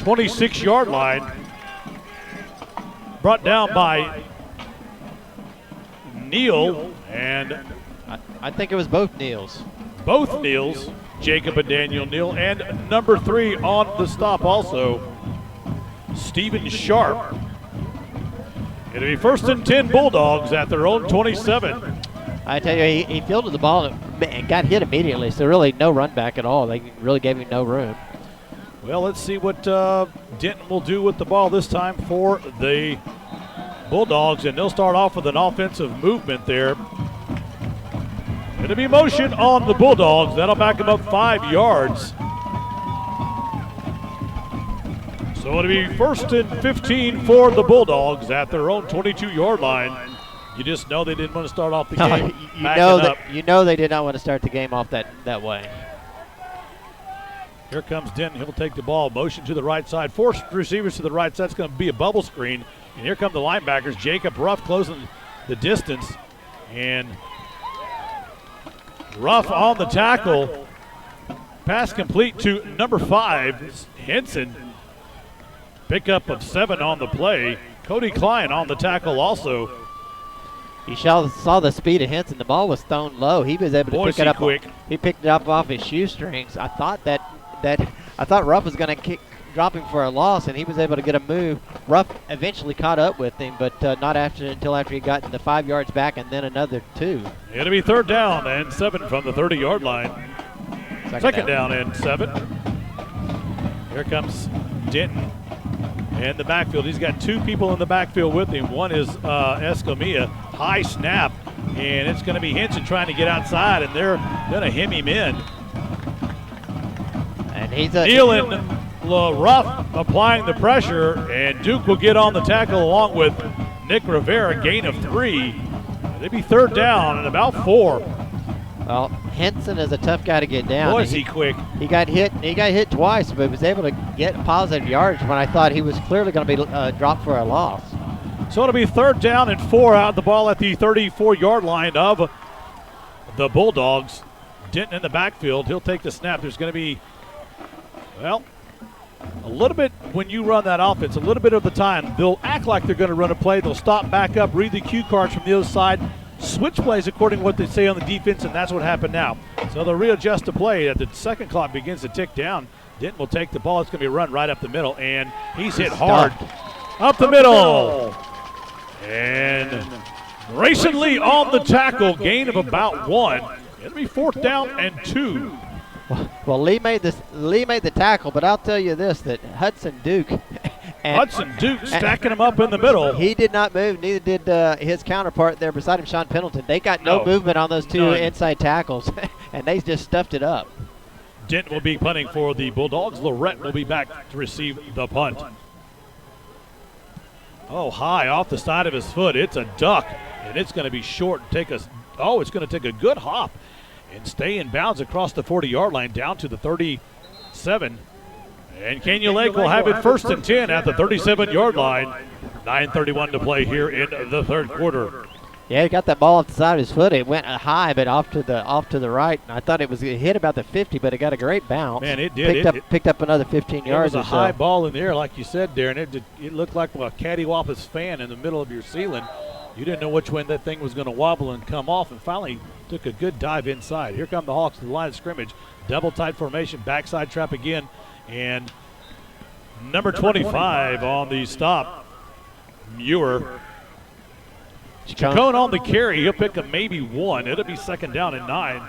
26-yard line. Brought down by Neal, and I think it was both Neals. Both Neals, Jacob and Daniel Neal, and number 3 on the stop also, Stephen Sharp. It'll be 1st and 10 Bulldogs at their own 27. I tell you, he fielded the ball and got hit immediately, so really no run back at all. They really gave him no room. Well, let's see what Denton will do with the ball this time for the Bulldogs, and they'll start off with an offensive movement there. It'll be motion on the Bulldogs. That'll back them up 5 yards. So it'll be 1st and 15 for the Bulldogs at their own 22-yard line. You just know they didn't want to start off the game you know they did not want to start the game off that way. Here comes Denton. He'll take the ball. Motion to the right side. 4 receivers to the right side. That's going to be a bubble screen. And here come the linebackers. Jacob Ruff closing the distance. And Ruff on the tackle. Pass complete to number 5, Henson. Pickup of 7 on the play. Cody Klein on the tackle also. You saw the speed of Henson. The ball was thrown low. He was able to pick it up quick. He picked it up off his shoestrings. I thought Ruff was going to drop him for a loss, and he was able to get a move. Ruff eventually caught up with him, but not until after he got the 5 yards back and then another 2. It'll be 3rd down and 7 from the 30-yard line. Second down and 7. Here comes Denton in the backfield. He's got 2 people in the backfield with him. One is Escamilla. High snap, and it's going to be Henson trying to get outside, and they're going to hem him in. And he's Neal and Ruff applying the pressure, and Duke will get on the tackle along with Nick Rivera, gain of 3. They'd be 3rd down and about 4. Well, Henson is a tough guy to get down. Boy, is he quick. He got hit twice, but was able to get positive yards when I thought he was clearly going to be dropped for a loss. So it'll be 3rd down and 4 out. The ball at the 34-yard line of the Bulldogs. Denton in the backfield. He'll take the snap. There's going to be, well, a little bit when you run that offense, a little bit of the time, they'll act like they're going to run a play. They'll stop back up, read the cue cards from the other side, switch plays according to what they say on the defense, and that's what happened now. So they'll readjust the play. As the second clock begins to tick down, Denton will take the ball. It's going to be a run right up the middle, and he's hit hard. Up the middle. And Grayson Lee on the tackle, gain of about 1. It'll be 4th down and 2. Well, Lee made the tackle, but I'll tell you this, that Hudson Duke stacking him up in the middle. He did not move, neither did his counterpart there beside him, Sean Pendleton. They got no movement on those two inside tackles, and they just stuffed it up. Denton will be punting for the Bulldogs. Lorette will be back to receive the punt. Oh, high off the side of his foot. It's a duck, and it's going to be short. It's going to take a good hop and stay in bounds across the 40-yard line down to the 37. And Canyon Lake will have it 1st and 10 at the 37-yard line. 9:31 to play here in the third quarter. Yeah, he got that ball off the side of his foot. It went high, but off to the right. And I thought it hit about the 50, but it got a great bounce. Man, it did. Picked up another 15 yards. It was a high ball in the air, like you said, Darren. It looked like a cattywampus fan in the middle of your ceiling. You didn't know which way that thing was going to wobble and come off, and finally took a good dive inside. Here come the Hawks to the line of scrimmage. Double tight formation, backside trap again, and number 25 on the stop, Muir. Chacon on the carry. He'll pick up maybe 1. It'll be 2nd down and 9.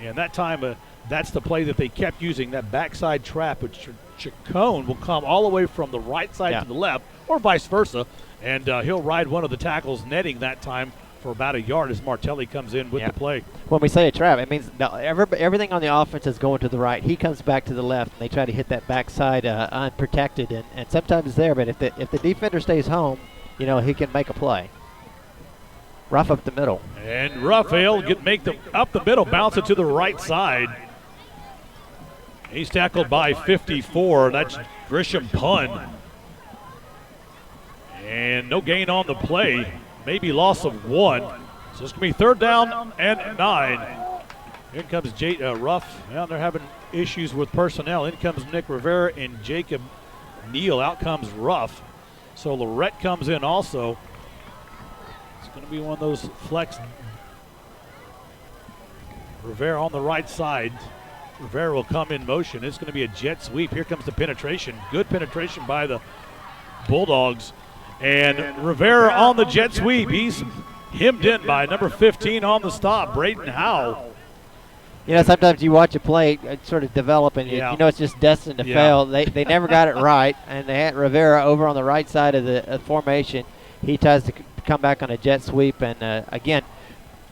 And that time, that's the play that they kept using, that backside trap, which Chacon will come all the way from the right side to the left, or vice versa, and he'll ride one of the tackles, netting that time for about a yard as Martelli comes in with the play. When we say a trap, it means everything on the offense is going to the right. He comes back to the left, and they try to hit that backside unprotected, and sometimes it's there, but if the defender stays home, he can make a play. Ruff up the middle. And Raphael make the up the middle, bounce it to the right side. He's tackled by 54. That's Grisham Pun. And no gain on the play. Maybe loss of 1. So it's going to be 3rd down and 9. Here comes Ruff. Now they're having issues with personnel. In comes Nick Rivera and Jacob Neal. Out comes Ruff. So Lorette comes in also. Going to be one of those flex. Rivera on the right side. Rivera will come in motion. It's going to be a jet sweep. Here comes the penetration. Good penetration by the Bulldogs. And Rivera on the jet sweep. He's hemmed in by number 15 on the stop, Braden Howe. Sometimes you watch a play sort of develop, and you know it's just destined to fail. They never got it right, and they had Rivera over on the right side of the formation. He tries to come back on a jet sweep, and again,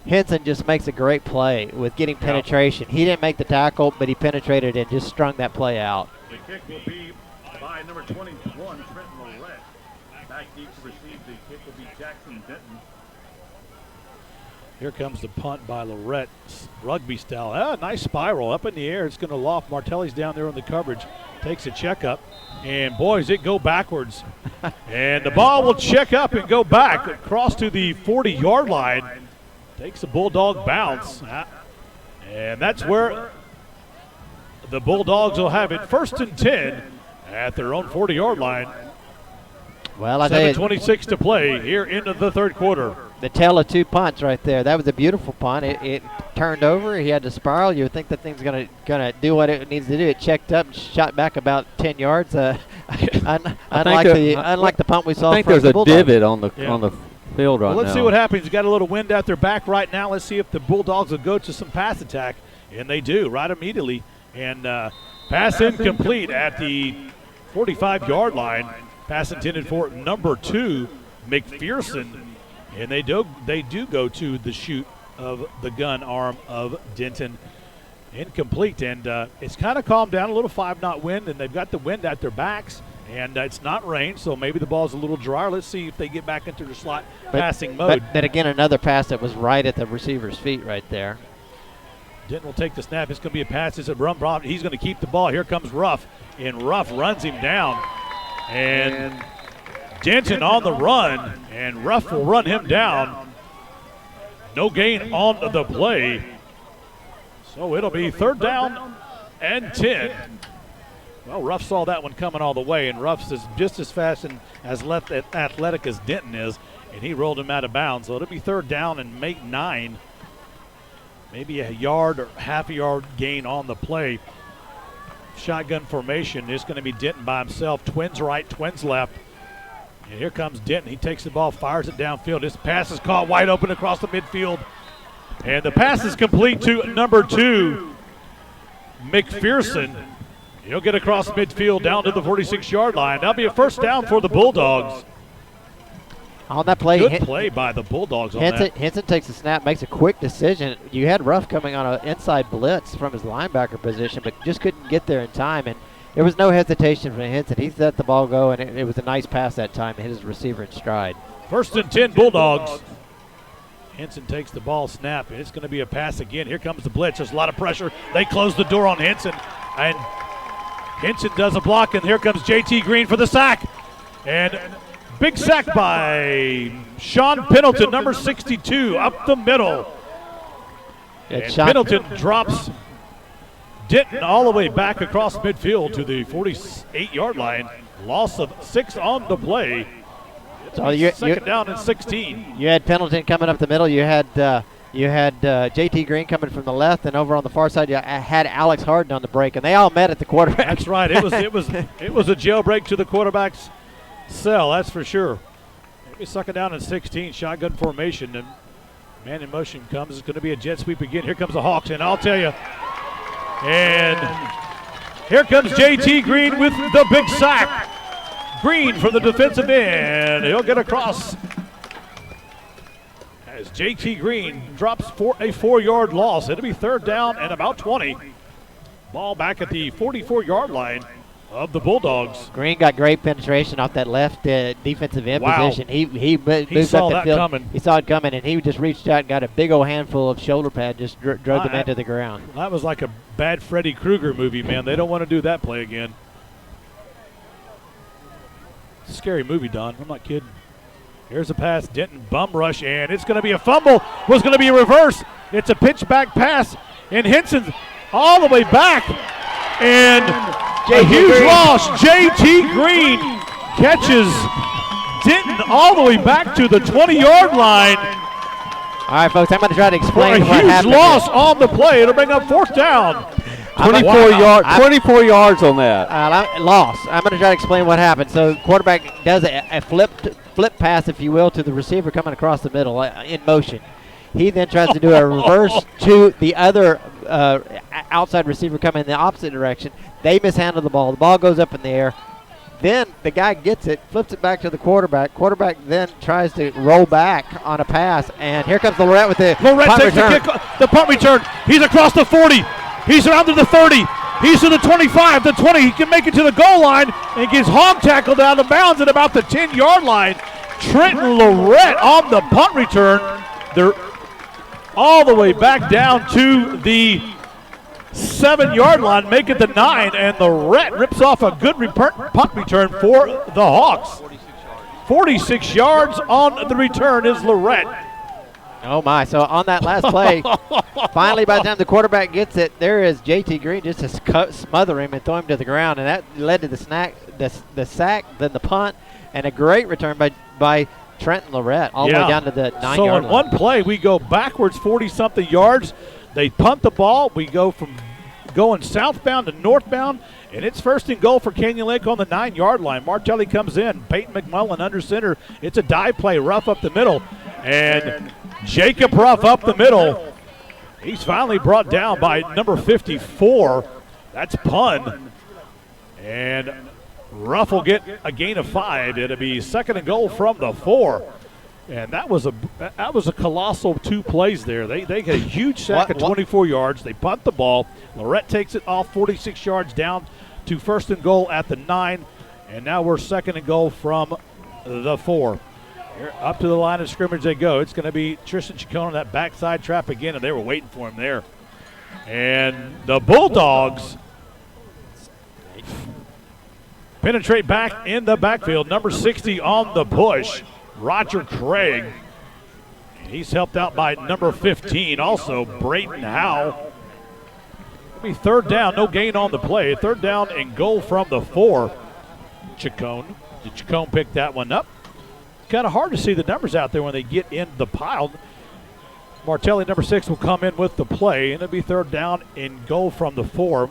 Henson just makes a great play with getting penetration. He didn't make the tackle, but he penetrated and just strung that play out. The kick will be by number 21, Trenton Lorette. Back deep to receive. The kick will be Jackson Denton. Here comes the punt by Lorette, rugby style. Nice spiral up in the air. It's going to loft. Martelli's down there on the coverage. Takes a checkup. And, boys, it go backwards. And the ball will check up and go back across to the 40-yard line. Takes a Bulldog bounce. And that's where the Bulldogs will have it 1st and 10 at their own 40-yard line. Well, I tell you, 7:26 to play here into the third quarter. The tale of 2 punts right there. That was a beautiful punt. It turned over. He had to spiral. You would think that thing's gonna do what it needs to do. It checked up, shot back about 10 yards. Unlike the punt we saw. I think there's a divot on the field right now. Let's see what happens. You got a little wind out their back right now. Let's see if the Bulldogs will go to some pass attack, and they do right immediately. And pass incomplete at the 45-yard line. Pass intended for number 2, McPherson. And they do go to the shoot of the gun arm of Denton. Incomplete. And it's kind of calmed down, a little 5-knot wind, and they've got the wind at their backs. And it's not rain, so maybe the ball's a little drier. Let's see if they get back into the slot passing mode. But again, another pass that was right at the receiver's feet right there. Denton will take the snap. It's going to be a pass. It's a run. He's going to keep the ball. Here comes Ruff, and Ruff runs him down. And Denton on the run, and Ruff will run him down. No gain on the play. So it'll be 3rd down and 10. Well, Ruff saw that one coming all the way, and Ruff's is just as fast and as athletic as Denton is, and he rolled him out of bounds. So it'll be third down and make 9. Maybe a yard or half a yard gain on the play. Shotgun formation is going to be Denton by himself. Twins right, twins left. And here comes Denton. He takes the ball, fires it downfield. This pass is caught wide open across the midfield. And the pass is complete to number 2, McPherson. He'll get across midfield down to the 46-yard line. That'll be a first down for the Bulldogs. On that play, Good play by the Bulldogs on that. Henson takes the snap, makes a quick decision. You had Ruff coming on an inside blitz from his linebacker position, but just couldn't get there in time. And there was no hesitation from Henson. He let the ball go, and it was a nice pass that time. Hit his receiver in stride. First and 10, Bulldogs. Henson takes the ball, snap. It's going to be a pass again. Here comes the blitz. There's a lot of pressure. They close the door on Henson, and Henson does a block, and here comes J.T. Green for the sack. And big sack by Sean Pendleton, number 62, up the middle. And Pendleton drops Denton all the way back across midfield to the 48-yard line. Loss of 6 on the play. So second down and 16. You had Pendleton coming up the middle. You had J.T. Green coming from the left, and over on the far side you had Alex Harden on the break, and they all met at the quarterback. That's right. It was a jailbreak to the quarterback's cell. That's for sure. Maybe second down and 16. Shotgun formation, and man in motion comes. It's going to be a jet sweep again. Here comes the Hawks, and I'll tell you. And here comes J.T. Green with the big sack. Green from the defensive end. He'll get across as J.T. Green drops for a 4-yard loss. It'll be third down and about 20. Ball back at the 44-yard line of the Bulldogs. Green got great penetration off that left defensive end position. He moved saw up the that field. coming. He saw it coming, and he just reached out and got a big old handful of shoulder pad, just drove them into the ground. That was like a bad Freddy Krueger movie, man. They don't want to do that play again. Scary movie, Don. I'm not kidding. Here's a pass. Denton bum rush, and it's going to be a fumble. Was going to be a reverse. It's a pitch back pass, and Henson's all the way back. And a huge loss. J.T. Green catches Denton all the way back to the 20-yard line. All right, folks, I'm going to try to explain what happened. A huge loss on the play. It'll bring up fourth down. 24 yards on that. Loss. I'm going to try to explain what happened. So quarterback does a flip pass, if you will, to the receiver coming across the middle in motion. He then tries to do a reverse to the other outside receiver coming in the opposite direction. They mishandle the ball. The ball goes up in the air. Then the guy gets it, flips it back to the quarterback. Quarterback then tries to roll back on a pass, and here comes Lorette with the punt takes return. the punt return. He's across the 40. He's around to the 30. He's to the 25, the 20. He can make it to the goal line and gets hog tackled out of bounds at about the 10-yard line. Trenton Lorette on the punt return. They're all the way back down to the 7-yard line, make it the 9, and Lorette rips off a good punt return for the Hawks. 46 yards on the return is Lorette. Oh, my. So on that last play, finally by the time the quarterback gets it, there is J.T. Green just to smother him and throw him to the ground, and that led to the sack, then the punt, and a great return by Trenton Lorette all the way down to the 9-yard line. So in one play, we go backwards 40-something yards. They punt the ball. We go from going southbound to northbound, and it's first and goal for Canyon Lake on the 9-yard line. Martelli comes in. Peyton McMullen under center. It's a dive play, Ruff up the middle, and Jacob Ruff up the middle. He's finally brought down by number 54. That's Pun. And Ruff will get a gain of 5. It'll be second and goal from the 4. And that was a colossal 2 plays there. They get a huge sack at 24 yards. They punt the ball. Lorette takes it off 46 yards down to first and goal at the 9. And now we're second and goal from the 4. Here, up to the line of scrimmage they go. It's going to be Tristan Chacon on that backside trap again, and they were waiting for him there. And the Bulldogs penetrate back in the backfield. Number 60 on the push, Roger Craig. He's helped out by number 15, also Braden Howe. It'll be third down, no gain on the play. Third down and goal from the 4. Chacon. Did Chacon pick that one up? Kind of hard to see the numbers out there when they get in the pile. Martelli, number 6, will come in with the play, and it'll be third down and goal from the 4.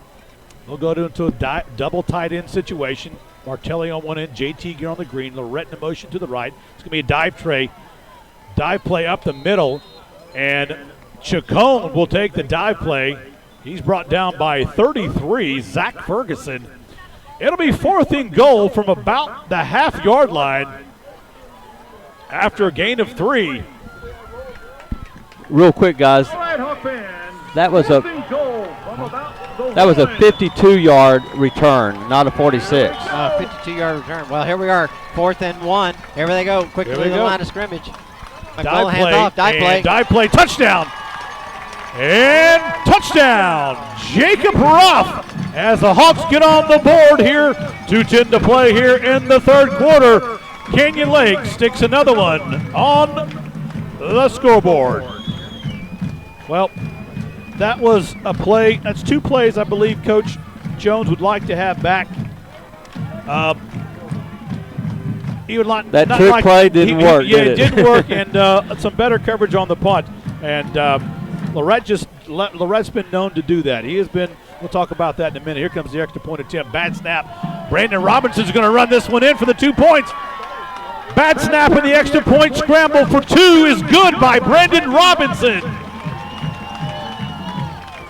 We'll go into a double tight end situation. Martelli on one end, JT Gear on the green, Lorette in motion to the right. It's going to be a dive play up the middle, and Chacon will take the dive play. He's brought down by 33, Zach Ferguson. It'll be 4th and goal from about the half-yard line after a gain of 3. Real quick, guys. That was a 52-yard return, not a 46. 52-yard return. Well, here we are, 4th and 1. Here they go, quickly to the line of scrimmage. Dive play, touchdown. And touchdown, Jacob Ruff, as the Hawks get on the board here. 2:10 to play here in the third quarter. Canyon Lake sticks another one on the scoreboard. Well, that was a play. That's 2 plays I believe Coach Jones would like to have back. He would like that trick play didn't work. Yeah, it didn't work, and some better coverage on the punt. And Lorette's been known to do that. He has been. We'll talk about that in a minute. Here comes the extra point attempt. Bad snap. Brandon Robinson's going to run this one in for the 2 points. Bad snap and the extra point scramble for 2 is good by Brandon Robinson.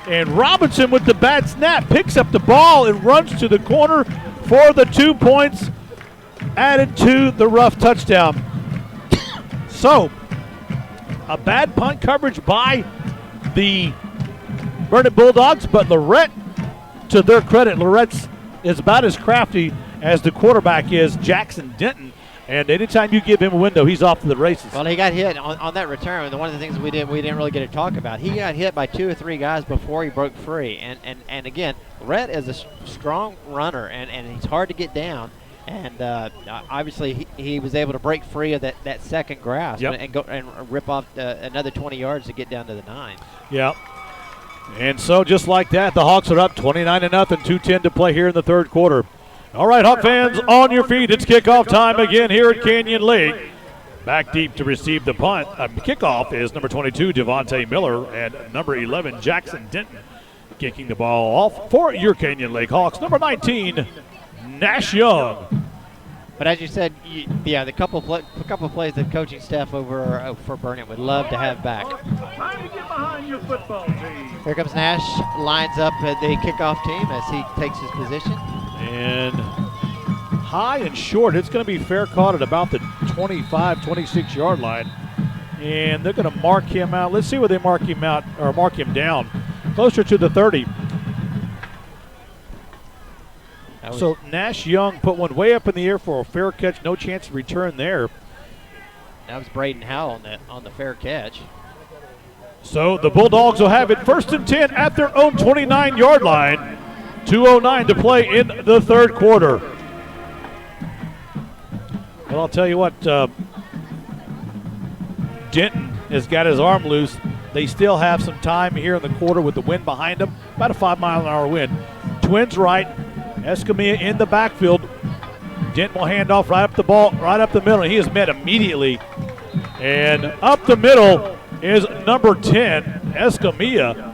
And Robinson with the bad snap picks up the ball and runs to the corner for the 2 points added to the Ruff touchdown. So, a bad punt coverage by the Burnet Bulldogs, but Lorette, to their credit, Lorette is about as crafty as the quarterback is, Jackson Denton. And anytime you give him a window, he's off to the races. Well, he got hit on that return. One of the things we didn't really get to talk about. He got hit by 2 or 3 guys before he broke free. And again, Rhett is a strong runner, and he's hard to get down. And obviously, he was able to break free of that second grasp and go and rip off another 20 yards to get down to the 9. Yeah. And so just like that, the Hawks are up 29-0, 2:10 to play here in the third quarter. All right, Hawk fans, on your feet. It's kickoff time again here at Canyon Lake. Back deep to receive the punt. Kickoff is number 22, Devontae Miller, and number 11, Jackson Denton, kicking the ball off for your Canyon Lake Hawks. Number 19, Nash Young. But as you said, the couple plays the coaching staff over for Burnet would love to have back. Here comes Nash, lines up the kickoff team as he takes his position. And high and short, it's going to be fair caught at about the 25, 26-yard line. And they're going to mark him out. Let's see where they mark him out or mark him down. Closer to the 30. So Nash Young put one way up in the air for a fair catch. No chance of return there. That was Braden Howell on the fair catch. So the Bulldogs will have it 1st and 10 at their own 29-yard line. 2:09 to play in the third quarter. Well, I'll tell you what, Denton has got his arm loose. They still have some time here in the quarter with the wind behind them, about a 5-mile-an-hour wind. Twins right, Escamilla in the backfield. Denton will hand off right up the middle. He is met immediately. And up the middle is number 10, Escamilla.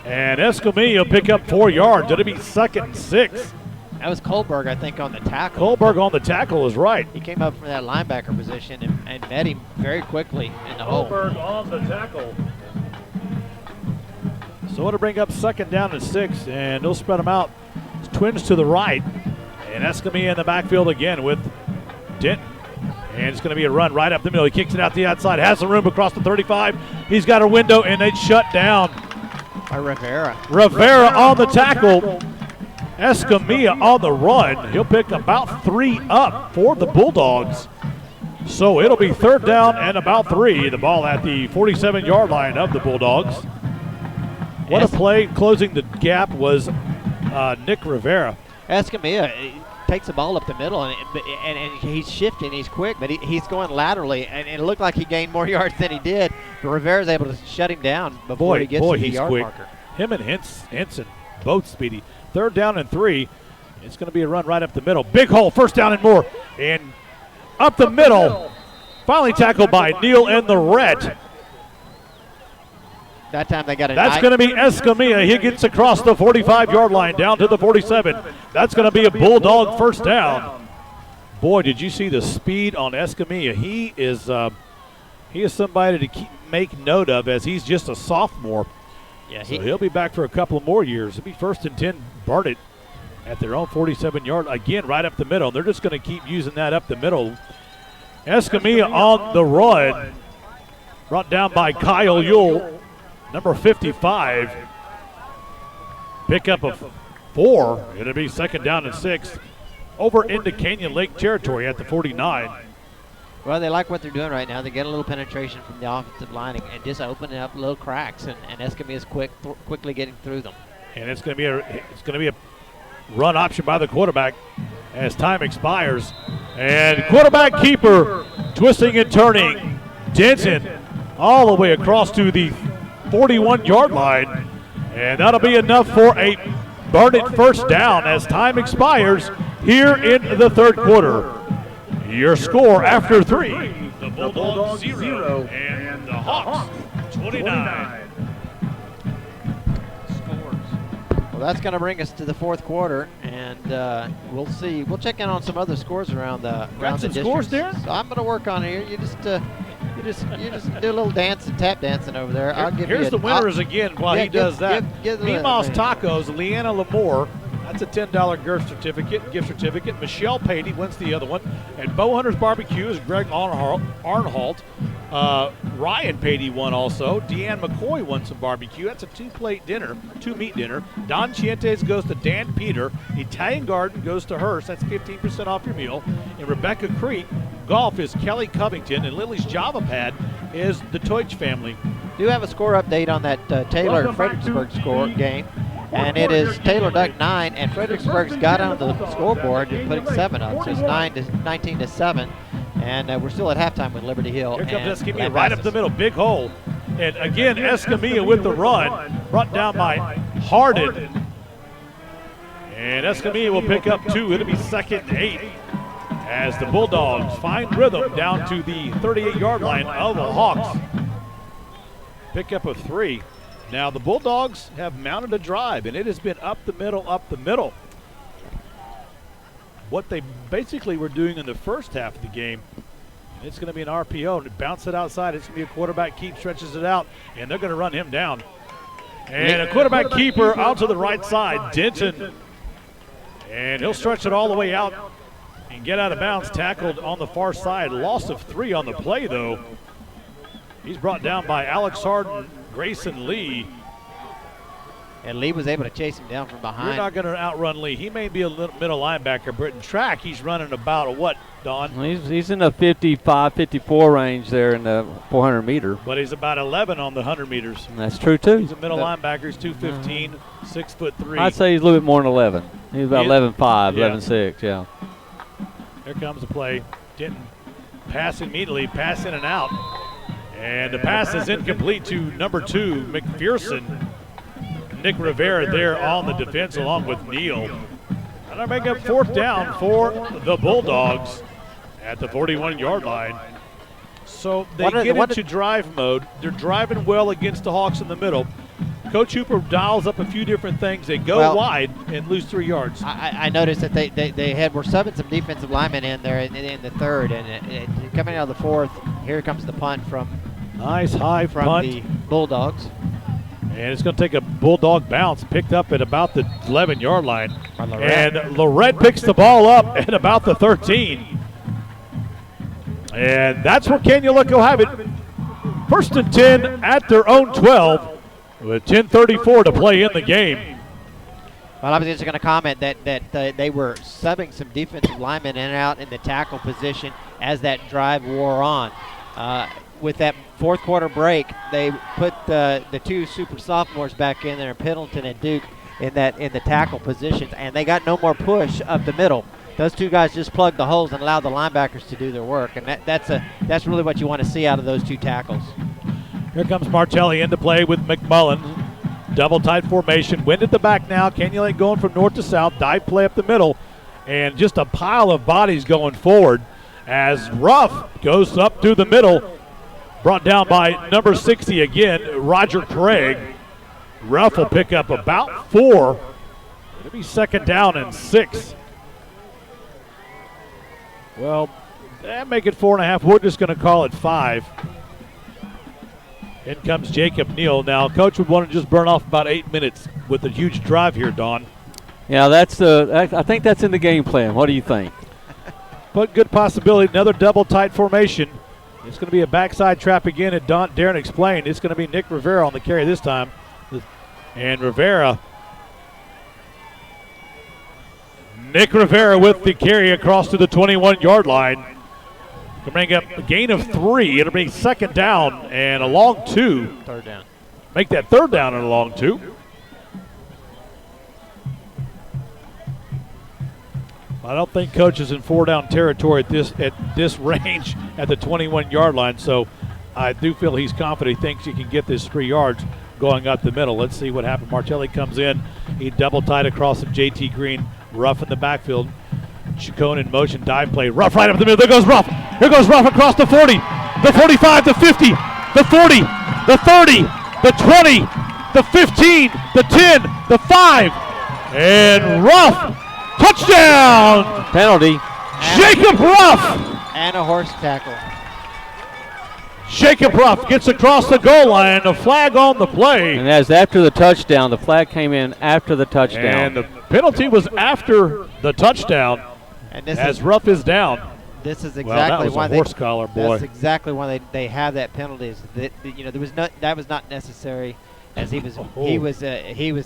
And Escamilla will pick up 4 yards. It'll be 2nd and 6. That was Kohlberg, I think, on the tackle. Kohlberg on the tackle is right. He came up from that linebacker position and met him very quickly in the hole. Kohlberg on the tackle. So it'll bring up 2nd down and 6, and they'll spread them out. It's Twins to the right, and Escamilla in the backfield again with Denton. And it's going to be a run right up the middle. He kicks it out the outside, has some room across the 35. He's got a window, and it's shut down. By Rivera. Rivera on the tackle. Escamilla on the run. He'll pick about 3 up for the Bulldogs. So it'll be 3rd down and about 3. The ball at the 47-yard line of the Bulldogs. What a play. Closing the gap was Nick Rivera. Escamilla, takes the ball up the middle, and he's shifting, he's quick, but he's going laterally, and it looked like he gained more yards than he did, but Rivera's able to shut him down before he gets to the yard quick. marker. Him and Henson, both speedy. 3rd down and 3. It's going to be a run right up the middle. Big hole, 1st down and more. And up the middle. Finally tackled by Neal and the Red. That time they got That's going to be Escamilla. He gets across the 45-yard line down to the 47. That's going to be a Bulldog 1st down. Boy, did you see the speed on Escamilla? He is somebody to make note of, as he's just a sophomore. Yeah, so he'll be back for a couple of more years. It'll be 1st and 10, Burnet at their own 47-yard, again, right up the middle. They're just going to keep using that up the middle. Escamilla on the run, brought down by Kyle Yule, number 55. Pickup of 4. It'll be 2nd down and 6 over into Canyon Lake territory at the 49. Well, they like what they're doing right now. They get a little penetration from the offensive line and just opening up little cracks, and Escamilla is quickly getting through them. And it's going to be a run option by the quarterback as time expires. And quarterback keeper twisting and turning. Denson all the way across to the 41-yard line. And that'll be enough for a Burnet 1st down as time expires here in the 3rd quarter. Your score after 3, the Bulldogs 0 and the Hawks 29. Well, that's going to bring us to the 4th quarter, and we'll see. We'll check in on some other scores around the district. Scores, Darren? So I'm going to work on it here. You just do a little dance and tap dancing over there. I'll give Here's you the winners again while he does that. Mimas Tacos, Leanna Lamore. That's a $10 gift certificate. Michelle Patey wins the other one. And Bowhunter's Barbecue is Greg Arnholt. Ryan Patey won also. Deanne McCoy won some barbecue. That's a 2-meat dinner. Don Chientes goes to Dan Peter. Italian Garden goes to Hearst. That's 15% off your meal. And Rebecca Creek Golf is Kelly Covington. And Lily's Java Pad is the Teutsch family. Do have a score update on that Taylor Fredericksburg game. And it is Taylor Duck 9, and Fredericksburg's got on the scoreboard and putting 7 up. So it's 19 to 7. And we're still at halftime with Liberty Hill. Here comes Escamilla right up the middle, big hole. And again, Escamilla with the run, brought down by Hardin. And Escamilla will pick up 2. It'll be 2nd and 8 as the Bulldogs find rhythm down to the 38-yard line of the Hawks. Pickup of 3. Now the Bulldogs have mounted a drive, and it has been up the middle. What they basically were doing in the first half of the game, and it's going to be an RPO, and bounce it outside. It's going to be a quarterback keep, stretches it out, and they're going to run him down. And a quarterback keeper out to the right side, Denton. And he'll stretch it all the way out and get out of bounds, tackled on the far side. Loss of 3 on the play, though. He's brought down by Alex Hardin, Grayson Lee. And Lee was able to chase him down from behind. You're not going to outrun Lee. He may be a little middle linebacker, but in track, he's running about a what, Don? He's in the 55, 54 range there in the 400 meter. But he's about 11 on the 100 meters. And that's true, too. He's a middle linebacker. He's 215, 6'3". I'd say he's a little bit more than 11. He's about 11'5", 11'6", yeah. Here comes the play. Denton pass immediately, pass in and out. And the pass is incomplete to number 2, McPherson. Nick Rivera there on the defense along with Neal. And they're making up 4th down for the Bulldogs at the 41-yard line. So they get into drive mode. They're driving well against the Hawks in the middle. Coach Hooper dials up a few different things. They go wide and lose 3 yards. I noticed that they were subbing some defensive linemen in there in the 3rd, and coming out of the 4th, here comes the punt from nice high from the Bulldogs. And it's going to take a Bulldog bounce, picked up at about the 11-yard line. And Lorette picks the ball up at about the 13. And that's where Canyon Lake will have it. 1st and 10 at their own 12 with 10:34 to play in the game. Well, I was just going to comment that they were subbing some defensive linemen in and out in the tackle position as that drive wore on. With that 4th quarter break, they put the 2 super sophomores back in there, Pendleton and Duke, in the tackle positions, and they got no more push up the middle. those two guys just plugged the holes and allowed the linebackers to do their work, and that's really what you want to see out of those two tackles. Here comes Martelli into play with McMullen. Double tight formation. Wind at the back now. Canyon Lake going from north to south. Dive play up the middle. And just a pile of bodies going forward as Ruff goes up through the middle. Brought down by number 60 again, Roger Craig. Ruff will pick up about 4. It'll be 2nd down and 6. Well, make it 4.5. We're just going to call it 5. In comes Jacob Neal. Now, Coach would want to just burn off about 8 minutes with a huge drive here, Don. Yeah, I think that's in the game plan. What do you think? But good possibility. Another double tight formation. It's going to be a backside trap again, and Darren explained. It's going to be Nick Rivera on the carry this time. And Nick Rivera with the carry across to the 21-yard line. To bring up a gain of 3. It'll be 2nd down and a long 2. 3rd down. Make that 3rd down and a long 2. I don't think Coach is in 4-down territory at this range at the 21-yard line, so I do feel he's confident. He thinks he can get this 3 yards going up the middle. Let's see what happens. Martelli comes in. He double tight across from JT Green. Ruff in the backfield. Chacon in motion, dive play. Ruff right up the middle. There goes Ruff. Here goes Ruff across the 40, the 45, the 50, the 40, the 30, the 20, the 15, the 10, the 5. And Ruff. Touchdown! Penalty. Jacob Ruff! And a horse tackle. Jacob Ruff gets across the goal line. A flag on the play. And that's after the touchdown. The flag came in after the touchdown. And the penalty was after the touchdown. And as Ruff is down. This is exactly that was why a horse collar, boy. That's exactly why they have that penalty. Is that, that was not necessary, as he was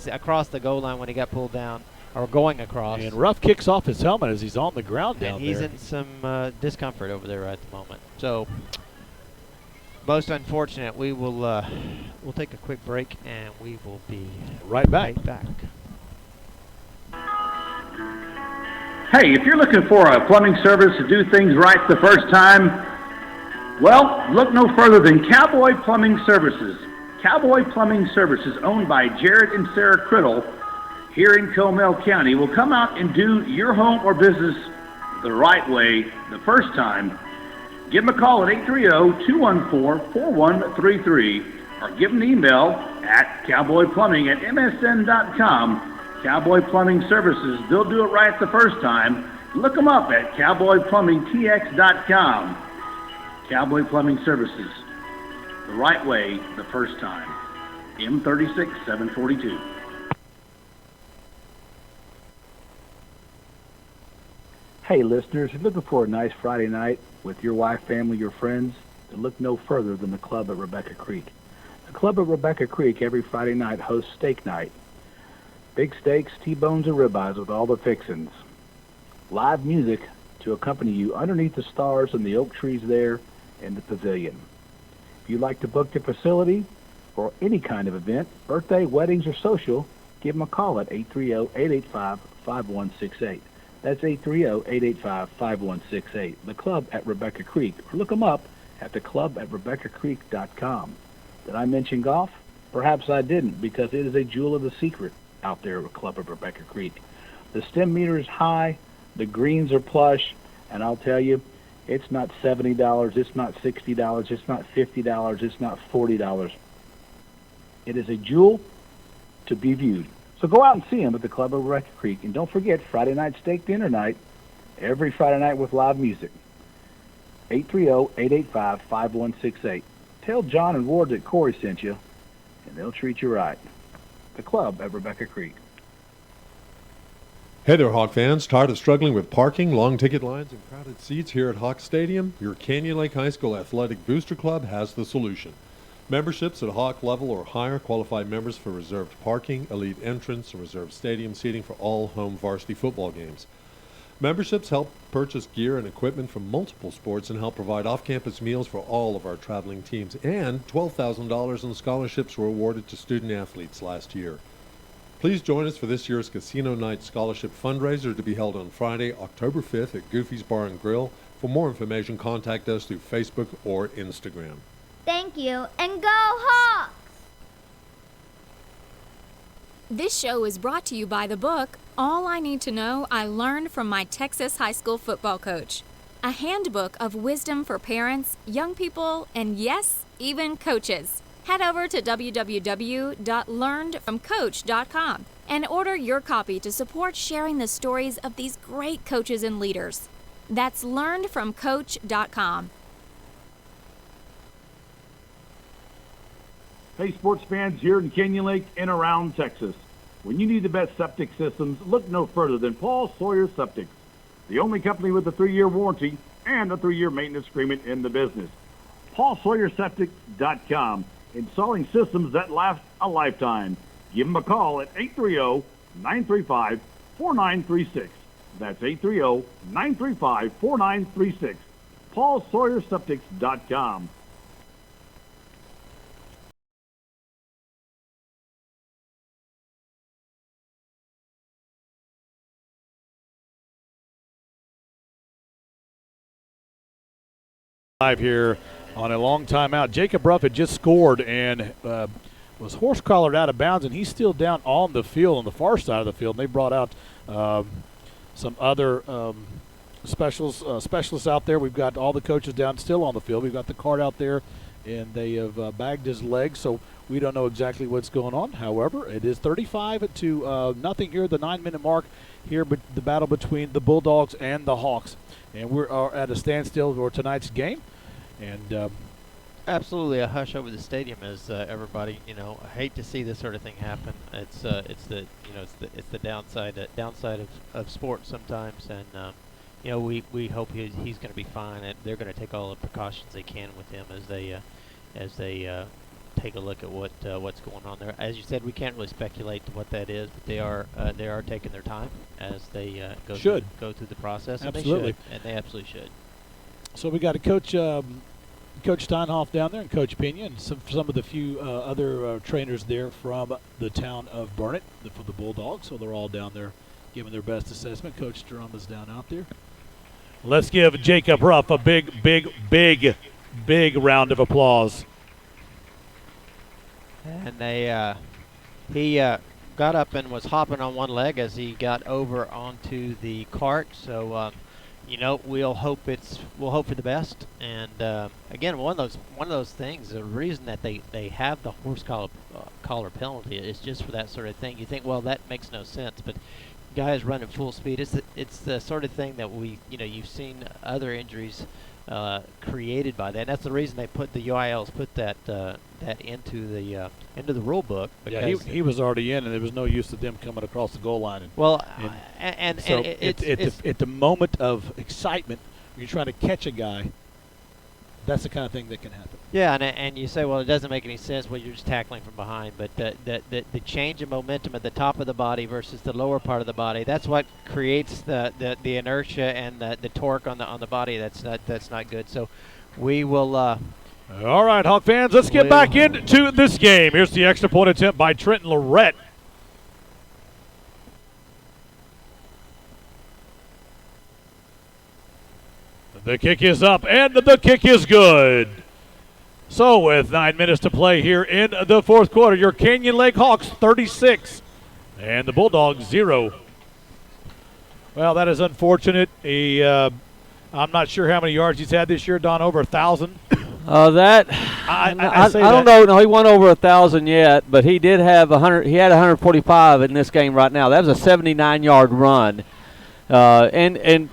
across the goal line when he got pulled down. Or going across. And Ruff kicks off his helmet as he's on the ground down there. And he's in some discomfort over there at the moment. So, most unfortunate. We'll take a quick break, and we will be right back. Hey, if you're looking for a plumbing service to do things right the first time, well, look no further than Cowboy Plumbing Services. Cowboy Plumbing Services, owned by Jared and Sarah Criddle, here in Comal County, will come out and do your home or business the right way the first time. Give them a call at 830-214-4133 or give them an email at cowboyplumbing@msn.com. Cowboy Plumbing Services, they'll do it right the first time. Look them up at cowboyplumbingtx.com. Cowboy Plumbing Services, the right way the first time. M36742. Hey listeners, if you're looking for a nice Friday night with your wife, family, your friends, then look no further than the Club at Rebecca Creek. The Club at Rebecca Creek every Friday night hosts steak night. Big steaks, T-bones, and ribeyes with all the fixings. Live music to accompany you underneath the stars and the oak trees there in the pavilion. If you'd like to book your facility for any kind of event, birthday, weddings, or social, give them a call at 830-885-5168. That's 830-885-5168. The Club at Rebecca Creek. Or look them up at theclub@RebeccaCreek.com. Did I mention golf? Perhaps I didn't, because it is a jewel of the secret out there at the Club of Rebecca Creek. The stem meter is high, the greens are plush, and I'll tell you, it's not $70, it's not $60, it's not $50, it's not $40. It is a jewel to be viewed. So go out and see them at the Club of Rebecca Creek. And don't forget, Friday night steak dinner night, every Friday night with live music. 830-885-5168. Tell John and Ward that Corey sent you, and they'll treat you right. The Club at Rebecca Creek. Hey there, Hawk fans. Tired of struggling with parking, long ticket lines, and crowded seats here at HAWKS Stadium? Your Canyon Lake High School Athletic Booster Club has the solution. Memberships at Hawk level or higher qualify members for reserved parking, elite entrance, and reserved stadium seating for all home varsity football games. Memberships help purchase gear and equipment from multiple sports and help provide off-campus meals for all of our traveling teams. And $12,000 in scholarships were awarded to student athletes last year. Please join us for this year's Casino Night Scholarship fundraiser to be held on Friday, October 5th at Goofy's Bar and Grill. For more information, contact us through Facebook or Instagram. Thank you, and go Hawks! This show is brought to you by the book, All I Need to Know I Learned from My Texas High School Football Coach. A handbook of wisdom for parents, young people, and yes, even coaches. Head over to www.learnedfromcoach.com and order your copy to support sharing the stories of these great coaches and leaders. That's learnedfromcoach.com. Hey, sports fans here in Canyon Lake and around Texas. When you need the best septic systems, look no further than Paul Sawyer Septics, the only company with a 3-year warranty and a 3-year maintenance agreement in the business. PaulSawyerSeptic.com, installing systems that last a lifetime. Give them a call at 830-935-4936. That's 830-935-4936. PaulSawyerSeptics.com. Here on a long timeout. Jacob Ruff had just scored and was horse collared out of bounds, and he's still down on the field on the far side of the field. And they brought out some other specialists out there. We've got all the coaches down still on the field. We've got the cart out there, and they have bagged his leg, so we don't know exactly what's going on. However, it is 35-0 here, the 9-minute mark here, but the battle between the Bulldogs and the Hawks. And we're at a standstill for tonight's game. And absolutely a hush over the stadium as everybody, I hate to see this sort of thing happen. It's the downside of sports sometimes, and we hope he's going to be fine, and they're going to take all the precautions they can with him as they take a look at what's going on there. As you said, we can't really speculate to what that is, but they are taking their time as they go through the process. Absolutely, and they absolutely should. So we got a Coach Steinhoff down there and Coach Pena and some of the few other trainers there from the town of Burnet for the Bulldogs. So they're all down there giving their best assessment. Coach Strum is down out there. Let's give Jacob Ruff a big round of applause. And he got up and was hopping on one leg as he got over onto the cart. So we'll hope for the best. And again, one of those things. The reason that they have the horse collar penalty is just for that sort of thing. You think, well, that makes no sense, but guys run at full speed. It's the sort of thing that you've seen other injuries created by that. And that's the reason they put the UILs put that into the rule book. Yeah, he was already in, and there was no use of them coming across the goal line. And it's at the moment of excitement, when you're trying to catch a guy, that's the kind of thing that can happen. Yeah, and you say, well, it doesn't make any sense. Well, you're just tackling from behind. But the change in momentum at the top of the body versus the lower part of the body, that's what creates the inertia and the torque on the body. That's not good. So we will. All right, Hawk fans, let's get back into this game. Here's the extra point attempt by Trenton Lorette. The kick is up, and the kick is good. So with 9 minutes to play here in the fourth quarter, your Canyon Lake Hawks 36 and the Bulldogs 0. Well, that is unfortunate. I'm not sure how many yards he's had this year, Don, over 1,000. I don't know. No, he won over 1,000 yet, but he did have 100. He had 145 in this game right now. That was a 79-yard run. And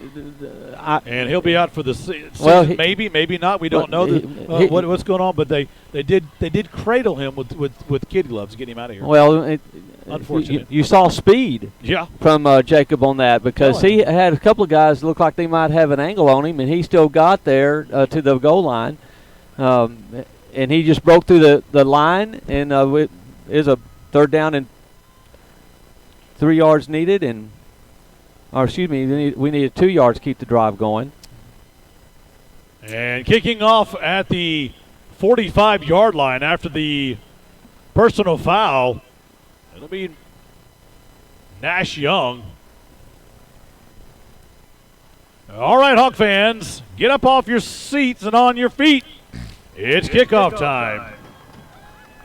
he'll be out for the season. Well, maybe not. We don't know what's going on. But they did cradle him with kid gloves to get him out of here. Well, unfortunate. You saw speed. Yeah. From Jacob on that because he had a couple of guys that looked like they might have an angle on him, and he still got there to the goal line, and he just broke through the line, and it is a third down and 3 yards needed, and. Or excuse me, we needed 2 yards to keep the drive going. And kicking off at the 45-yard line after the personal foul. It'll be Nash Young. All right, Hawk fans, get up off your seats and on your feet. It's kickoff time.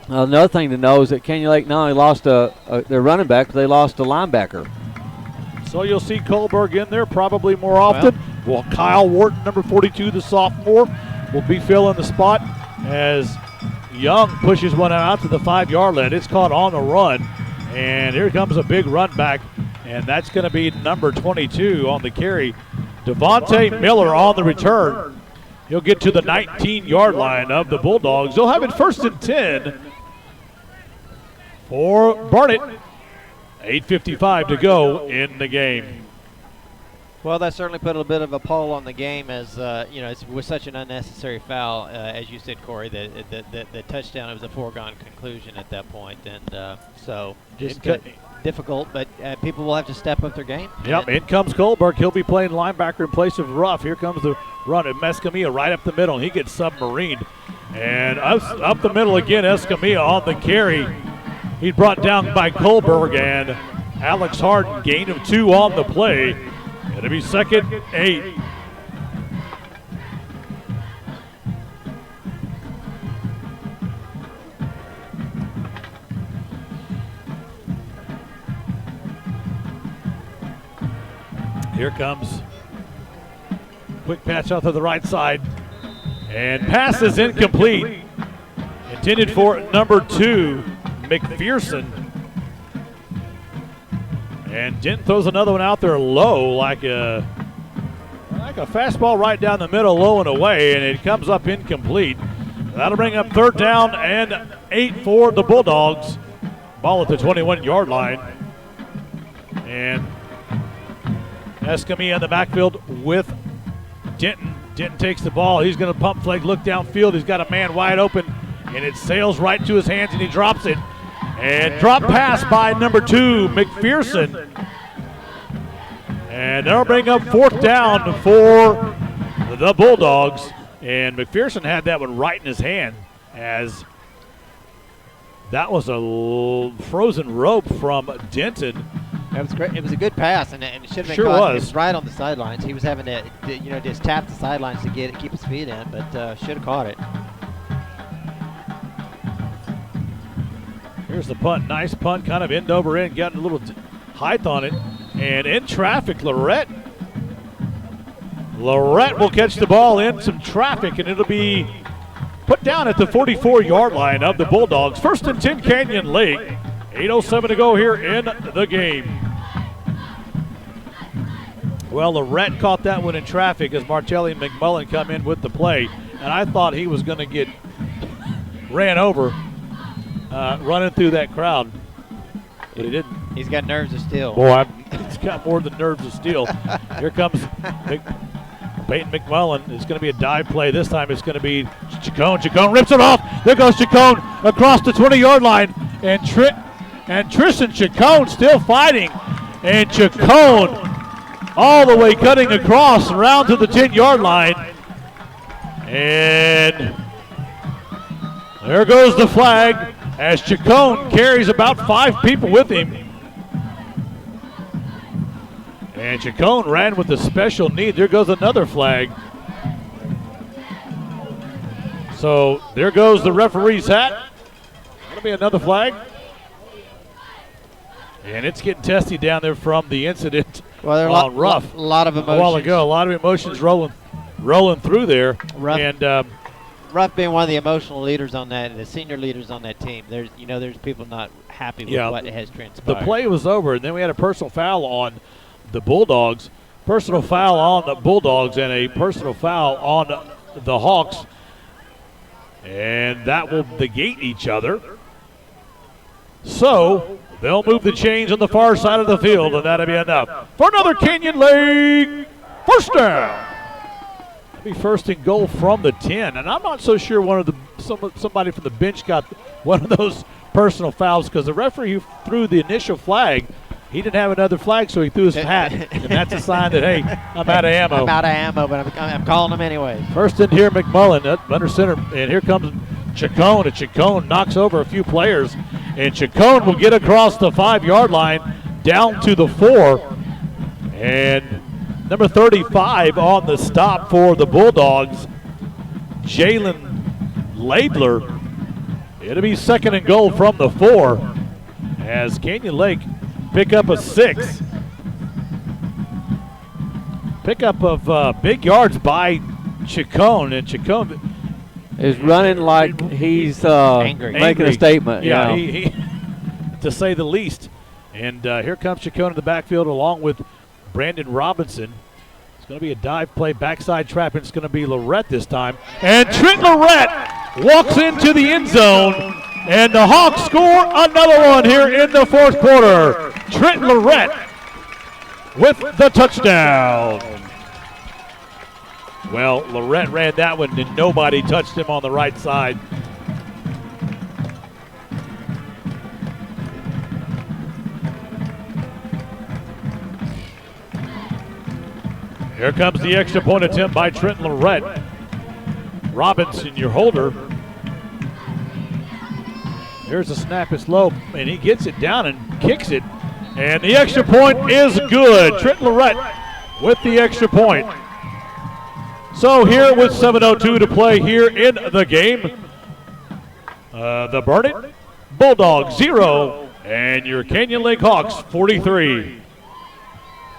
Another thing to know is that Canyon Lake not only lost their running back, but they lost a linebacker. So you'll see Kohlberg in there probably more often. Well, Kyle Wharton, number 42, the sophomore, will be filling the spot as Young pushes one out to the 5-yard line. It's caught on the run, and here comes a big run back, and that's going to be number 22 on the carry. Devontae Miller on the return. He'll get to the 19-yard line of the Bulldogs. They'll have it 1st and 10 for Burnet. 8:55 to go in the game. Well, that certainly put a bit of a pall on the game as, it was such an unnecessary foul, as you said, Corey, the touchdown, it was a foregone conclusion at that point. And so just difficult, but people will have to step up their game. Yep, in comes Kohlberg. He'll be playing linebacker in place of Ruff. Here comes the run at Escamilla right up the middle. He gets submarined. And up the middle again, Escamilla on the carry. He's brought down by Kohlberg, and Alex Harden, gain of 2 on the play. It'll be 2nd and 8. Here comes quick patch out to the right side, and pass is incomplete. Intended for number 2, McPherson. And Dent throws another one out there low, like a fastball right down the middle, low and away, and it comes up incomplete. That'll bring up 3rd down and 8 for the Bulldogs. Ball at the 21-yard line. And Escamilla in the backfield with Denton. Denton takes the ball. He's going to pump flag, look downfield. He's got a man wide open, and it sails right to his hands, and he drops it. And drop pass by number 2, McPherson. And that'll bring up 4th down for the Bulldogs. And McPherson had that one right in his hand, as that was a frozen rope from Denton. That was great. It was a good pass, and it should have been sure caught. Was. It was right on the sidelines. He was having to, just tap the sidelines to keep his feet in, but should have caught it. Here's the punt. Nice punt, kind of end over end, getting a little height on it. And in traffic, Lorette will catch the ball in some traffic, and it'll be put down at the 44-yard line of the Bulldogs. 1st and 10, Canyon Lake. 8:07 to go here in the game. Well, Lorette caught that one in traffic as Martelli and McMullen come in with the play, and I thought he was going to get ran over running through that crowd, but he didn't. He's got nerves of steel. Boy, he's got more than nerves of steel. Here comes Peyton McMullen. It's going to be a dive play. This time it's going to be Chacon. Chacon rips it off. There goes Chacon across the 20-yard line, and Tristan Chacon still fighting, and Chacon all the way cutting across around to the 10-yard line, and there goes the flag as Chacon carries about 5 people with him. And Chacon ran with a special need. There goes another flag. So there goes the referee's hat. That'll be another flag. And it's getting testy down there from the incident on Ruff. A lot of emotions. A while ago, a lot of emotions rolling through there. Ruff, and Ruff being one of the emotional leaders on that, the senior leaders on that team. There's people not happy with what has transpired. The play was over, and then we had a personal foul on the Bulldogs. Personal foul on the Bulldogs and a personal foul on the Hawks. And that will negate each other. So they'll move the chains on the far side of the field, and that'll be enough for another Canyon Lake first down. That'll be 1st and goal from the 10. And I'm not so sure somebody from the bench got one of those personal fouls, because the referee who threw the initial flag, he didn't have another flag, so he threw his hat, and that's a sign that, hey, I'm out of ammo. I'm out of ammo, but I'm calling him anyway. 1st and here, McMullen under center, and here comes Chacon, and Chacon knocks over a few players, and Chacon will get across the 5-yard line down to the 4. And number 35 on the stop for the Bulldogs, Jalen Laidler. It'll be 2nd and goal from the 4 as Canyon Lake pick up a 6. Pickup of big yards by Chacon, and Chacon is running like he's making a statement. Yeah, he to say the least. And here comes Chacon in the backfield along with Brandon Robinson. It's going to be a dive play, backside trap, and it's going to be Lorette this time. And Trent Lorette walks into the end zone, and the Hawks score another one here in the 4th quarter. Trent Lorette with the touchdown. Well, Lorette ran that one, and nobody touched him on the right side. Here comes the extra point attempt by Trent Lorette. Robinson, your holder. Here's a snap, it's low, and he gets it down and kicks it. And the extra point is good. Trent Lorette with the extra point. So here with 7:02 to play here in the game, the Burnet Bulldogs 0 and your Canyon Lake Hawks 43.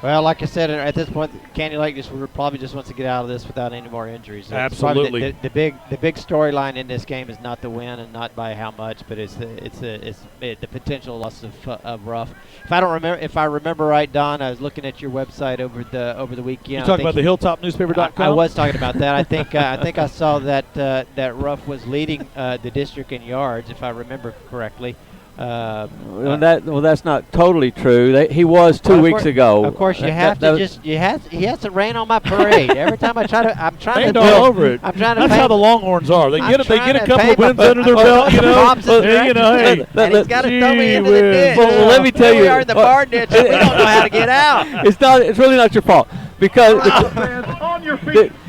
Well, like I said, at this point, Canyon Lake probably just wants to get out of this without any more injuries. Absolutely. The big storyline in this game is not the win and not by how much, but it's the potential loss of Ruff. If I remember right, Don, I was looking at your website over the weekend. You talking about the hilltopnewspaper.com? I was talking about that. I think I saw that Ruff was leading the district in yards, if I remember correctly. That's not totally true. He was 2 weeks ago. Of course, he hasn't rained on my parade. Every time I'm trying to all over it. That's how the Longhorns are. They get a couple of wins under their belt, you know. Hey, and he's got to throw me into the ditch. Well, let me tell you, we are in the barn ditch. And we don't know how to get out. It's really not your fault because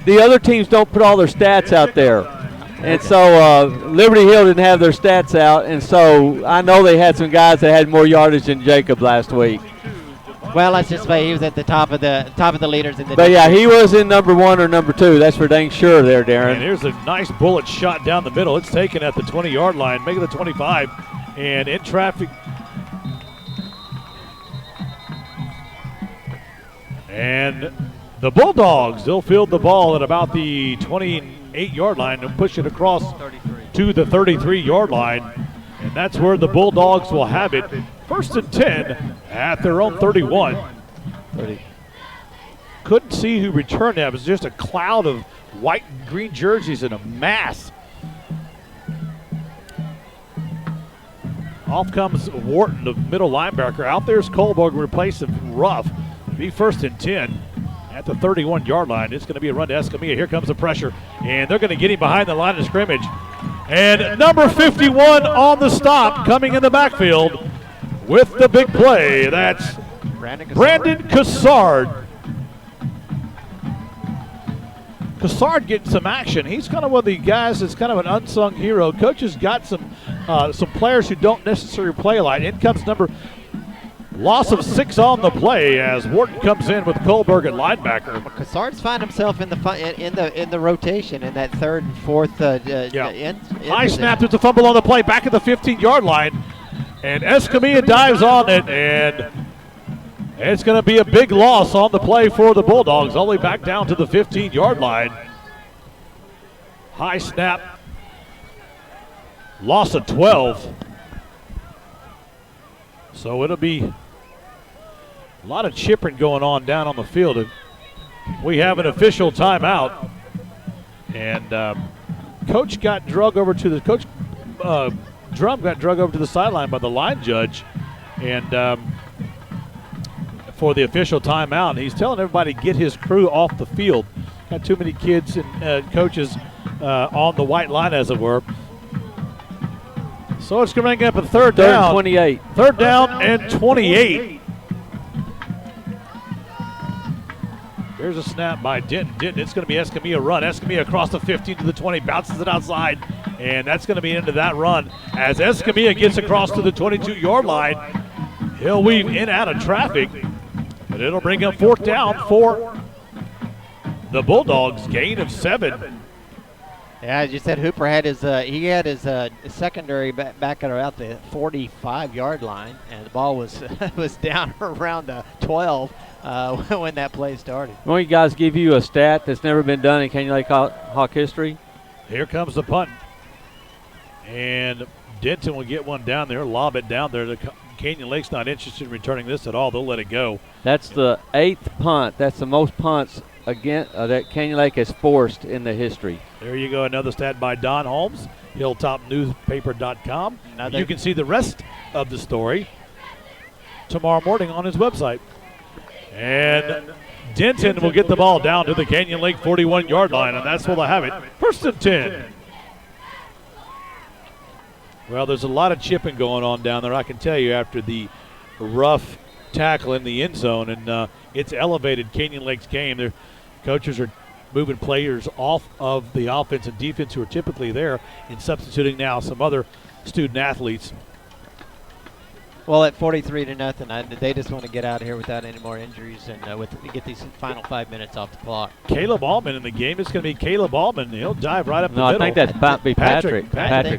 the other teams don't put all their stats out there. And so Liberty Hill didn't have their stats out, and so I know they had some guys that had more yardage than Jacob last week. Well, let's just say he was at the top of the leaders in the. But yeah, he was in number 1 or number 2. That's for dang sure there, Darren. And here's a nice bullet shot down the middle. It's taken at the 20-yard line, making the 25, and in traffic. And the Bulldogs, they'll field the ball at about the 28-yard line and push it across to the 33-yard line. And that's where the Bulldogs will have it. 1st and 10 at their own 31. 30. Couldn't see who returned that. It was just a cloud of white and green jerseys in a mass. Off comes Wharton, the middle linebacker. Out there's Kohlberg replacing Ruff. Be 1st and 10 at the 31-yard line. It's going to be a run to Escamilla. Here comes the pressure, and they're going to get him behind the line of scrimmage. And number 51 on the stop, coming in the backfield with the big play. That's Brandon Cassard. Cassard getting some action. He's kind of one of the guys that's kind of an unsung hero. Coach has got some players who don't necessarily play a lot. In comes loss of 6 on the play as Wharton comes in with Kohlberg at linebacker. Cassard's find himself in the rotation in that 3rd and 4th. High snap. There's a fumble on the play back at the 15-yard line, and Escamilla dives on it, and it's going to be a big loss on the play for the Bulldogs, all the way back down to the 15-yard line. High snap. Loss of 12. So it'll be a lot of chipping going on down on the field. We have an official timeout, and Coach got drug over to the Drum got drug over to the sideline by the line judge, and for the official timeout. And he's telling everybody to get his crew off the field. Got too many kids and coaches on the white line, as it were. So it's going to bring up a third down. 28. Third down and 28. There's a snap by Denton. It's going to be Escamilla run. Escamilla across the 15 to the 20, bounces it outside, and that's going to be into that run as Escamilla gets across to the 22-yard line. He'll weave in and out of traffic, but it'll bring up fourth down for the Bulldogs. Gain of 7. Yeah, as you said, Hooper had his secondary back at about the 45-yard line, and the ball was was down around the 12 when that play started. Want you guys give you a stat that's never been done in Canyon Lake Hawk history? Here comes the punt. And Denton will get one down there, lob it down there. The Canyon Lake's not interested in returning this at all. They'll let it go. That's the 8th punt. That's the most punts that Canyon Lake has forced in the history. There you go, another stat by Don Holmes, hilltopnewspaper.com. You can see the rest of the story tomorrow morning on his website. And Denton will get the ball down to the Canyon Lake 41-yard line, and that's where they'll have it. First and 10. Well, there's a lot of chipping going on down there, I can tell you, after the rough tackle in the end zone, and it's elevated Canyon Lake's game. Their coaches are moving players off of the offense and defense who are typically there and substituting now some other student athletes. Well, at 43-0, they just want to get out of here without any more injuries and get these final 5 minutes off the clock. Caleb Allman in the game. It's going to be Caleb Allman. He'll dive right up the middle. No, I think that's about to be Patrick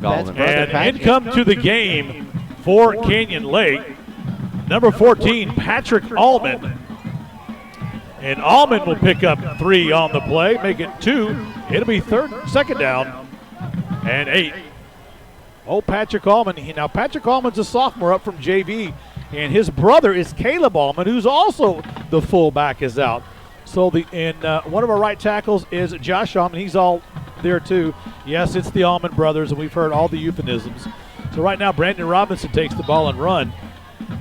Allman. And in come to the game for Canyon Lake, number 14, Patrick Allman. And Allman will pick up 3 on the play, make it 2. It'll be second down and 8. Oh, Patrick Allman. Now, Patrick Allman's a sophomore up from JV, and his brother is Caleb Allman, who's also the fullback, is out. So one of our right tackles is Josh Allman. He's all there, too. Yes, it's the Allman brothers, and we've heard all the euphemisms. So right now, Brandon Robinson takes the ball and run.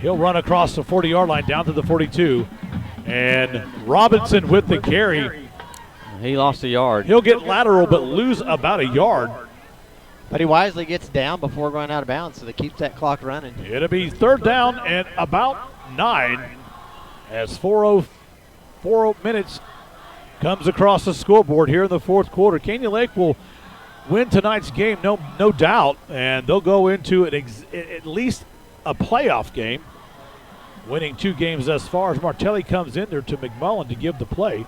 He'll run across the 40-yard line down to the 42. And Robinson with the carry. He lost a yard. He'll get lateral but lose about a yard. But he wisely gets down before going out of bounds, so that keeps that clock running. It'll be third down and about 9 as 4 minutes comes across the scoreboard here in the fourth quarter. Canyon Lake will win tonight's game, no doubt, and they'll go into at least a playoff game, winning 2 games thus far as Martelli comes in there to McMullen to give the play.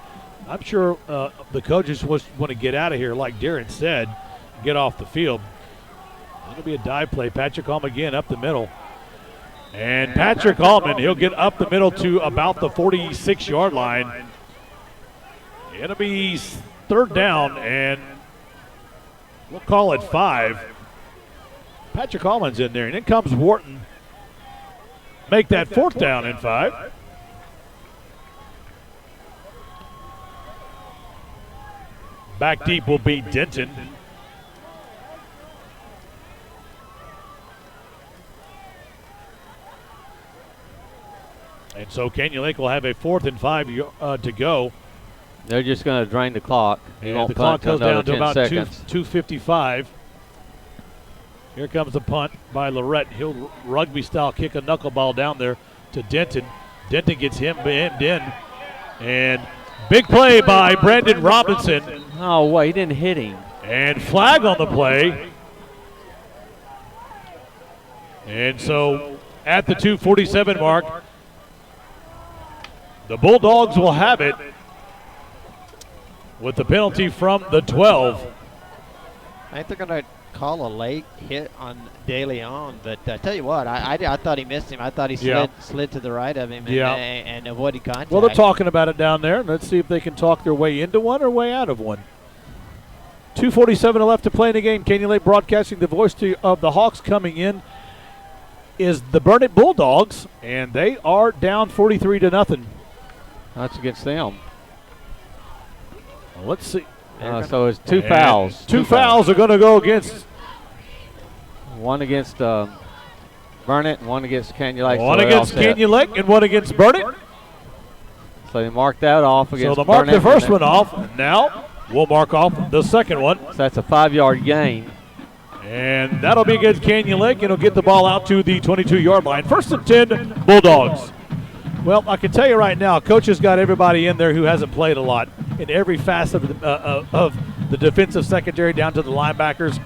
I'm sure the coaches want to get out of here, like Darren said, get off the field. It'll be a dive play. Patrick Allman again up the middle. And Patrick Allman, he'll get up the middle to about the 46-yard line. It'll be third down, and we'll call it 5. Patrick Allman's in there, and in comes Wharton. Make that fourth down and 5. Back deep will be Denton. And so Canyon Lake will have a 4th and 5 to go. They're just going to drain the clock. And the clock goes down to about 2:55. Here comes the punt by Lorette. He'll rugby-style kick a knuckleball down there to Denton. Denton gets him in. And big play by Brandon Robinson. Oh, wait, he didn't hit him. And flag on the play. And so at the 2:47 mark, the Bulldogs will have it with the penalty from the 12. I think they're going to call a late hit on De Leon, but I tell you what, I thought he missed him. I thought he slid to the right of him and avoided contact. Well, they're talking about it down there. Let's see if they can talk their way into one or way out of one. 2:47 left to play in the game. Canyon Lake Broadcasting, the voice of the Hawks coming in is the Burnet Bulldogs, and they are down 43-0. That's against them. Well, let's see. So it's 2 fouls. Two fouls are going to go against. One against Burnet and one against Canyon Lake. One against Canyon Lake and one against Burnet. So they marked that off against So they'll mark the first one off. Now we'll mark off the second one. So that's a 5-yard gain. And that'll be against Canyon Lake, and he'll get the ball out to the 22-yard line. First and 10, Bulldogs. Well, I can tell you right now, Coach has got everybody in there who hasn't played a lot in every facet of the defensive secondary, down to the linebackers,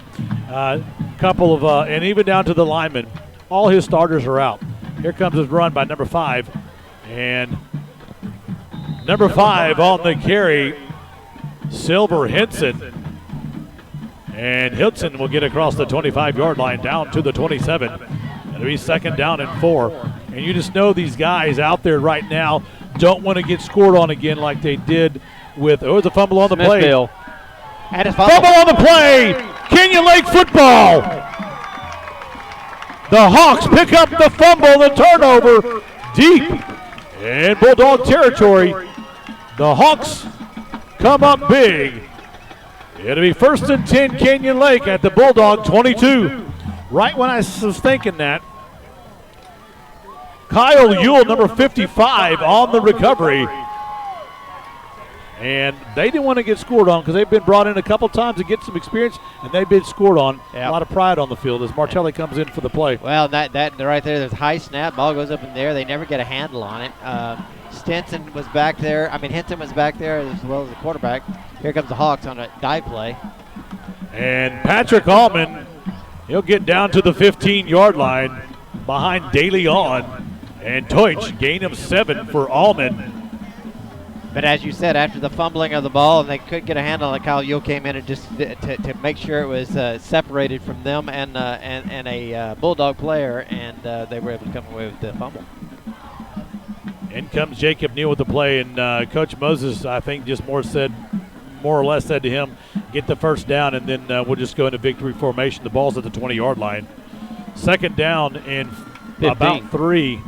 and even down to the linemen. All his starters are out. Here comes his run by number 5. And number 5 on the carry, Silver Henson. And Henson will get across the 25-yard line down to the 27. It'll be second down and 4. And you just know these guys out there right now don't want to get scored on again like they did with, it was a fumble on the play. Smithville. And a Fumble on the play. Canyon Lake football. The Hawks pick up the fumble, the turnover deep in Bulldog territory. The Hawks come up big. It'll be first and 10 Canyon Lake at the Bulldog 22. Right when I was thinking that, Kyle Ewell, number 55, on the recovery. And they didn't want to get scored on because they've been brought in a couple times to get some experience, and they've been scored on. Yep. A lot of pride on the field as Martelli comes in for the play. Well, that right there, there's a high snap. Ball goes up in there. They never get a handle on it. Henson was back there as well as the quarterback. Here comes the Hawks on a dive play. And Patrick Allman, he'll get down to the 15-yard line behind De Leon. And Deutsch gain of 7 for Allman. But as you said, after the fumbling of the ball and they couldn't get a handle on it, Kyle Yule came in and just to make sure it was separated from them and a Bulldog player, and they were able to come away with the fumble. In comes Jacob Neal with the play, and Coach Moses, I think, just more or less said to him, get the first down, and then we'll just go into victory formation. The ball's at the 20-yard line. Second down and 15. About 3.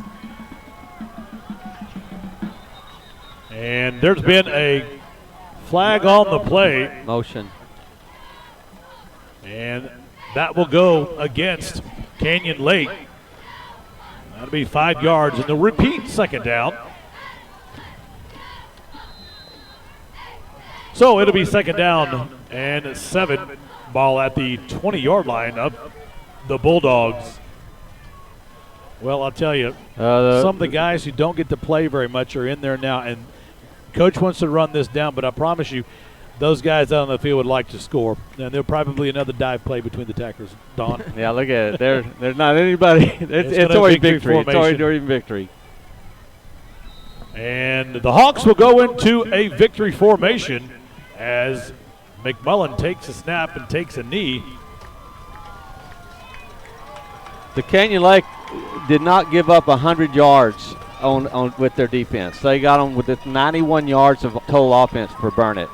And there's been a flag on the play. Motion. And that will go against Canyon Lake. That'll be 5 yards, and they'll repeat second down. So it'll be second down and 7. Ball at the 20-yard line of the Bulldogs. Well, I'll tell you, some of the guys who don't get to play very much are in there now, and Coach wants to run this down, but I promise you, those guys out on the field would like to score. And there'll probably another dive play between the tacklers. Don. Yeah, look at it. There's not anybody. It's already victory. It's already victory. And the Hawks will go into a victory formation as McMullen takes a snap and takes a knee. The Canyon Lake did not give up 100 yards on with their defense. They got them with 91 yards of total offense for Burnet.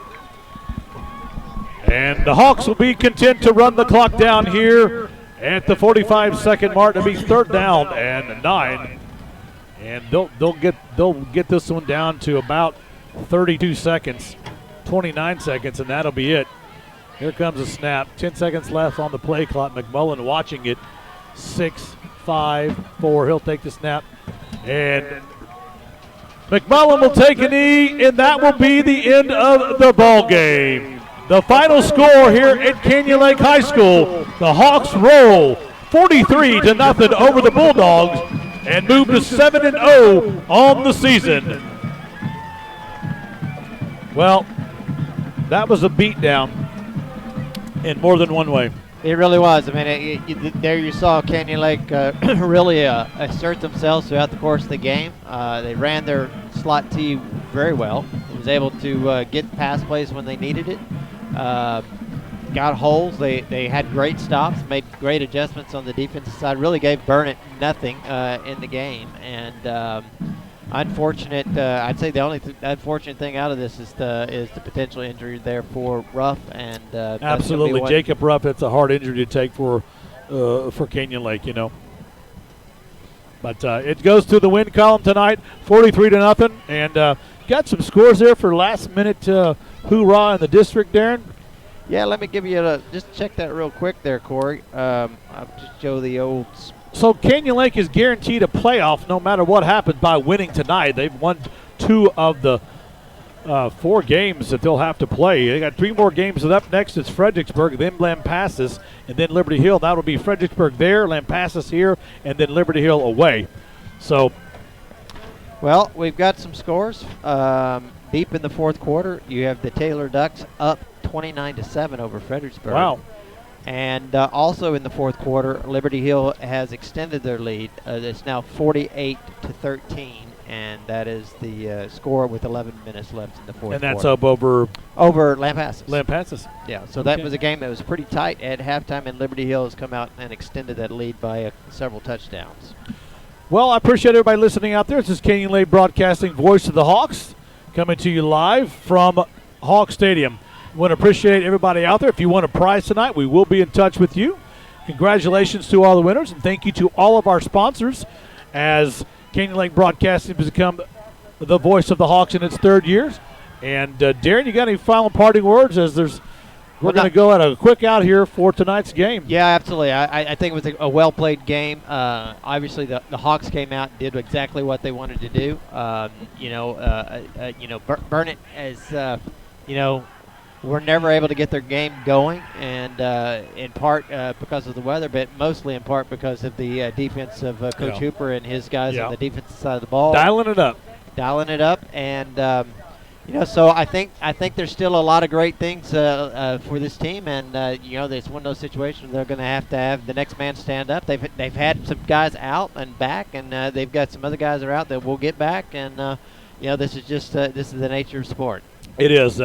And the Hawks will be content to run the clock down here at the 45-second mark. It'll be third down and 9. And they'll get this one down to about 32 seconds, 29 seconds, and that'll be it. Here comes a snap. 10 seconds left on the play clock. McMullen watching it. 6, 5, 4. He'll take the snap. And McMullen will take a knee, and that will be the end of the ball game. The final score here at Canyon Lake High School, the Hawks roll 43-0 over the Bulldogs and move to 7-0 on the season. Well, that was a beatdown in more than one way. It really was. I mean, there you saw Canyon Lake really assert themselves throughout the course of the game. They ran their slot T very well. It was able to get pass plays when they needed it. Got holes. They had great stops, made great adjustments on the defensive side. Really gave Burnet nothing in the game. And unfortunate. I'd say the only unfortunate thing out of this is the potential injury there for Ruff. And absolutely, Jacob Ruff. It's a hard injury to take for Canyon Lake, you know. But it goes to the win column tonight, 43-0, and got some scores there for last minute hoorah in the district, Darren. Yeah, let me give you just check that real quick there, Corey. I'll just show the old. So Canyon Lake is guaranteed a playoff no matter what happens by winning tonight. They've won 2 of the 4 games that they'll have to play. They got 3 more games. Up next is Fredericksburg, then Lampasas, and then Liberty Hill. That will be Fredericksburg there, Lampasas here, and then Liberty Hill away. So, well, we've got some scores. Deep in the fourth quarter, you have the Taylor Ducks up 29-7 over Fredericksburg. Wow. And also in the fourth quarter, Liberty Hill has extended their lead. It's now 48-13, and that is the score with 11 minutes left in the fourth quarter. And that's up over Lampasas. Lampasas. Yeah, so that was a game that was pretty tight at halftime, and Liberty Hill has come out and extended that lead by several touchdowns. Well, I appreciate everybody listening out there. This is Canyon Lake Broadcasting, Voice of the Hawks, coming to you live from Hawk Stadium. I want to appreciate everybody out there. If you want a prize tonight, we will be in touch with you. Congratulations to all the winners, and thank you to all of our sponsors as Canyon Lake Broadcasting has become the voice of the Hawks in its third year. And, Darren, you got any final parting words as we're going to go at a quick out here for tonight's game? Yeah, absolutely. I think it was a well-played game. Obviously, the Hawks came out and did exactly what they wanted to do. Burnet as were never able to get their game going, and in part because of the weather, but mostly in part because of the defense of Coach Hooper and his guys on the defensive side of the ball. Dialing it up. And so I think there's still a lot of great things for this team, and it's one of those situations where they're going to have the next man stand up. They've had some guys out and back, and they've got some other guys that are out that will get back, and this is the nature of sport. It is.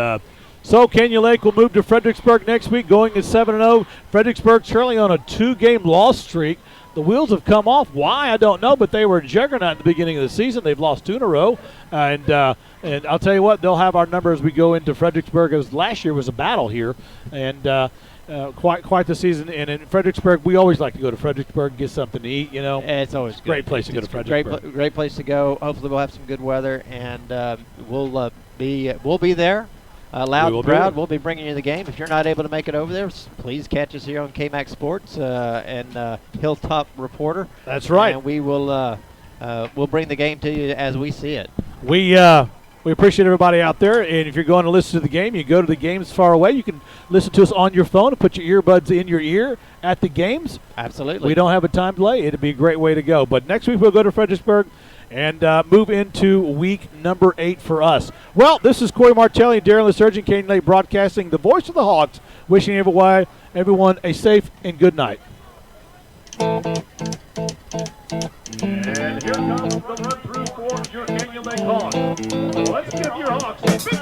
So Canyon Lake will move to Fredericksburg next week, going at 7-0. Fredericksburg currently on a 2-game loss streak. The wheels have come off. Why, I don't know, but they were a juggernaut at the beginning of the season. They've lost 2 in a row. And I'll tell you what, they'll have our number as we go into Fredericksburg, as last year was a battle here. And quite the season. And in Fredericksburg, we always like to go to Fredericksburg and get something to eat, It's always a great place to go to Fredericksburg. Great place to go. Hopefully we'll have some good weather, and we'll be there. Loud and proud. We'll be bringing you the game. If you're not able to make it over there, please catch us here on KMAX Sports and Hilltop Reporter. That's right. And we will we'll bring the game to you as we see it. We appreciate everybody out there. And if you're going to listen to the game, you go to the games far away. You can listen to us on your phone and put your earbuds in your ear at the games. Absolutely. We don't have a time delay. It'd be a great way to go. But next week we'll go to Fredericksburg and move into week number 8 for us. Well, this is Corey Martelli and Darren LaSurgeon, Canyon Lake Broadcasting, the voice of the Hawks, wishing everyone a safe and good night. And here comes the run-through for your Canyon Lake Hawks. Let's give your Hawks a big